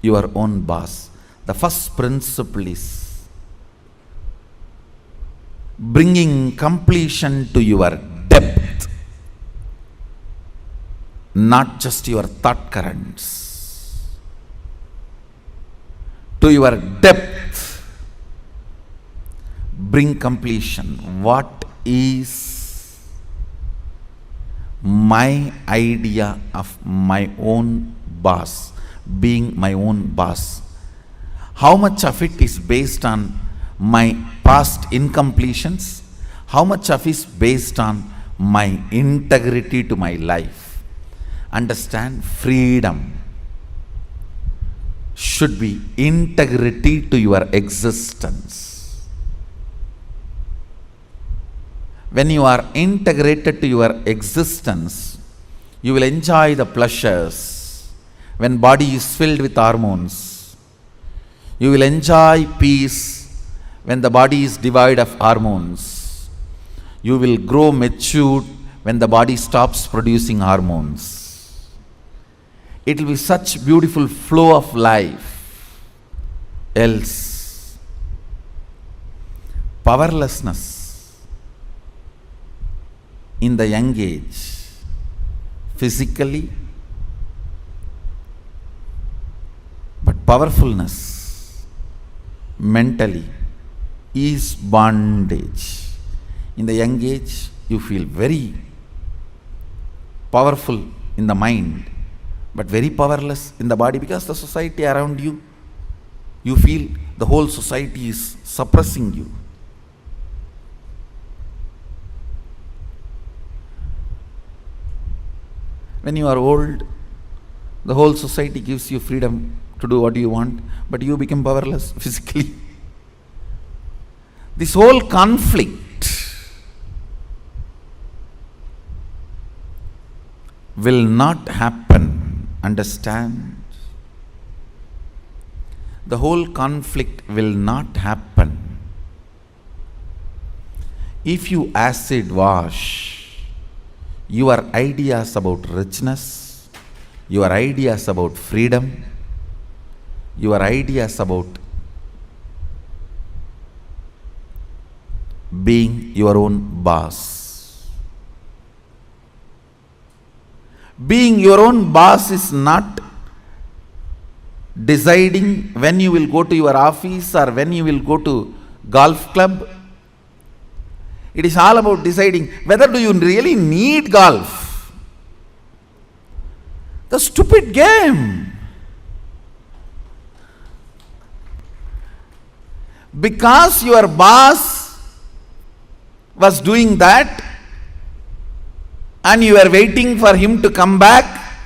your own boss. The first principle is bringing completion to your depth, not just your thought currents. To your depth, bring completion. What is my idea of my own boss, being my own boss? How much of it is based on my past incompletions? How much of it is based on my integrity to my life? Understand, freedom should be integrity to your existence. When you are integrated to your existence, you will enjoy the pleasures. When body is filled with hormones, you will enjoy peace. When the body is devoid of hormones, you will grow matured when the body stops producing hormones. It will be such beautiful flow of life. Else, powerlessness in the young age, physically, but powerfulness mentally is bondage. In the young age, you feel very powerful in the mind, but very powerless in the body because the society around you, you feel the whole society is suppressing you. When you are old, the whole society gives you freedom to do what you want, but you become powerless physically. This whole conflict will not happen. Understand? The whole conflict will not happen if you acid wash your ideas about richness, your ideas about freedom, your ideas about being your own boss. Being your own boss is not deciding when you will go to your office or when you will go to golf club. It is all about deciding whether do you really need golf. The stupid game. Because your boss was doing that and you were waiting for him to come back,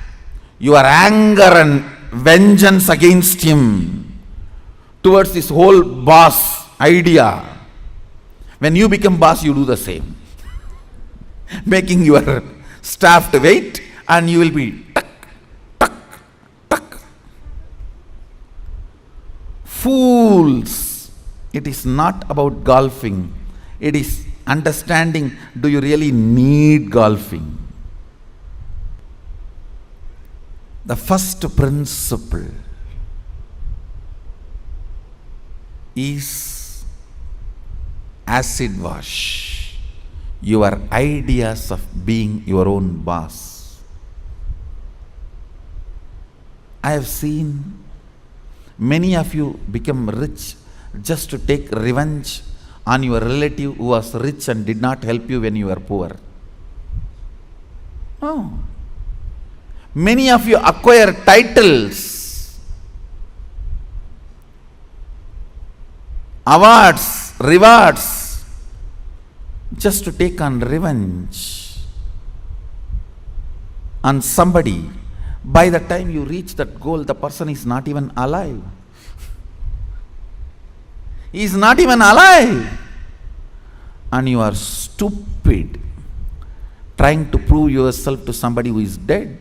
your anger and vengeance against him towards this whole boss idea. When you become boss, you do the same. Making your staffed weight, and you will be tuck, tuck, tuck. Fools! It is not about golfing. It is understanding, do you really need golfing? The first principle is acid wash your ideas of being your own boss. I have seen many of you become rich just to take revenge on your relative who was rich and did not help you when you were poor. No. Many of you acquire titles, awards, rewards, just to take on revenge on somebody. By the time you reach that goal, the person is not even alive. He is not even alive. And you are stupid, trying to prove yourself to somebody who is dead.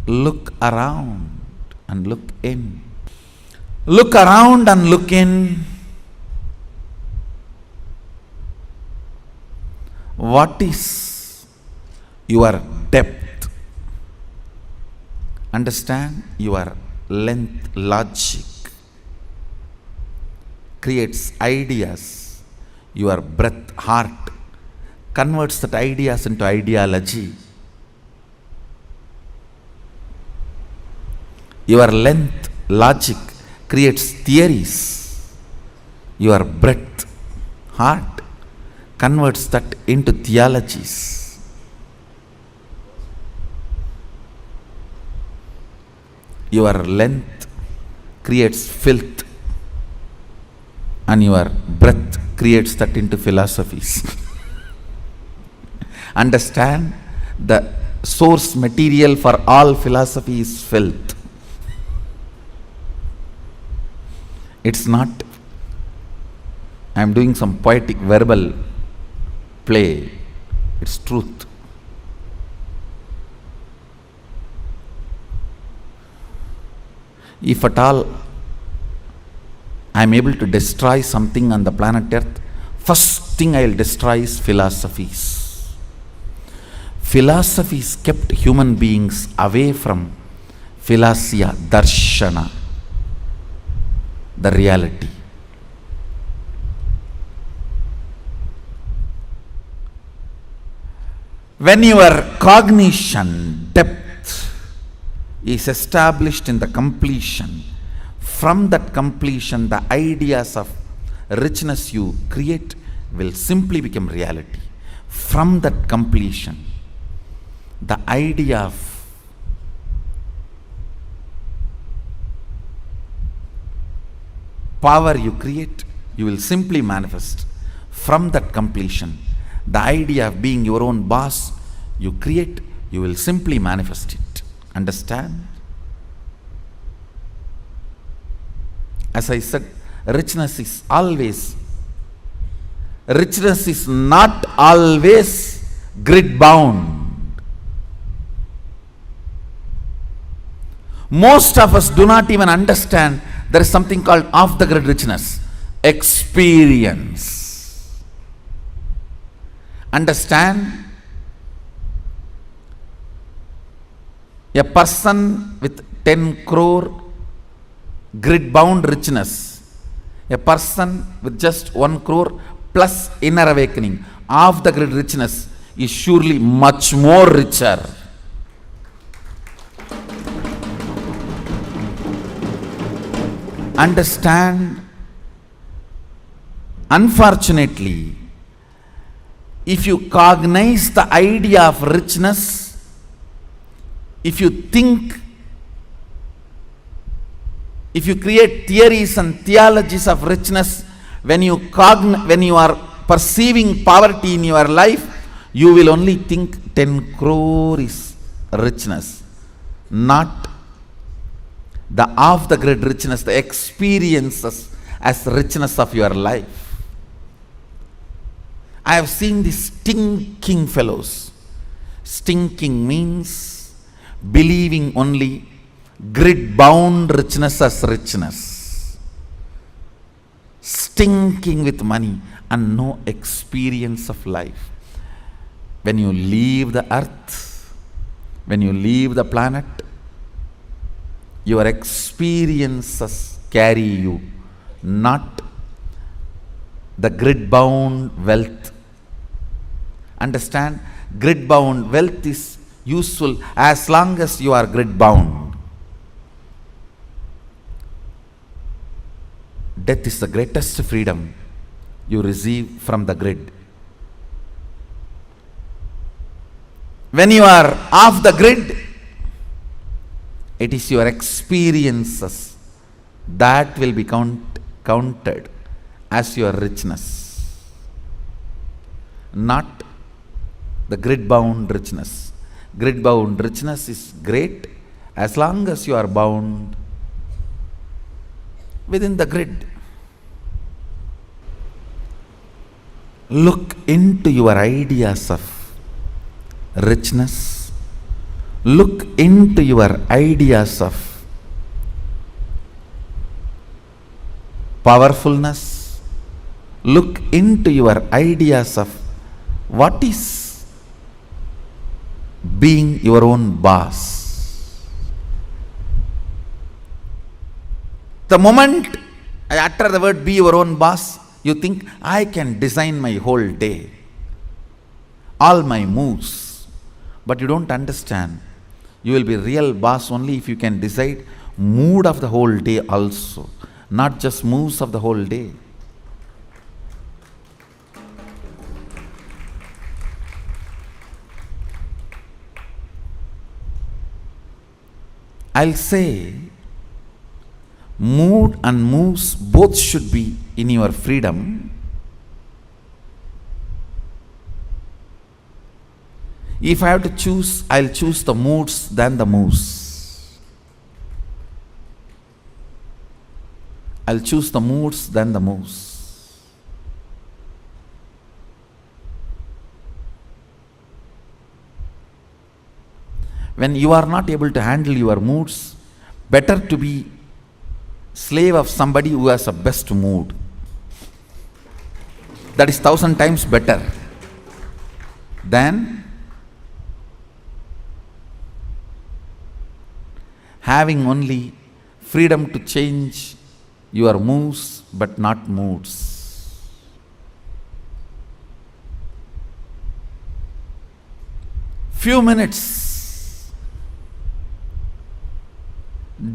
Look around and look in. Look around and look in. What is your depth? Understand, your length logic creates ideas. Your breath, heart, converts that ideas into ideology. Your length, logic, creates theories. Your breath, heart, converts that into theologies. Your length creates filth, and your breath creates that into philosophies. Understand, the source material for all philosophy is filth. It's not, I am doing some poetic verbal play. It's truth. If at all I am able to destroy something on the planet Earth, first thing I will destroy is philosophies. Philosophies kept human beings away from philosia, darshana, the reality. When your cognition depth is established in the completion, from that completion, the ideas of richness you create will simply become reality. From that completion, the idea of power you create, you will simply manifest. From that completion, the idea of being your own boss you create, you will simply manifest it. Understand? As I said, richness is not always grid bound. Most of us do not even understand there is something called off the grid richness. Experience. Understand? A person with 10 crore grid bound richness, a person with just 1 crore plus inner awakening, off the grid richness, is surely much more richer. Understand? Unfortunately, if you cognize the idea of richness, if you think, if you create theories and theologies of richness, when you are perceiving poverty in your life, you will only think 10 crore is richness, not the off the grid richness, the experiences as richness of your life. I have seen these stinking fellows. Stinking means believing only grid-bound richness as richness. Stinking with money and no experience of life. When you leave the earth, when you leave the planet, your experiences carry you, not the grid-bound wealth. Understand? Grid-bound wealth is useful as long as you are grid-bound. Death is the greatest freedom you receive from the grid. When you are off the grid, it is your experiences that will be counted as your richness, not the grid-bound richness. Grid-bound richness is great as long as you are bound within the grid. Look into your ideas of richness. Look into your ideas of powerfulness. Look into your ideas of what is being your own boss. The moment I utter the word be your own boss, you think I can design my whole day, all my moves. But you don't understand. You will be real boss only if you can decide mood of the whole day also, not just moves of the whole day. I'll say mood and moves both should be in your freedom. If I have to choose, I'll choose the moods than the moves. I'll choose the moods than the moves. When you are not able to handle your moods, better to be slave of somebody who has a best mood. That is 1,000 times better than having only freedom to change your moves but not moods. Few minutes,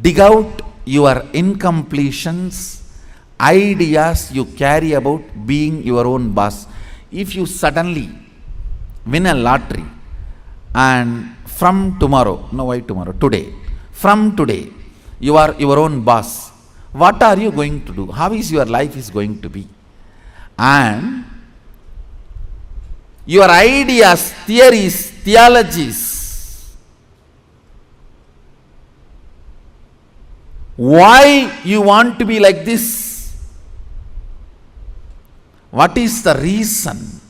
dig out your incompletions, ideas you carry about being your own boss. If you suddenly win a lottery and from tomorrow, no why tomorrow, today, from today, you are your own boss. What are you going to do? How is your life is going to be? And your ideas, theories, theologies, why you want to be like this? What is the reason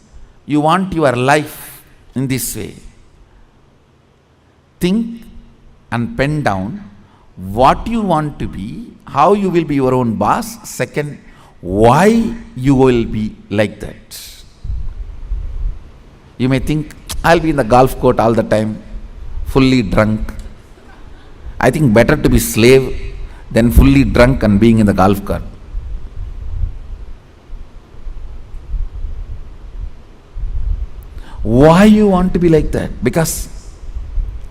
you want your life in this way? Think and pen down what you want to be, how you will be your own boss. Second, why you will be like that. You may think, I'll be in the golf court all the time, fully drunk. I think better to be slave than fully drunk and being in the golf cart. Why you want to be like that? Because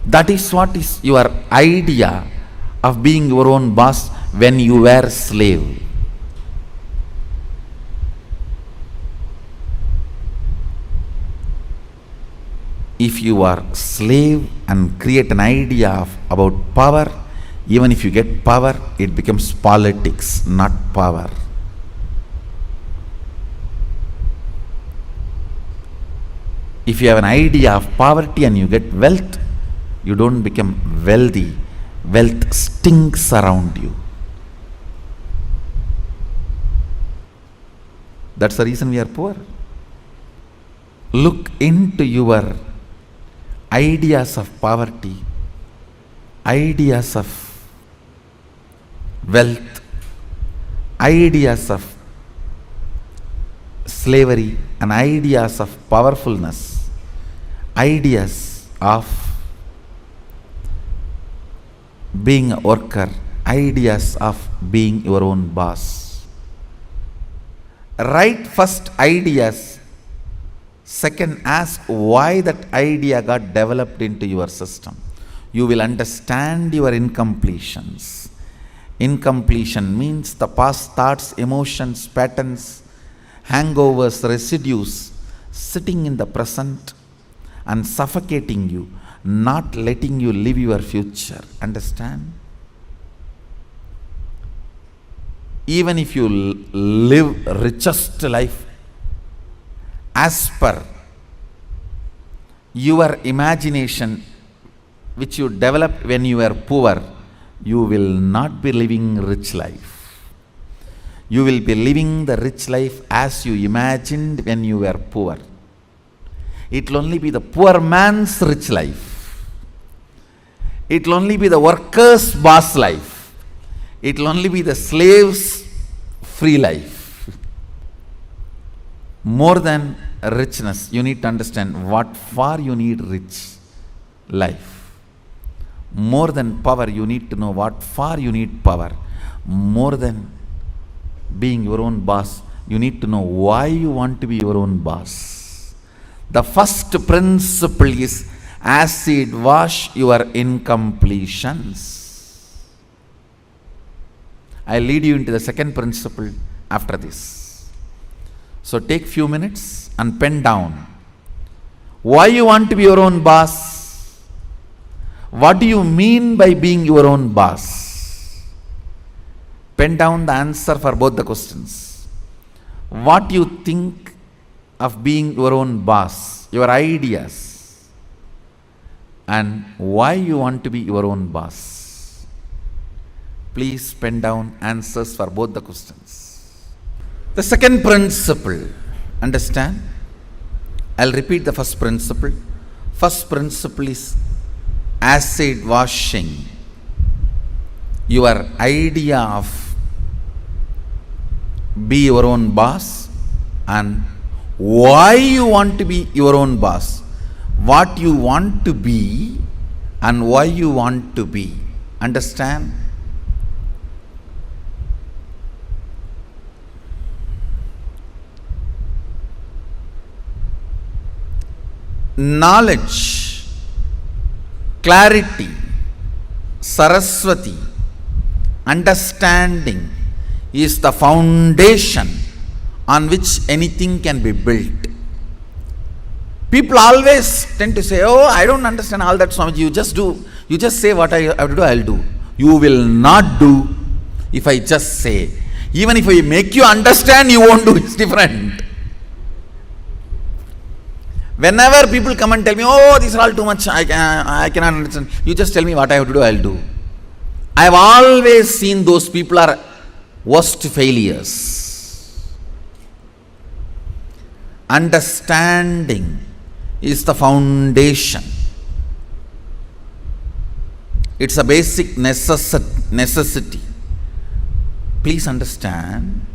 that is what is your idea of being your own boss when you were a slave. If you are slave and create an idea about power, even if you get power, it becomes politics, not power. If you have an idea of poverty and you get wealth, you don't become wealthy. Wealth stinks around you. That's the reason we are poor. look into your ideas of poverty, ideas of wealth, ideas of slavery, and ideas of powerfulness, ideas of being a worker, ideas of being your own boss. Write first ideas. Second, ask why that idea got developed into your system. You will understand your incompletions. Incompletion means the past thoughts, emotions, patterns, hangovers, residues sitting in the present and suffocating you, not letting you live your future. Understand? Even if you live richest life as per your imagination which you developed when you were poor, you will not be living rich life. You will be living the rich life as you imagined when you were poor. It will only be the poor man's rich life. It will only be the worker's boss life. It will only be the slave's free life. More than richness, you need to understand what for you need rich life. More than power, you need to know what for you need power. More than being your own boss, you need to know why you want to be your own boss. The first principle is acid wash your incompletions. I'll lead you into the second principle after this. So take few minutes and pen down why you want to be your own boss. What do you mean by being your own boss? Pen down the answer for both the questions. What you think of being your own boss, your ideas, and why you want to be your own boss. Please pen down answers for both the questions. The second principle, understand? I'll repeat the first principle. First principle is acid washing your idea of be your own boss and why you want to be your own boss, what you want to be and why you want to be. Understand? Knowledge, clarity, Saraswati, understanding is the foundation on which anything can be built. People always tend to say, oh, I don't understand all that, Swamiji. You just do. You just say what I have to do, I'll do. You will not do if I just say. Even if I make you understand, you won't do. It's different. Whenever people come and tell me, oh, these are all too much, I cannot understand. You just tell me what I have to do, I'll do. I have always seen those people are worst failures. Understanding is the foundation. It's a basic necessity. Please understand.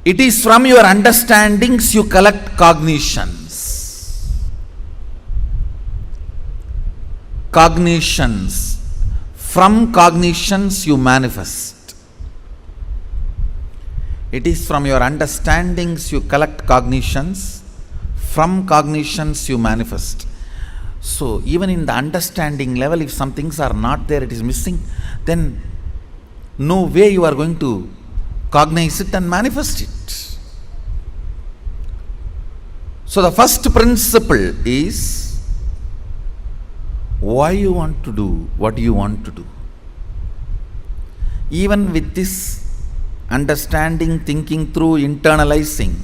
It is from your understandings you collect cognitions. Cognitions. From cognitions you manifest. It is from your understandings you collect cognitions. From cognitions you manifest. So even in the understanding level, if some things are not there, it is missing, then no way you are going to cognize it and manifest it. So the first principle is why you want to do what you want to do. Even with this understanding, thinking through, internalizing,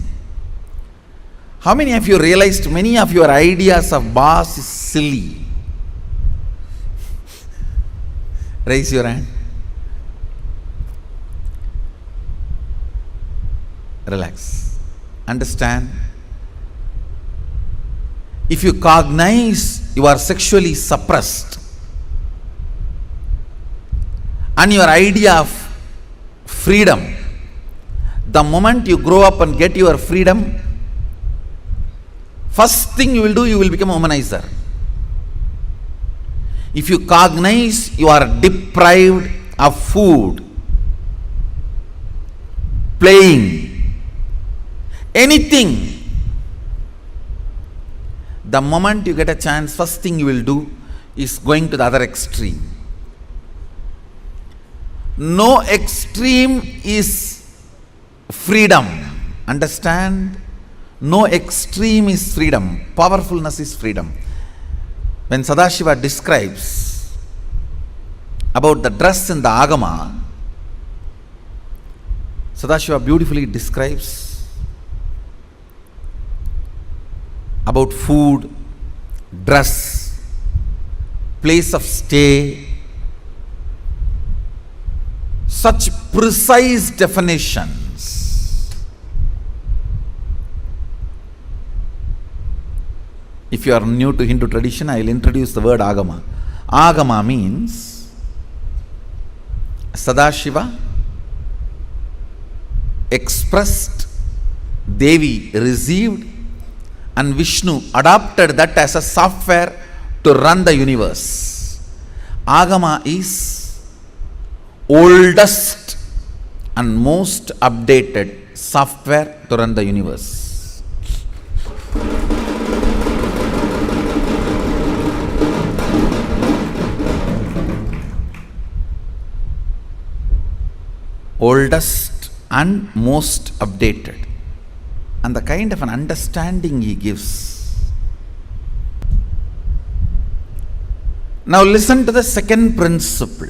how many of you realized many of your ideas of boss is silly? Raise your hand. Relax. Understand, If you cognize you are sexually suppressed and your idea of freedom, the moment you grow up and get your freedom, first thing you will do, you will become a womanizer. If you cognize you are deprived of food, playing, anything, the moment you get a chance, first thing you will do is going to the other extreme. No extreme is freedom. Understand? No extreme is freedom. Powerfulness is freedom. When Sadashiva describes about the dress in the Agama, Sadashiva beautifully describes about food, dress, place of stay, such precise definitions. If you are new to Hindu tradition, I will introduce the word Agama. Agama means Sadashiva expressed, Devi received, and Vishnu adopted that as a software to run the universe. Agama is oldest and most updated software to run the universe. Oldest and most updated. And the kind of an understanding he gives. Now listen to the second principle.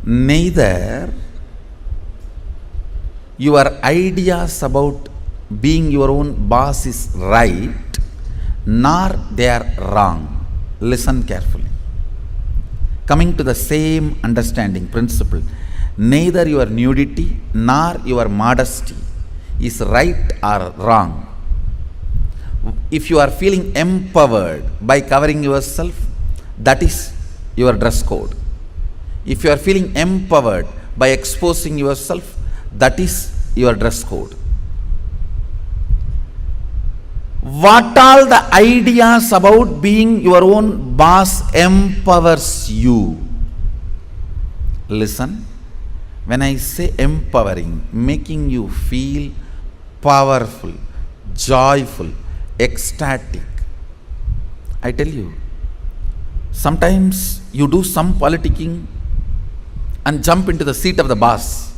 Neither your ideas about being your own boss is right, nor they are wrong. Listen carefully. Coming to the same understanding principle, neither your nudity nor your modesty is right or wrong. If you are feeling empowered by covering yourself, that is your dress code. If you are feeling empowered by exposing yourself, that is your dress code. What all the ideas about being your own boss empowers you? Listen, when I say empowering, making you feel powerful, joyful, ecstatic, I tell you, sometimes you do some politicking and jump into the seat of the boss.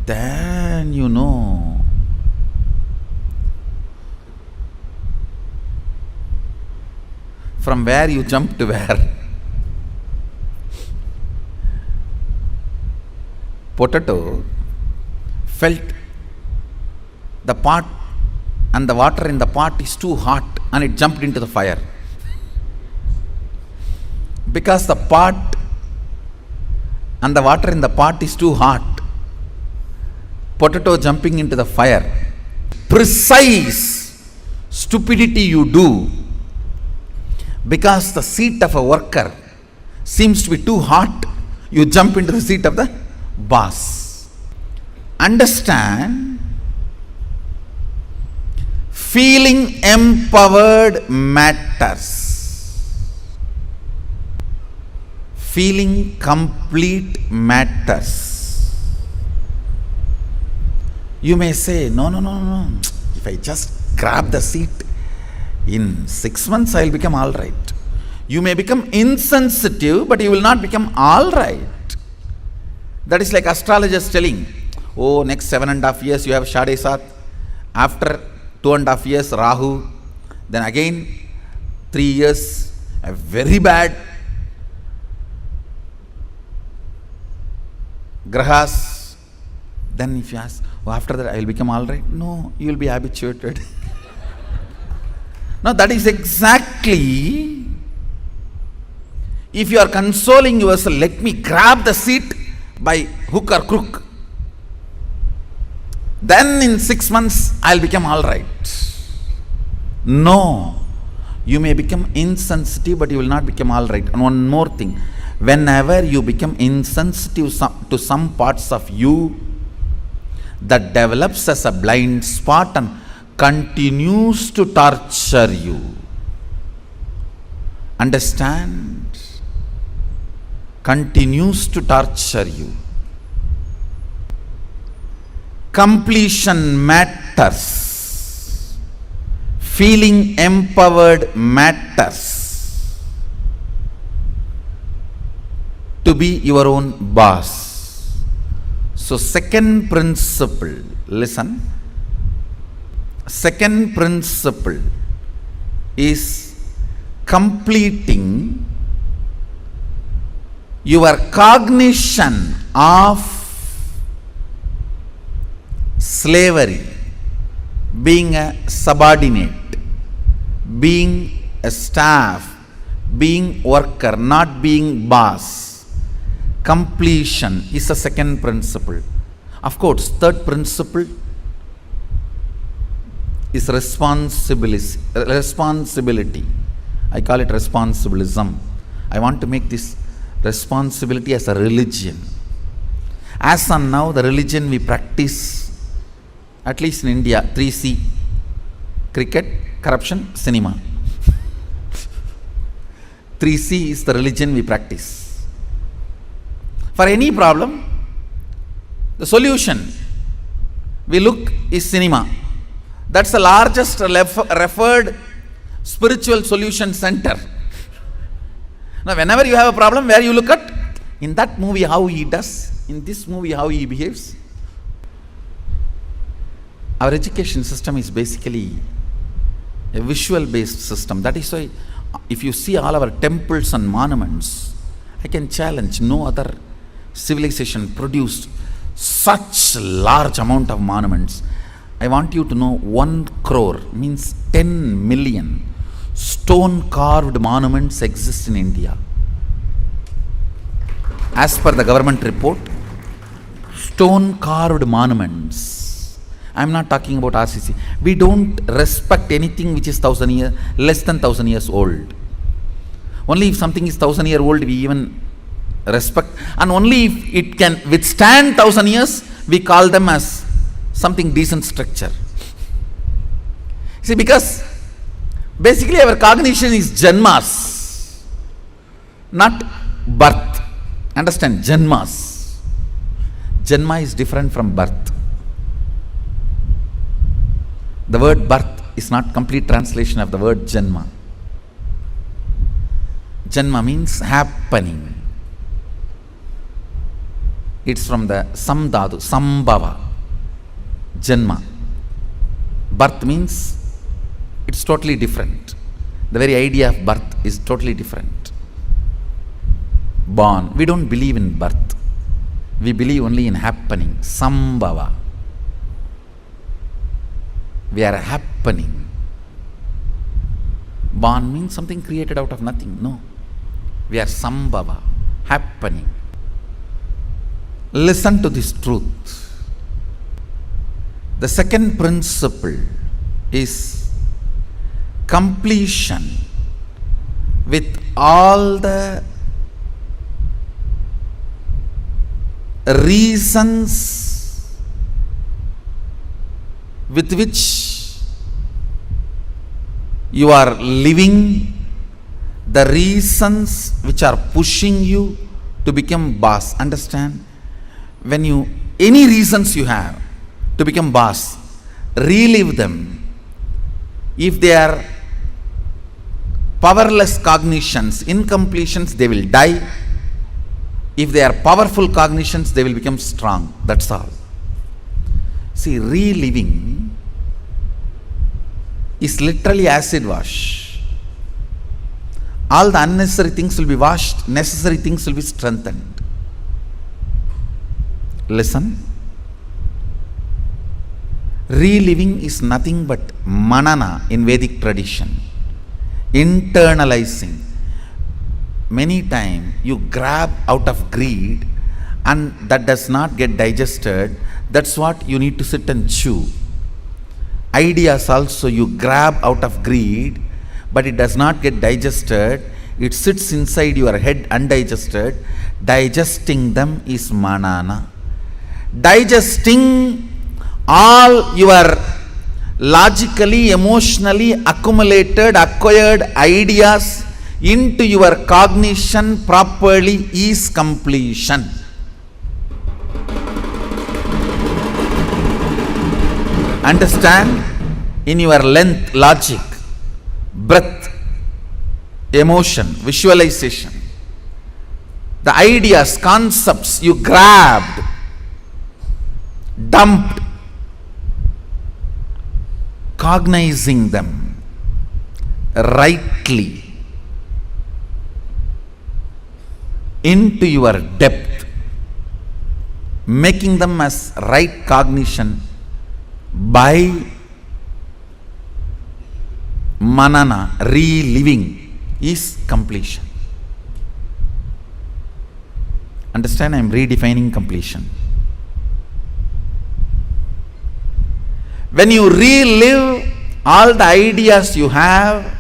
Then you know, from where you jump to where. Potato felt the pot and the water in the pot is too hot and it jumped into the fire. Because the pot and the water in the pot is too hot, potato jumping into the fire. Precise stupidity you do because the seat of a worker seems to be too hot, you jump into the seat of the boss. Understand, feeling empowered matters. Feeling complete matters. You may say, no. If I just grab the seat, in 6 months I will become all right. You may become insensitive, but you will not become all right. That is like astrologers telling, oh, next 7.5 years you have Shade Sat. After 2.5 years, Rahu. Then again, 3 years, a very bad Grahas. Then if you ask, oh, after that I will become all right. No, you will be habituated. Now that is exactly, if you are consoling yourself, let me grab the seat by hook or crook. Then in 6 months I'll become all right. No. You may become insensitive, but you will not become all right. And one more thing. Whenever you become insensitive to some parts of you, that develops as a blind spot and continues to torture you. Understand? Continues to torture you. Completion matters. Feeling empowered matters. To be your own boss. So second principle, listen. Second principle is completing your cognition of slavery, being a subordinate, being a staff, being worker, not being boss. Completion is the second principle. Of course, third principle is responsibility. I call it responsibilism. I want to make this responsibility as a religion. As on now, the religion we practice, at least in India, 3C: cricket, corruption, cinema. 3C is the religion we practice. For any problem, the solution we look is cinema. That's the largest referred spiritual solution center. Now, whenever you have a problem, where you look at, in that movie how he does, in this movie how he behaves. Our education system is basically a visual based system. That is why if you see all our temples and monuments, I can challenge, no other civilization produced such large amount of monuments. I want you to know 1 crore means 10 million stone carved monuments exist in India. As per the government report, stone carved monuments. I am not talking about RCC. We don't respect anything which is less than 1,000 years old. Only if something is 1,000 years old we even respect, and only if it can withstand 1,000 years we call them as something decent structure. See, because basically our cognition is janmas, not birth. Understand? Janmas. Janma is different from birth. The word birth is not complete translation of the word janma. Janma means happening. It's from the samdhatu, sambhava. Janma. Birth means it's totally different. The very idea of birth is totally different. Born. We don't believe in birth. We believe only in happening. Sambhava. We are happening. Born means something created out of nothing. No. We are sambhava. Happening. Listen to this truth. The second principle is completion with all the reasons with which you are living, the reasons which are pushing you to become boss. Understand? When you, any reasons you have to become boss, relive them. If they are powerless cognitions, incompletions, they will die. If they are powerful cognitions, they will become strong. That's all. See, reliving is literally acid wash. All the unnecessary things will be washed, necessary things will be strengthened. Listen. Reliving is nothing but manana in Vedic tradition. Internalizing. Many times you grab out of greed and that does not get digested, that's what you need to sit and chew. Ideas also you grab out of greed, but it does not get digested. It sits inside your head undigested. Digesting them is manana. Digesting all your logically, emotionally accumulated, acquired ideas into your cognition properly is completion. Understand? In your length, logic, breath, emotion, visualization, the ideas, concepts you grabbed, dumped, cognizing them rightly into your depth, making them as right cognition by manana, reliving, is completion. Understand? I am redefining completion. When you relive all the ideas you have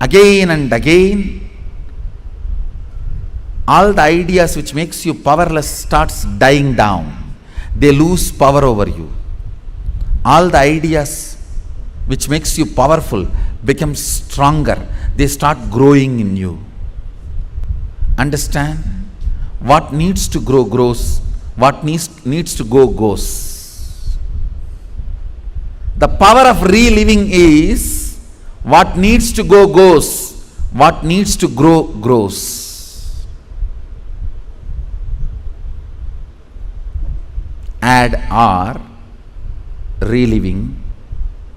again and again, all the ideas which makes you powerless starts dying down. They lose power over you. All the ideas which makes you powerful become stronger. They start growing in you. Understand? What needs to grow grows. What needs to go goes. The power of reliving is what needs to go goes. What needs to grow grows. Add or, reliving,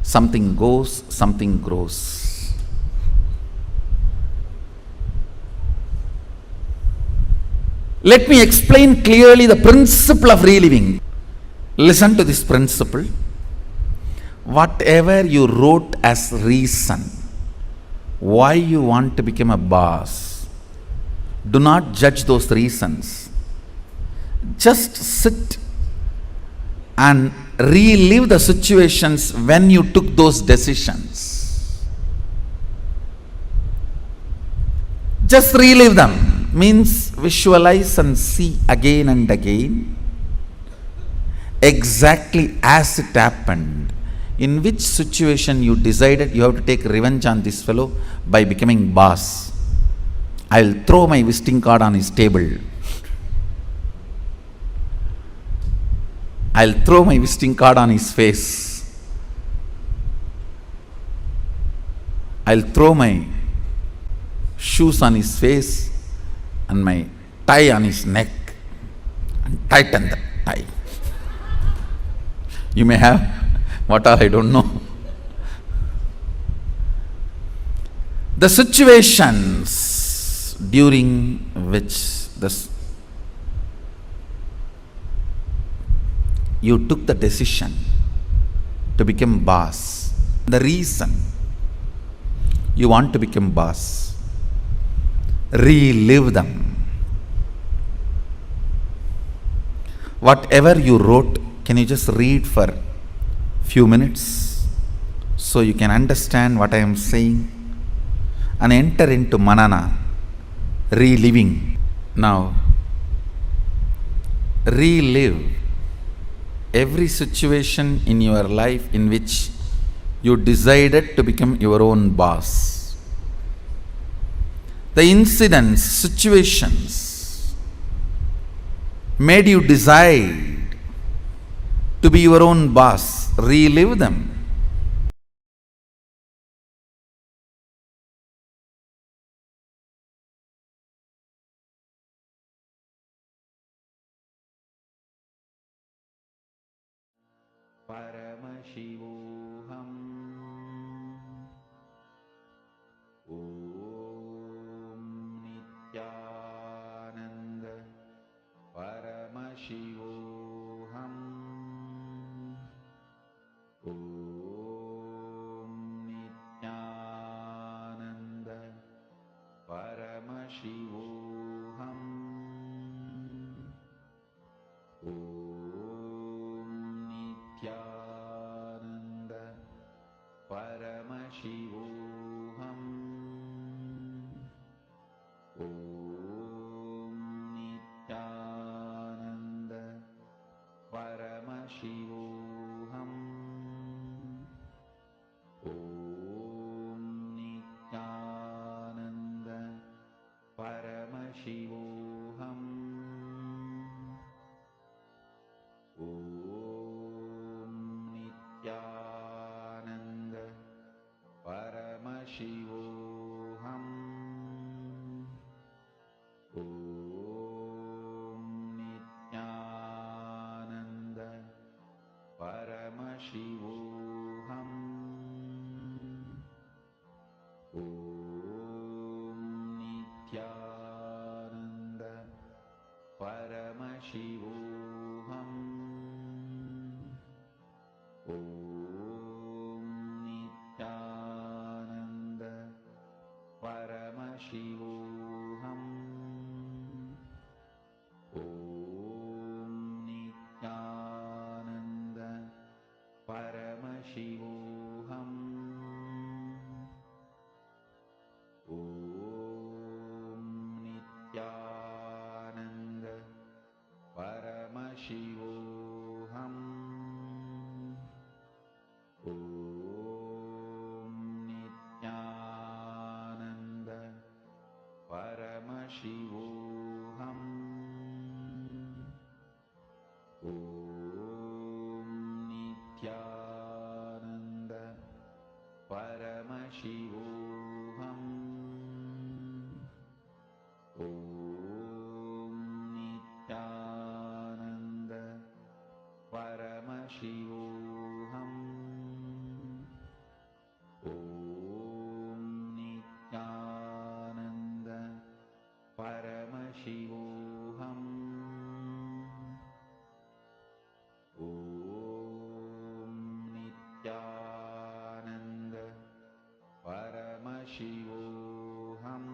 something goes, something grows. Let me explain clearly the principle of reliving. Listen to this principle. Whatever you wrote as reason why you want to become a boss, do not judge those reasons. Just sit and relive the situations when you took those decisions. Just relive them, means visualize and see again and again exactly as it happened. In which situation you decided you have to take revenge on this fellow by becoming boss. I'll throw my visiting card on his table. I'll throw my visiting card on his face. I'll throw my shoes on his face and my tie on his neck and tighten the tie. You may have what all, I don't know. The situations during which you took the decision to become boss, the reason you want to become boss, relive them. Whatever you wrote, can you just read for few minutes so you can understand what I am saying and enter into manana, reliving. Now, relive every situation in your life in which you decided to become your own boss. The incidents, situations made you decide to be your own boss. Relive them. Paramashivoham Om Nityananda Paramashivoham Om Nityananda Paramashivoham Om Nityananda Paramashivoham. Om Nityananda Paramashivoham. Om Nityananda Paramashivoham. Om Nityananda Paramashivoham. Om Nityananda Paramashivoham. Om Nityananda Paramashivoham. Om Nityananda Paramashivoham. Om Nityananda Paramashivoham. Om Nityananda Paramashivoham. Om Nityananda Paramashivoham. Om Nityananda Paramashivoham. Om Nityananda Paramashivoham. Om Nityananda Paramashivoham. Om Nityananda Paramashivoham.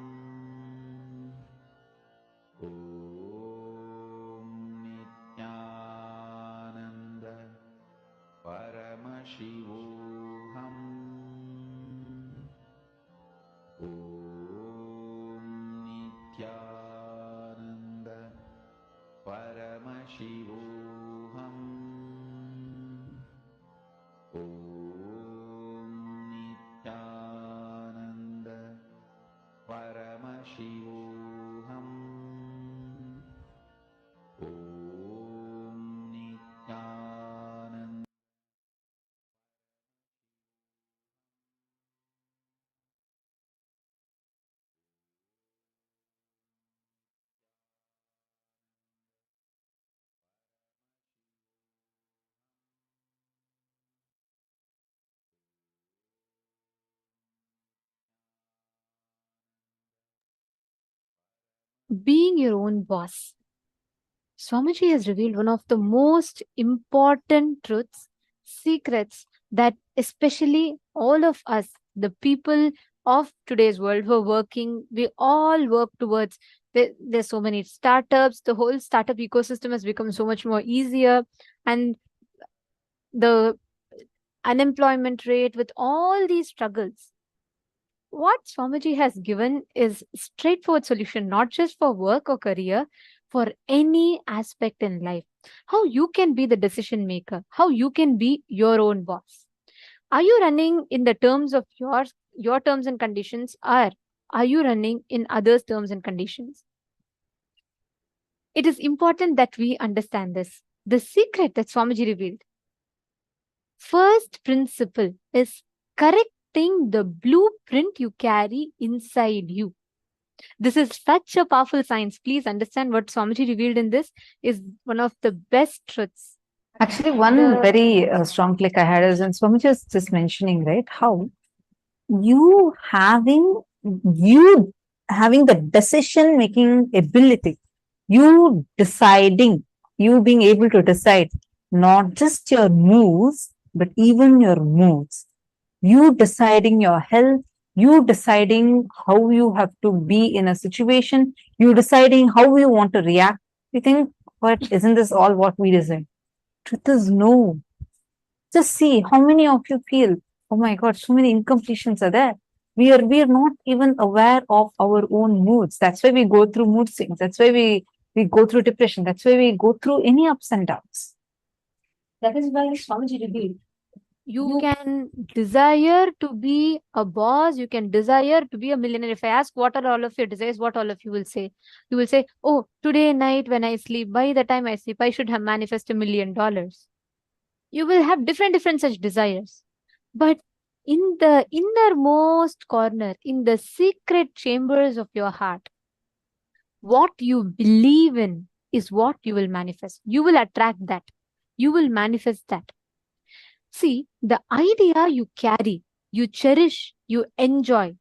Om Nityananda Paramashivoham. Om Nityananda Paramashivoham. Om Nityananda Paramashivoham. Om Nityananda Being your own boss. Swamiji has revealed one of the most important truths, secrets that especially all of us, the people of today's world who are working, we all work towards. There's so many startups, the whole startup ecosystem has become so much more easier, and the unemployment rate with all these struggles. What Swamiji has given is straightforward solution, not just for work or career, for any aspect in life. How you can be the decision maker, how you can be your own boss. Are you running in the terms of your terms and conditions, or are you running in others' terms and conditions? It is important that we understand this. The secret that Swamiji revealed. First principle is correcting the blueprint you carry inside you. This is such a powerful science. Please understand what Swamiji revealed in this is one of the best truths. Actually, one very strong click I had is when Swamiji was just mentioning, right, how you having the decision making ability, you deciding, you being able to decide not just your moves, but even your moods. You deciding your health, you deciding how you have to be in a situation, you deciding how you want to react. You think But isn't this all what we deserve? Truth is no. Just see how many of you feel, oh my God, so many incompletions are there. We are not even aware of our own moods. That's why we go through mood swings. That's why we go through depression. That's why we go through any ups and downs. That is why Swamiji revealed. You can desire to be a boss, you can desire to be a millionaire. If I ask what are all of your desires, what all of you will say? You will say, oh, today night when I sleep, by the time I sleep, I should have manifested $1 million. You will have different such desires. But in the innermost corner, in the secret chambers of your heart, what you believe in is what you will manifest. You will attract that. You will manifest that. See, the idea you carry, you cherish, you enjoy,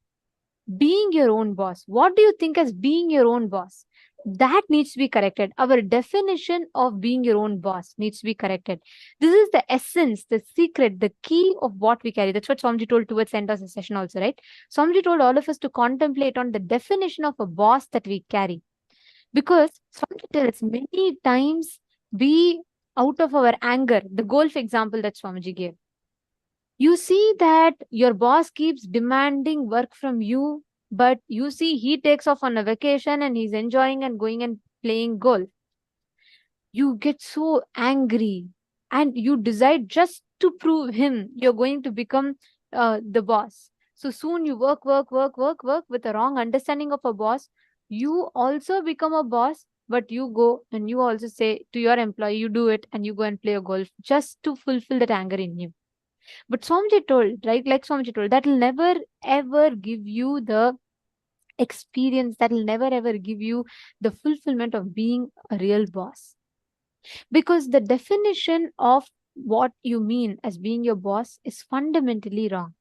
being your own boss. What do you think as being your own boss? That needs to be corrected. Our definition of being your own boss needs to be corrected. This is the essence, the secret, the key of what we carry. That's what Swamiji told towards the end of the session also, right? Swamiji told all of us to contemplate on the definition of a boss that we carry. Because Swamiji tells many times we, out of our anger, the golf example that Swamiji gave, you see that your boss keeps demanding work from you, but you see he takes off on a vacation and he's enjoying and going and playing golf. You get so angry and you decide just to prove him you're going to become the boss. So soon you work with a wrong understanding of a boss. You also become a boss, but you go and you also say to your employee, you do it and you go and play a golf just to fulfill that anger in you. But Swamiji told, right? Like Swamiji told, that will never ever give you the experience, that will never ever give you the fulfillment of being a real boss. Because the definition of what you mean as being your boss is fundamentally wrong.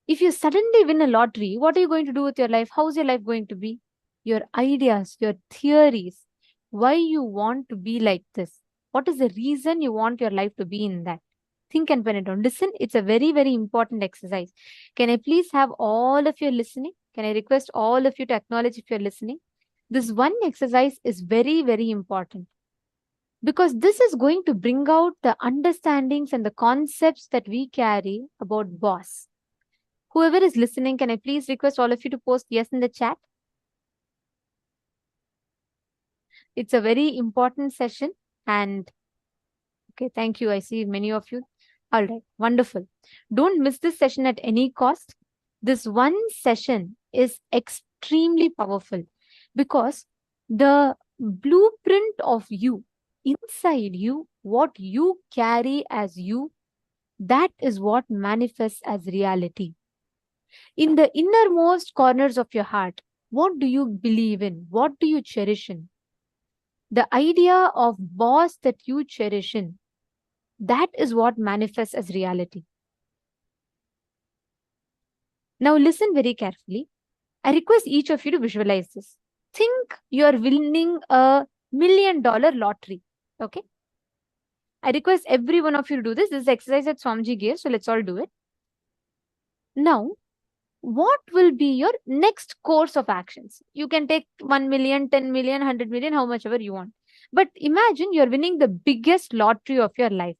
If you suddenly win a lottery, what are you going to do with your life? How's your life going to be? Your ideas, your theories, why you want to be like this. What is the reason you want your life to be in that? Think and pen it down. Listen, it's a very important exercise. Can I please have all of you listening? Can I request all of you to acknowledge if you're listening? This one exercise is very important. Because this is going to bring out the understandings and the concepts that we carry about boss. Whoever is listening, can I please request all of you to post yes in the chat? It's a very important session and okay, thank you. I see many of you. All right, wonderful. Don't miss this session at any cost. This one session is extremely powerful because the blueprint of you, inside you, what you carry as you, that is what manifests as reality. In the innermost corners of your heart, what do you believe in? What do you cherish in? The idea of boss that you cherish in, that is what manifests as reality. Now listen very carefully. I request each of you to visualize this. Think you are winning a $1 million lottery. Okay? I request every one of you to do this. This is the exercise that Swamiji gave, so let's all do it. Now, what will be your next course of actions? You can take 1 million, 10 million, 100 million, how much ever you want. But imagine you're winning the biggest lottery of your life.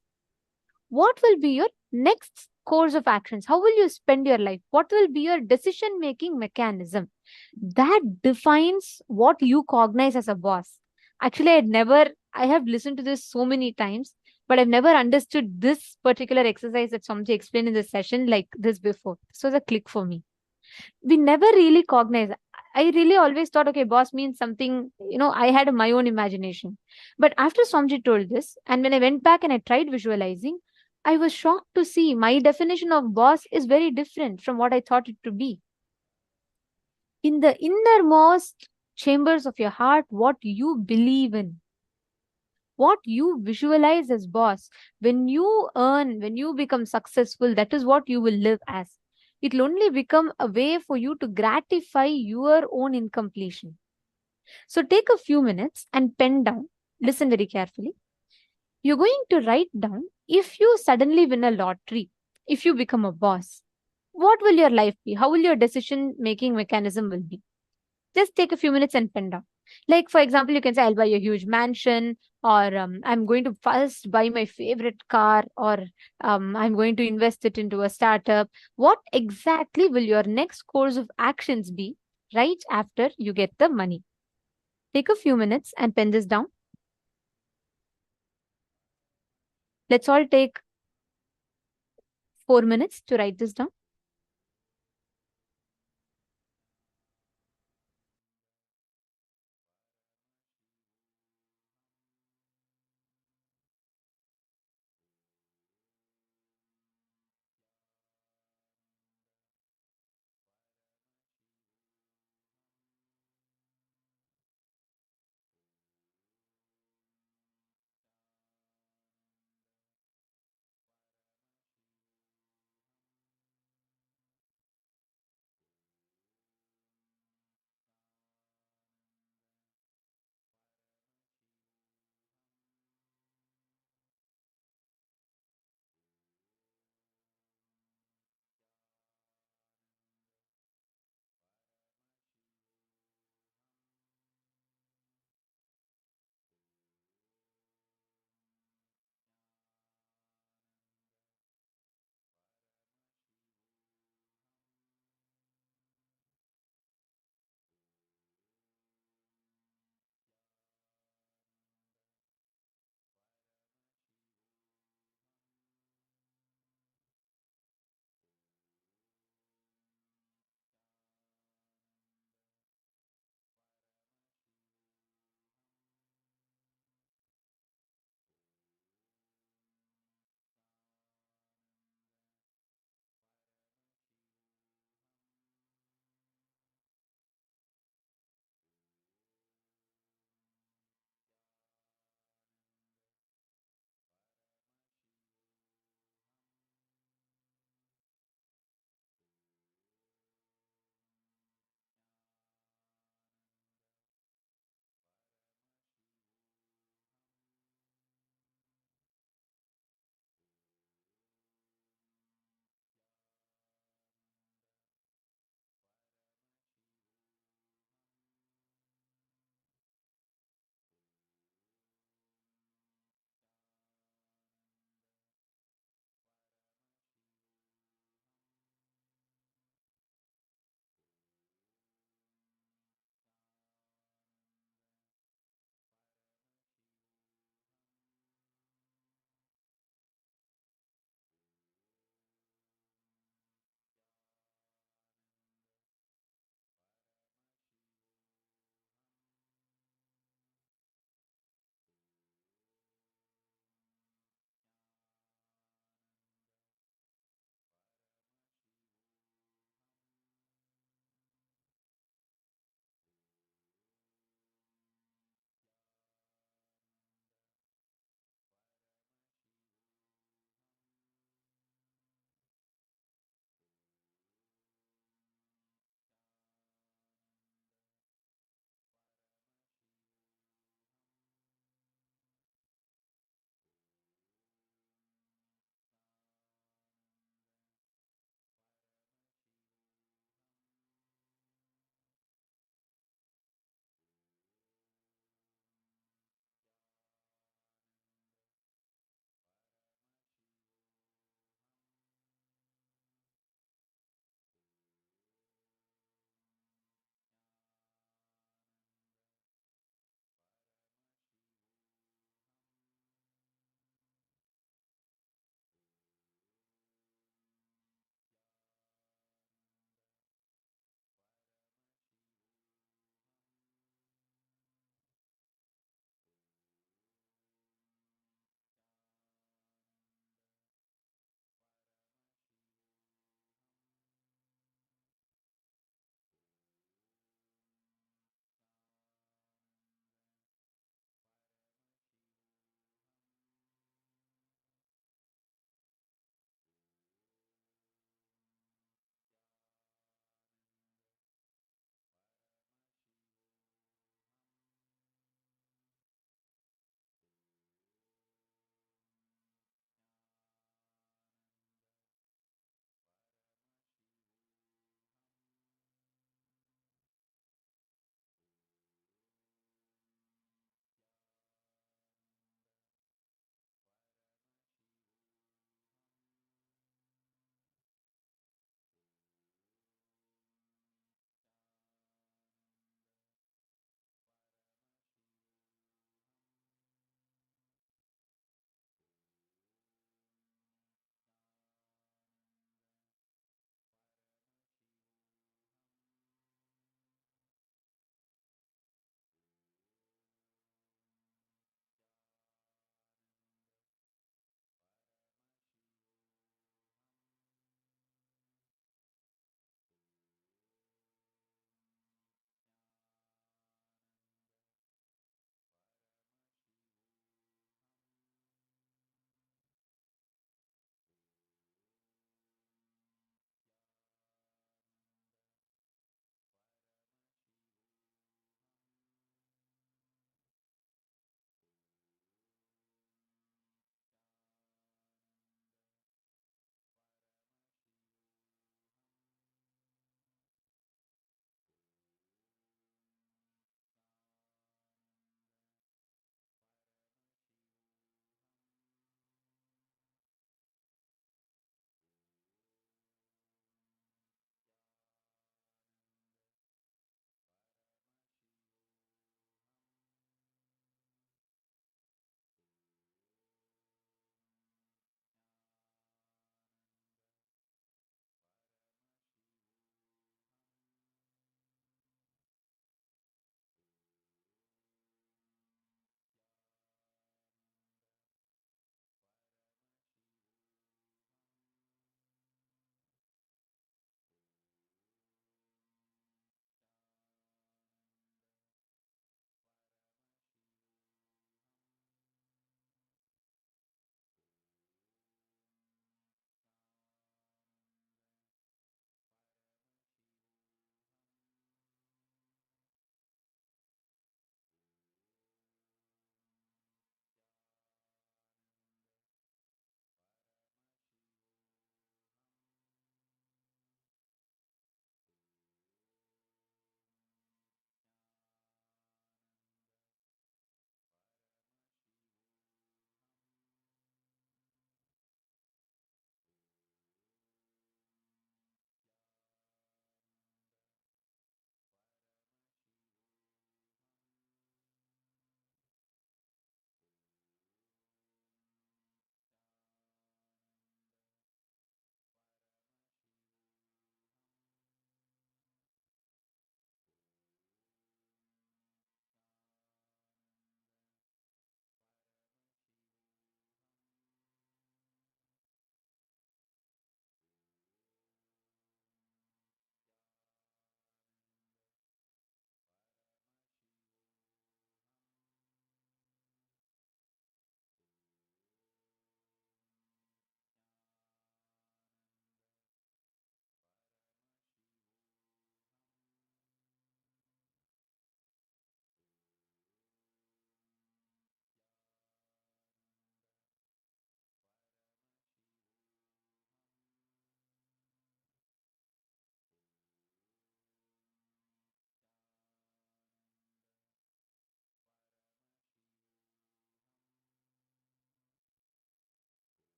What will be your next course of actions? How will you spend your life? What will be your decision-making mechanism? That defines what you cognize as a boss. Actually, I have listened to this so many times, but I've never understood this particular exercise that Swamiji explained in this session like this before. This was a click for me. We never really cognize. I really always thought, okay, boss means something, I had my own imagination. But after Swamiji told this, and when I went back and I tried visualizing, I was shocked to see my definition of boss is very different from what I thought it to be. In the innermost chambers of your heart, what you believe in, what you visualize as boss, when you earn, when you become successful, that is what you will live as. It will only become a way for you to gratify your own incompletion. So take a few minutes and pen down. Listen very carefully. You're going to write down, if you suddenly win a lottery, if you become a boss, what will your life be? How will your decision-making mechanism will be? Just take a few minutes and pen down. Like, for example, you can say, I'll buy a huge mansion, or I'm going to first buy my favorite car, or I'm going to invest it into a startup. What exactly will your next course of actions be right after you get the money? Take a few minutes and pen this down. Let's all take 4 minutes to write this down.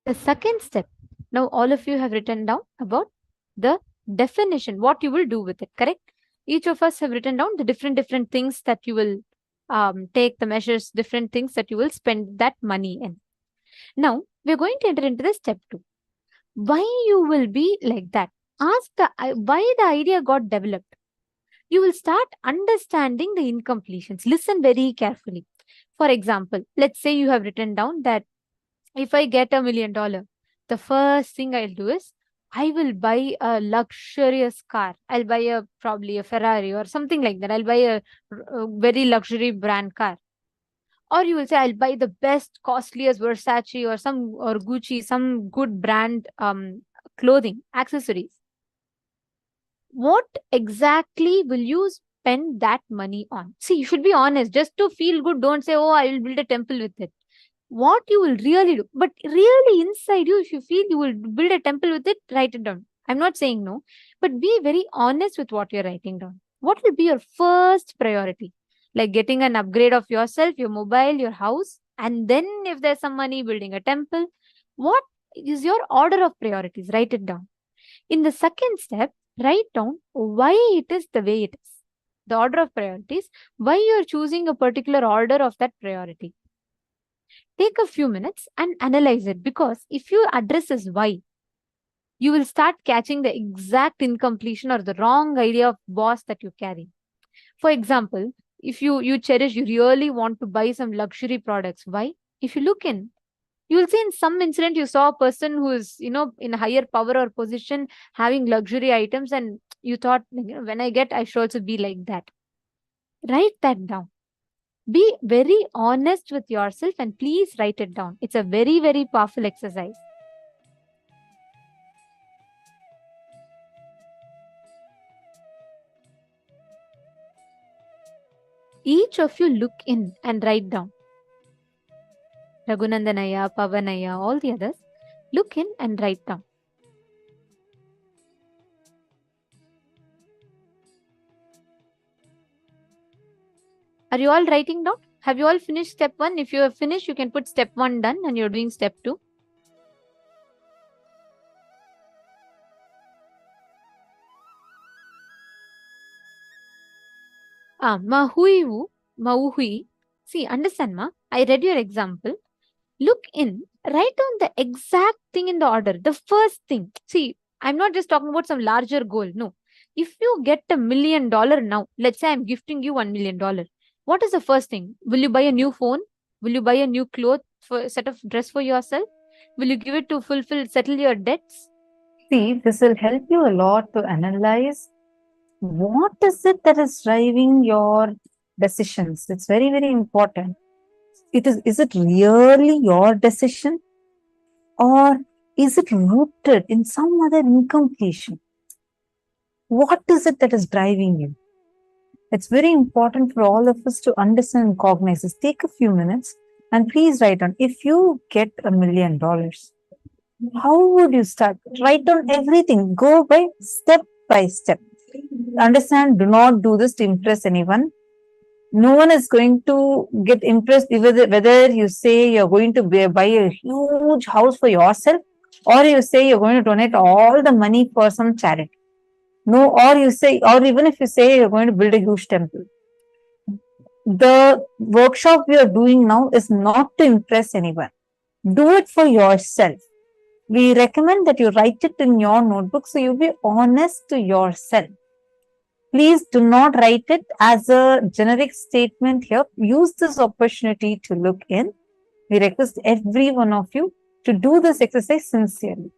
The second step, now all of you have written down about the definition, what you will do with it, correct? Each of us have written down the different things that you will take, the measures, different things that you will spend that money in. Now, we're going to enter into the step 2. Why you will be like that? Ask why the idea got developed. You will start understanding the incompletions. Listen very carefully. For example, let's say you have written down that if I get $1 million, the first thing I'll do is I will buy a luxurious car. I'll buy probably a Ferrari or something like that. I'll buy a very luxury brand car. Or you will say, I'll buy the best, costliest Versace or Gucci, some good brand clothing, accessories. What exactly will you spend that money on? See, you should be honest. Just to feel good, don't say, oh, I will build a temple with it. What you will really do, but really inside you, if you feel you will build a temple with it, write it down. I'm not saying no, but be very honest with what you're writing down. What will be your first priority? Like getting an upgrade of yourself, your mobile, your house, and then if there's some money, building a temple. What is your order of priorities? Write it down. In the second step, write down why it is the way it is. The order of priorities, why you're choosing a particular order of that priority. Take a few minutes and analyze it, because if you address this why, you will start catching the exact incompletion or the wrong idea of boss that you carry. For example, if you really want to buy some luxury products, why? If you look in, you will see in some incident you saw a person who is in a higher power or position having luxury items, and you thought, when I get, I should also be like that. Write that down. Be very honest with yourself and please write it down. It's a very, very powerful exercise. Each of you look in and write down. Raghunandanaya, Pavanaya, all the others, look in and write down. Are you all writing down? Have you all finished step 1? If you have finished, you can put step 1 done and you're doing step 2. Mahuivu, Mauhui. See, understand, ma? I read your example. Look in, write down the exact thing in the order. The first thing. See, I'm not just talking about some larger goal. No. If you get $1 million now, let's say I'm gifting you $1 million. What is the first thing? Will you buy a new phone? Will you buy a new cloth for set of dress for yourself? Will you give it to settle your debts? See, this will help you a lot to analyze what is it that is driving your decisions. It's very, very important. Is it really your decision, or is it rooted in some other incompletion? What is it that is driving you? It's very important for all of us to understand and cognize this. Take a few minutes and please write down, if you get $1 million, how would you start? Write down everything. Go by step by step. Understand, do not do this to impress anyone. No one is going to get impressed whether you say you're going to buy a huge house for yourself, or you say you're going to donate all the money for some charity. No, or even if you say you're going to build a huge temple. The workshop we are doing now is not to impress anyone. Do it for yourself. We recommend that you write it in your notebook so you be honest to yourself. Please do not write it as a generic statement here. Use this opportunity to look in. We request every one of you to do this exercise sincerely.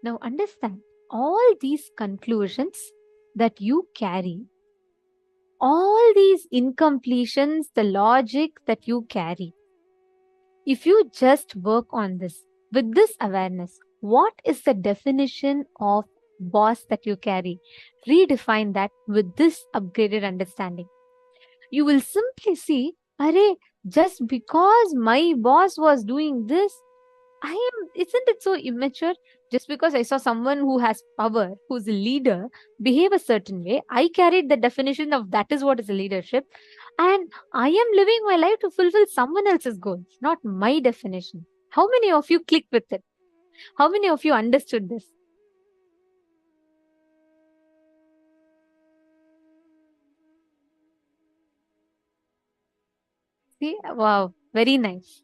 Now understand all these conclusions that you carry, all these incompletions, the logic that you carry. If you just work on this with this awareness, what is the definition of boss that you carry? Redefine that with this upgraded understanding. You will simply see, Arey, just because my boss was doing this, isn't it so immature? Just because I saw someone who has power, who's a leader, behave a certain way, I carried the definition of that is what is a leadership. And I am living my life to fulfill someone else's goals, not my definition. How many of you click with it? How many of you understood this? See, wow, very nice.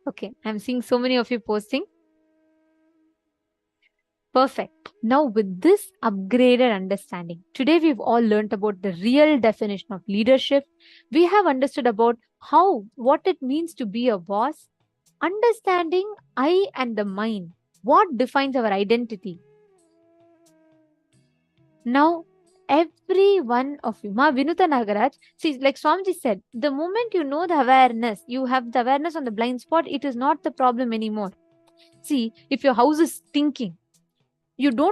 Okay, I'm seeing so many of you posting. Perfect. Now, with this upgraded understanding, today we've all learned about the real definition of leadership. We have understood about what it means to be a boss, understanding I and the mind, what defines our identity. Now, every one of you, Ma Vinuta Nagaraj, see, like Swamiji said, the moment you know the awareness, you have the awareness on the blind spot, it is not the problem anymore. See, if your house is stinking, you don't